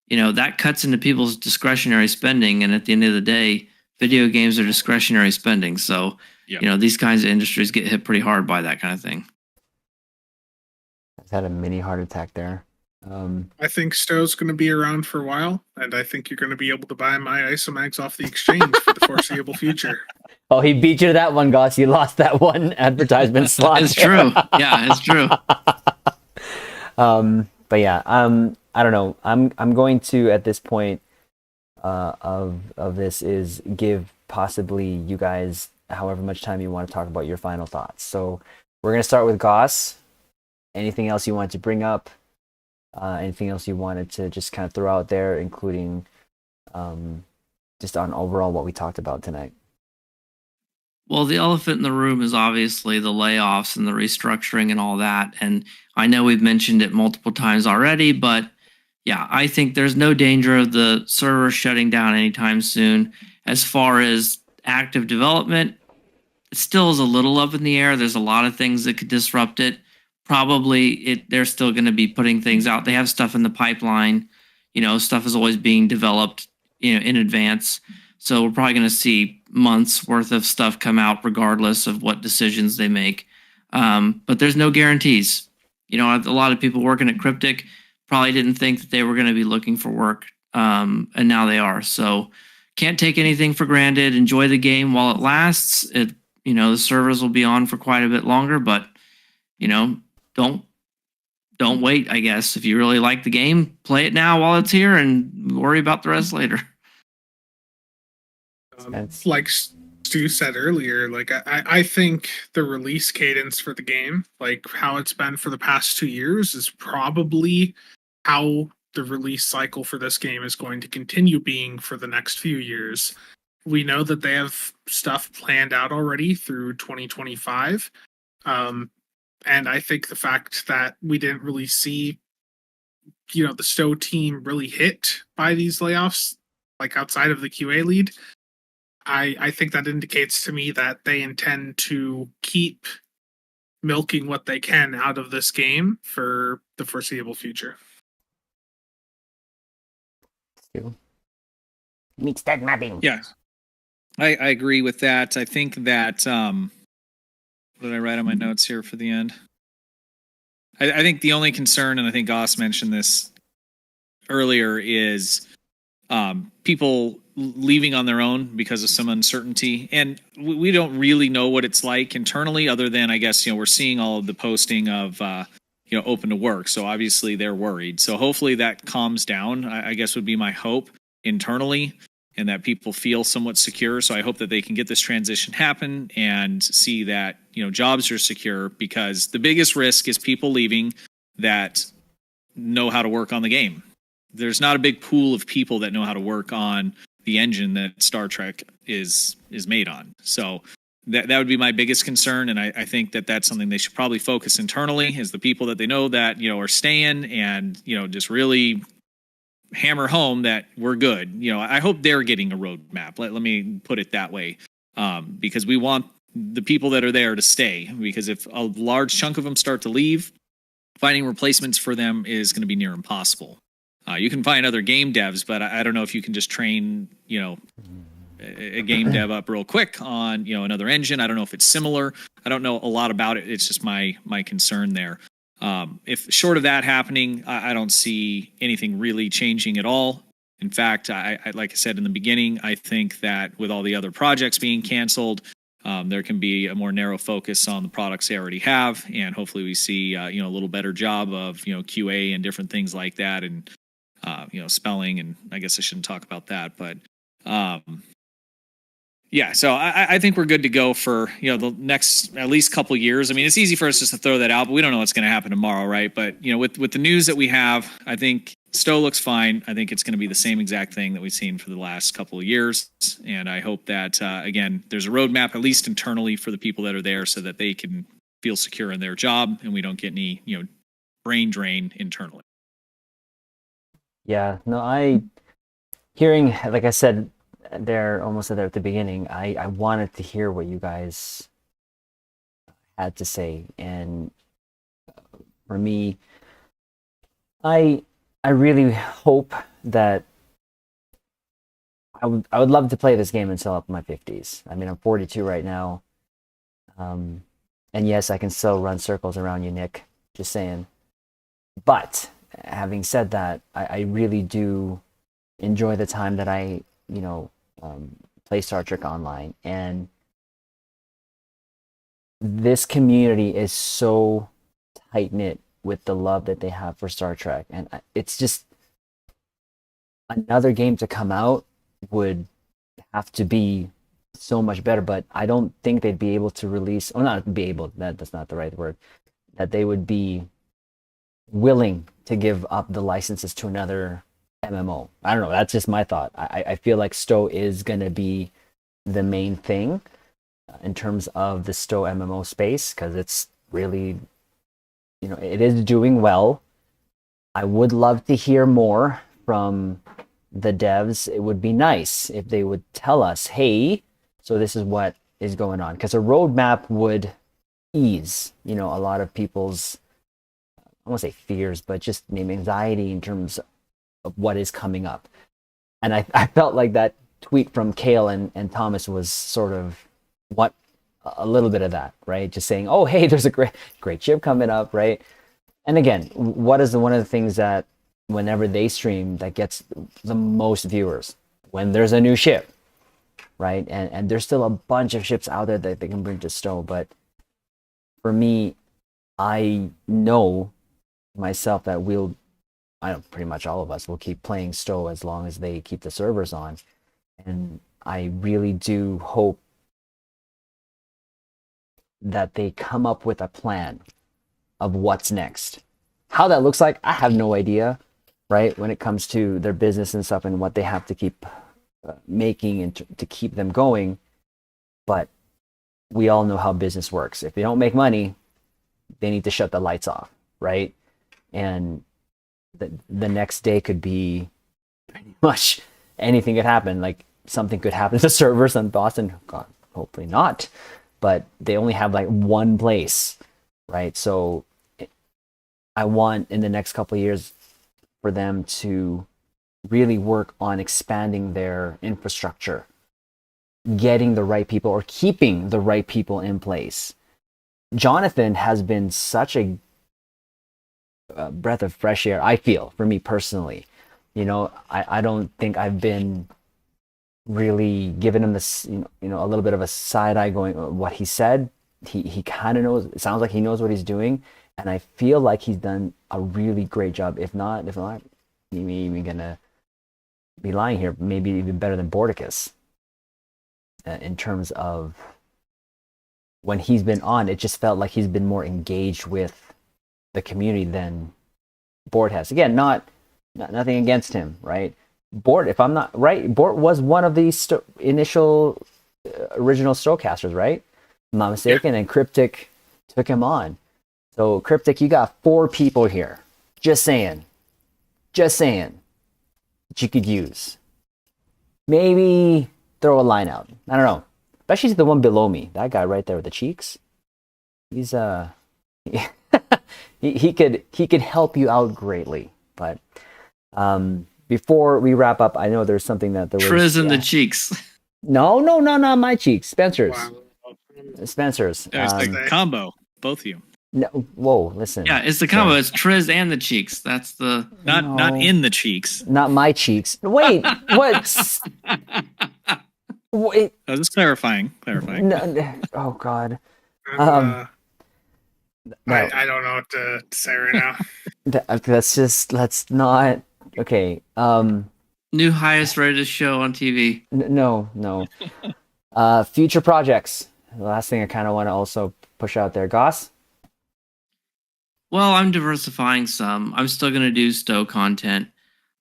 that cuts into people's discretionary spending. And at the end of the day, video games are discretionary spending. So, these kinds of industries get hit pretty hard by that kind of thing. I've had a mini heart attack there. I think STO's going to be around for a while, and I think you're going to be able to buy my Isomags off the exchange for the foreseeable future. Oh, he beat you to that one, Goss. You lost that one advertisement slot. It's true. Yeah, it's true. But yeah, I don't know. I'm going to, at this point of this, is give possibly you guys however much time you want to talk about your final thoughts. So we're going to start with Goss. Anything else you wanted to bring up? Anything else you wanted to just kind of throw out there, including just on overall what we talked about tonight? Well, the elephant in the room is obviously the layoffs and the restructuring and all that. And I know we've mentioned it multiple times already, but yeah, I think there's no danger of the server shutting down anytime soon. As far as active development, it still is a little up in the air. There's a lot of things that could disrupt it. Probably they're still going to be putting things out. They have stuff in the pipeline. Stuff is always being developed, in advance. So we're probably going to see months worth of stuff come out regardless of what decisions they make. But there's no guarantees. A lot of people working at Cryptic probably didn't think that they were going to be looking for work. And now they are. So can't take anything for granted. Enjoy the game while it lasts. The servers will be on for quite a bit longer, but don't wait, I guess. If you really like the game, play it now while it's here and worry about the rest later. Stu said earlier, like I think the release cadence for the game, like how it's been for the past 2 years, is probably how the release cycle for this game is going to continue being for the next few years. We know that they have stuff planned out already through 2025. And I think the fact that we didn't really see, the STO team really hit by these layoffs, like outside of the QA lead, I think that indicates to me that they intend to keep milking what they can out of this game for the foreseeable future. Meets that mapping. Yeah, I agree with that. I think that what did I write on my notes here for the end? I think the only concern, and I think Goss mentioned this earlier, is people leaving on their own because of some uncertainty. And we don't really know what it's like internally, other than, I guess, we're seeing all of the posting of, open to work. So obviously they're worried. So hopefully that calms down, I guess would be my hope internally, and that people feel somewhat secure. So I hope that they can get this transition happen and see that, jobs are secure, because the biggest risk is people leaving that know how to work on the game. There's not a big pool of people that know how to work on the engine that Star Trek is made on. So that would be my biggest concern. And I think that that's something they should probably focus internally, is the people that they know that, are staying, and, just really hammer home that we're good. I hope they're getting a roadmap. Let me put it that way. Because we want the people that are there to stay, because if a large chunk of them start to leave, finding replacements for them is going to be near impossible. You can find other game devs, but I don't know if you can just train, a game dev up real quick on, another engine. I don't know if it's similar. I don't know a lot about it. It's just my concern there. If short of that happening, I don't see anything really changing at all. In fact, I like I said in the beginning, I think that with all the other projects being canceled, there can be a more narrow focus on the products they already have, and hopefully we see a little better job of QA and different things like that, and spelling, and I guess I shouldn't talk about that, but yeah, so I think we're good to go for the next at least couple years. I mean, it's easy for us just to throw that out, but we don't know what's going to happen tomorrow, right? But with the news that we have, I think STO looks fine. I think it's going to be the same exact thing that we've seen for the last couple of years, and I hope that again, there's a roadmap at least internally for the people that are there, so that they can feel secure in their job, and we don't get any brain drain internally. Yeah, no, hearing, like I said there, almost there at the beginning, I wanted to hear what you guys had to say. And for me, I really hope that I would love to play this game until up in my 50s. I mean, I'm 42 right now. And yes, I can still run circles around you, Nick, just saying. But having said that, I really do enjoy the time that I, play Star Trek Online. And this community is so tight-knit with the love that they have for Star Trek. And it's just, another game to come out would have to be so much better, but I don't think they'd be able to release, or not be able, that's not the right word, that they would be willing to give up the licenses to another MMO. I don't know, that's just my thought. I feel like STO is going to be the main thing in terms of the STO MMO space, because it's really, it is doing well. I would love to hear more from the devs. It would be nice if they would tell us, hey, so this is what is going on, because a roadmap would ease, a lot of people's, I won't say fears, but just anxiety in terms of what is coming up. And I felt like that tweet from Kale and Thomas was sort of a little bit of that, right? Just saying, oh, hey, there's a great ship coming up, right? And again, what is one of the things that whenever they stream that gets the most viewers? When there's a new ship, right? And there's still a bunch of ships out there that they can bring to STO. But for me, I know myself that pretty much all of us will keep playing STO as long as they keep the servers on. And I really do hope that they come up with a plan of what's next. How that looks like, I have no idea, right? When it comes to their business and stuff and what they have to keep making and to keep them going. But we all know how business works. If they don't make money, they need to shut the lights off, right? And the next day could be pretty much anything could happen. Like something could happen to the servers in Boston. God, hopefully not. But they only have like one place, right? So I want in the next couple of years for them to really work on expanding their infrastructure, getting the right people or keeping the right people in place. Jonathan has been such a breath of fresh air, I feel, for me personally. You know, I don't think I've been really giving him this, you know, a little bit of a side eye going, what he said, he kind of knows, it sounds like he knows what he's doing. And I feel like he's done a really great job. If not, he may even gonna be lying here, maybe even better than Bordicus in terms of when he's been on, it just felt like he's been more engaged with the community than Bort has. Again, nothing against him, right? Bort, if I'm not right, Bort was one of the initial original Stocasters, right? If I'm not mistaken, yeah. And Cryptic took him on. So Cryptic, you got 4 people here. Just saying. That you could use. Maybe throw a line out. I don't know. Especially the one below me. That guy right there with the cheeks. He's he could help you out greatly. But before we wrap up, I know there's something that there was. Triz in the cheeks. No, not my cheeks. Spencer's. Wow. Spencer's. There's the combo. Both of you. No, whoa, listen. Yeah, it's the combo. Sorry. It's Triz and the cheeks. That's the not in the cheeks. Not my cheeks. Wait, what? Wait. I was just clarifying. No, oh God. No. I don't know what to say right now. Let's not. Okay. New highest rated show on TV. No. Future projects. The last thing I kind of want to also push out there, Goss. Well, I'm diversifying some. I'm still going to do STO content,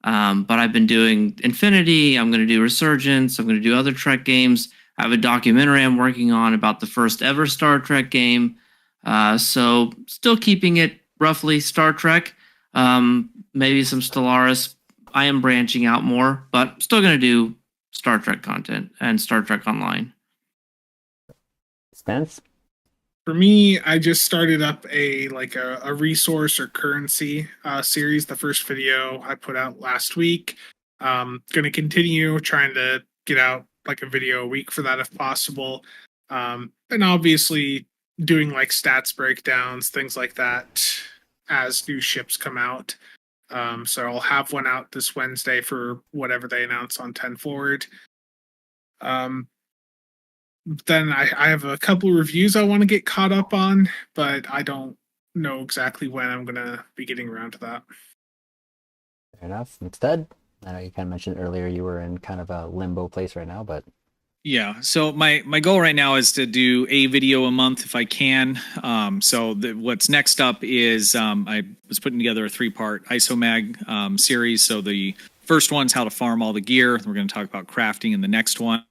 but I've been doing Infinity. I'm going to do Resurgence. I'm going to do other Trek games. I have a documentary I'm working on about the first ever Star Trek game. So still keeping it roughly Star Trek, maybe some Stellaris. I am branching out more, but still going to do Star Trek content and Star Trek Online. Spence? For me, I just started up a resource or currency series. The first video I put out last week. Going to continue trying to get out like a video a week for that if possible. And obviously doing like stats breakdowns, things like that as new ships come out. So I'll have one out this Wednesday for whatever they announce on 10 Forward. Then I have a couple of reviews I want to get caught up on, but I don't know exactly when I'm going to be getting around to that. Fair enough. Instead, I know you kind of mentioned earlier you were in kind of a limbo place right now, but... Yeah, so my goal right now is to do a video a month if I can. What's next up is I was putting together a 3-part ISOMag series. So the first one's how to farm all the gear. We're going to talk about crafting in the next one.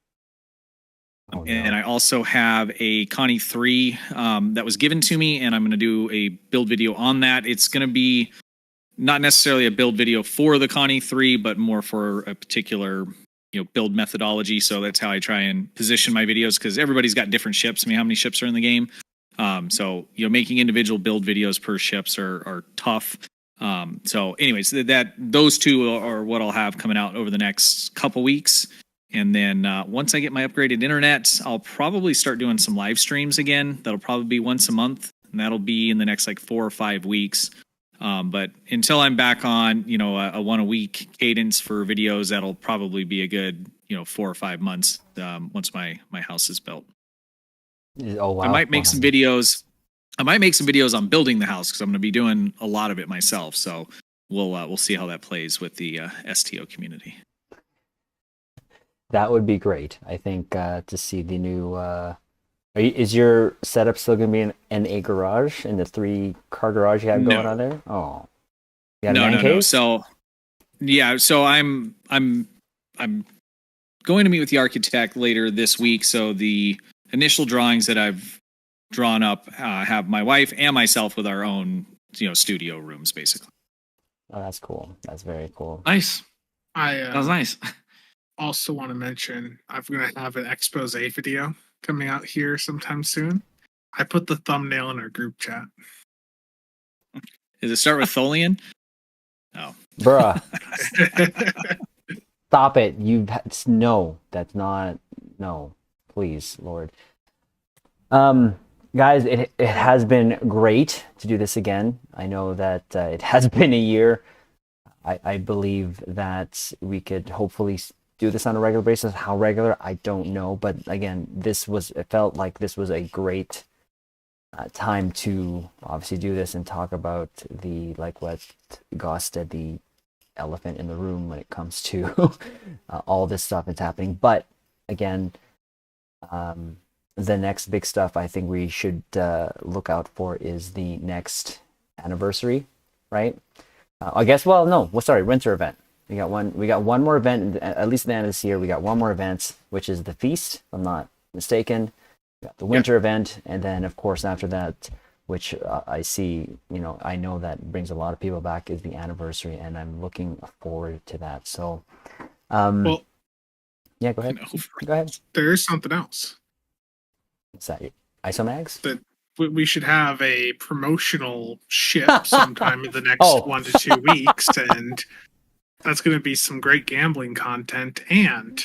Oh, no. And I also have a Connie 3 that was given to me, and I'm going to do a build video on that. It's going to be not necessarily a build video for the Connie 3, but more for a particular build methodology. So that's how I try and position my videos, because everybody's got different ships. I mean, how many ships are in the game? So making individual build videos per ships are tough. So anyways, those 2 are what I'll have coming out over the next couple weeks. And then once I get my upgraded internet, I'll probably start doing some live streams again. That'll probably be once a month, and that'll be in the next 4 or 5 weeks. But until I'm back on, a 1 a week cadence for videos, that'll probably be a good, 4 or 5 months once my house is built. Oh, wow. I might make some videos. I might make some videos on building the house, because I'm going to be doing a lot of it myself. So we'll see how that plays with the STO community. That would be great. I think to see the new Is your setup still gonna be in a garage, in the 3-car garage you have going No. on there? Oh, you got a No, man no, no. cave? So yeah, so I'm going to meet with the architect later this week. So the initial drawings that I've drawn up have my wife and myself with our own, studio rooms, basically. Oh, that's cool. That's very cool. Nice. I That was nice. also want to mention I'm going to have an expose video coming out here sometime soon. I put the thumbnail in our group chat. Does it start with Tholian? No. Bruh, stop it. No, that's not, no, please, Lord. Guys, it has been great to do this again. I know that it has been a year. I believe that we could hopefully do this on a regular basis. How regular, I don't know. But again, it felt like this was a great time to obviously do this and talk about like what Goss said, the elephant in the room when it comes to all this stuff that's happening. But again, the next big stuff I think we should look out for is the next anniversary, right? I guess. Well, no. Well, sorry, winter event. We got one more event. At least at the end of this year, we got one more event, which is the feast. If I'm not mistaken. We got the winter event, and then of course after that, which I see, I know that brings a lot of people back, is the anniversary, and I'm looking forward to that. So, Well, yeah, go ahead. Go ahead. there is something else. What's that? Isomags? That we should have a promotional ship sometime in the next Oh. 1 to 2 weeks, and that's going to be some great gambling content, and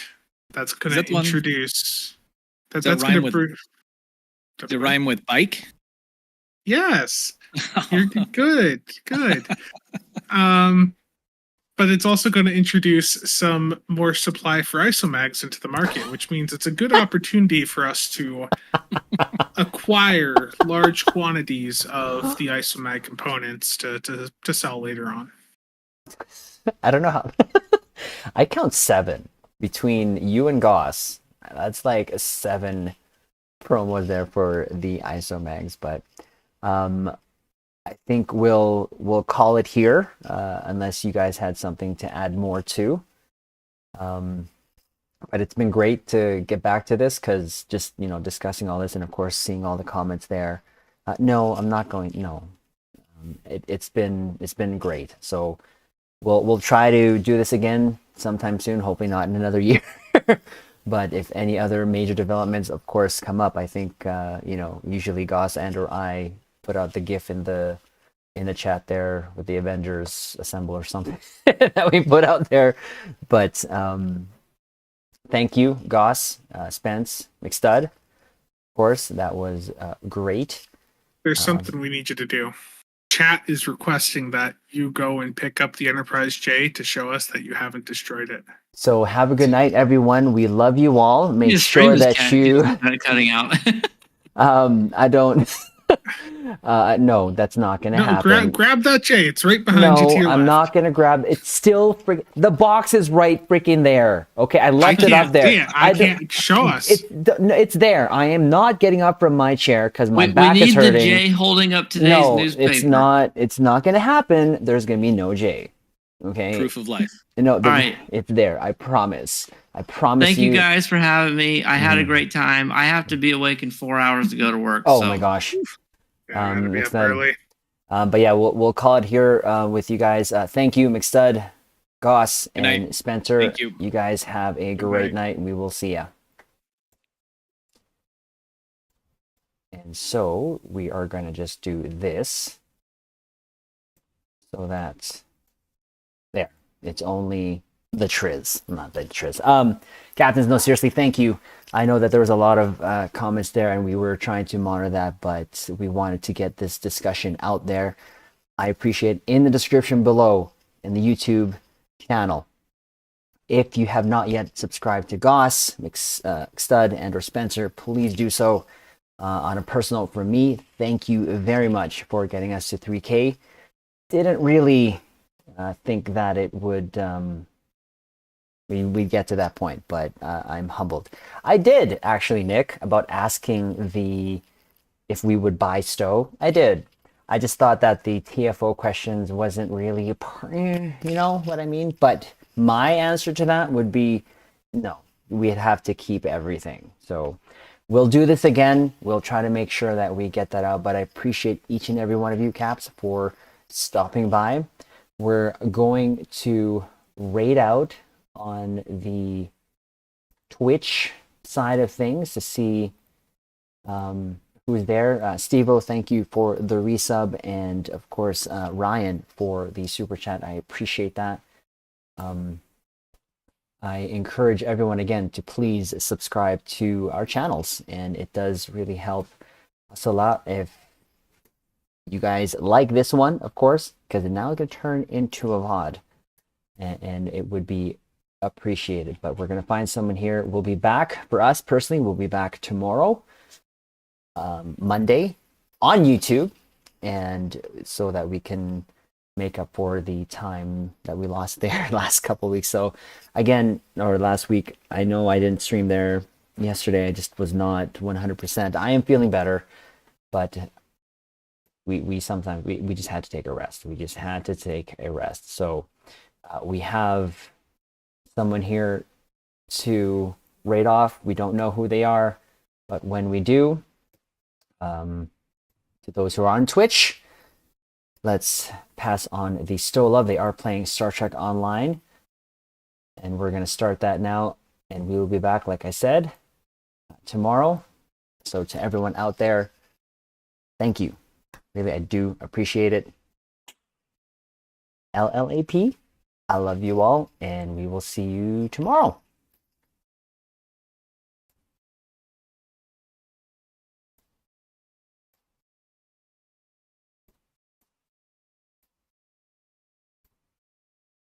that's going Is that to the one- introduce. Does That's that rhyme going with- to The rhyme with bike? Yes, you're good. But it's also going to introduce some more supply for isomags into the market, which means it's a good opportunity for us to acquire large quantities of the isomag components to sell later on. I don't know how. I count 7 between you and Goss. That's like 7 promos there for the isomags, but I think we'll call it here, unless you guys had something to add more to. But it's been great to get back to this, because just discussing all this, and of course seeing all the comments there. No, I'm not going. No, it's been great. So we'll try to do this again sometime soon. Hopefully not in another year. But if any other major developments, of course, come up, I think usually Goss and/or I put out the GIF in the chat there with the Avengers Assemble or something that we put out there. But thank you, Goss, Spence, McStud. Of course, that was great. There's something we need you to do. Chat is requesting that you go and pick up the Enterprise J to show us that you haven't destroyed it. So have a good night, everyone. We love you all. Make Your stream sure is that you. cutting out. I don't. No, that's not gonna No, happen. grab that J. It's right behind you to No, your I'm left. not gonna grab. It's still the box is right freaking there. Okay, I left it up there. I don't- can't show us. It's there. I am not getting up from my chair because my we back need is the hurting. J holding up today's No, newspaper. it's not. It's not gonna happen. There's gonna be no J. Okay. Proof of life. No, right. it's there. I promise. I promise. Thank you guys for having me. I had a great time. I have to be awake in 4 hours to go to work. Oh so. my gosh. Yeah, gotta be it's up not- early. But yeah, we'll call it here with you guys. Thank you, McStud, Goss, Good and night. Spencer. Thank you. You guys have a great night, and we will see ya. And so we are going to just do this. So that's there. It's only the Triz, not the Triz. Captains, no, seriously, thank you. I know that there was a lot of comments there, and we were trying to monitor that, but we wanted to get this discussion out there. I appreciate in the description below in the YouTube channel. If you have not yet subscribed to Goss, Stud, and or Spencer, please do so. On a personal note from me, thank you very much for getting us to 3K. Didn't really think that it would we get to that point, but I'm humbled. I did actually, Nick, about asking if we would buy Sto. I did. I just thought that the TFO questions wasn't really, you know what I mean? But my answer to that would be no. We'd have to keep everything. So we'll do this again. We'll try to make sure that we get that out. But I appreciate each and every one of you, Caps, for stopping by. We're going to rate out on the Twitch side of things to see who's there. Steve-O, thank you for the resub, and of course Ryan for the super chat. I appreciate that. I encourage everyone again to please subscribe to our channels, and it does really help us a lot if you guys like this one, of course, because now it's going to turn into a VOD, and it would be appreciated. But we're going to find someone here. We'll be back, for us personally, we'll be back tomorrow, Monday, on YouTube, and so that we can make up for the time that we lost there last couple weeks. So again, or last week, I know I didn't stream there yesterday. I just was not 100%. I am feeling better, but we sometimes we just had to take a rest. We just had to take a rest. So we have someone here to rate off. We don't know who they are, but when we do, to those who are on Twitch, let's pass on the Sto Love. They are playing Star Trek Online, and we're going to start that now, and we will be back, like I said, tomorrow. So to everyone out there, thank you. Really, I do appreciate it. LLAP, I love you all, and we will see you tomorrow.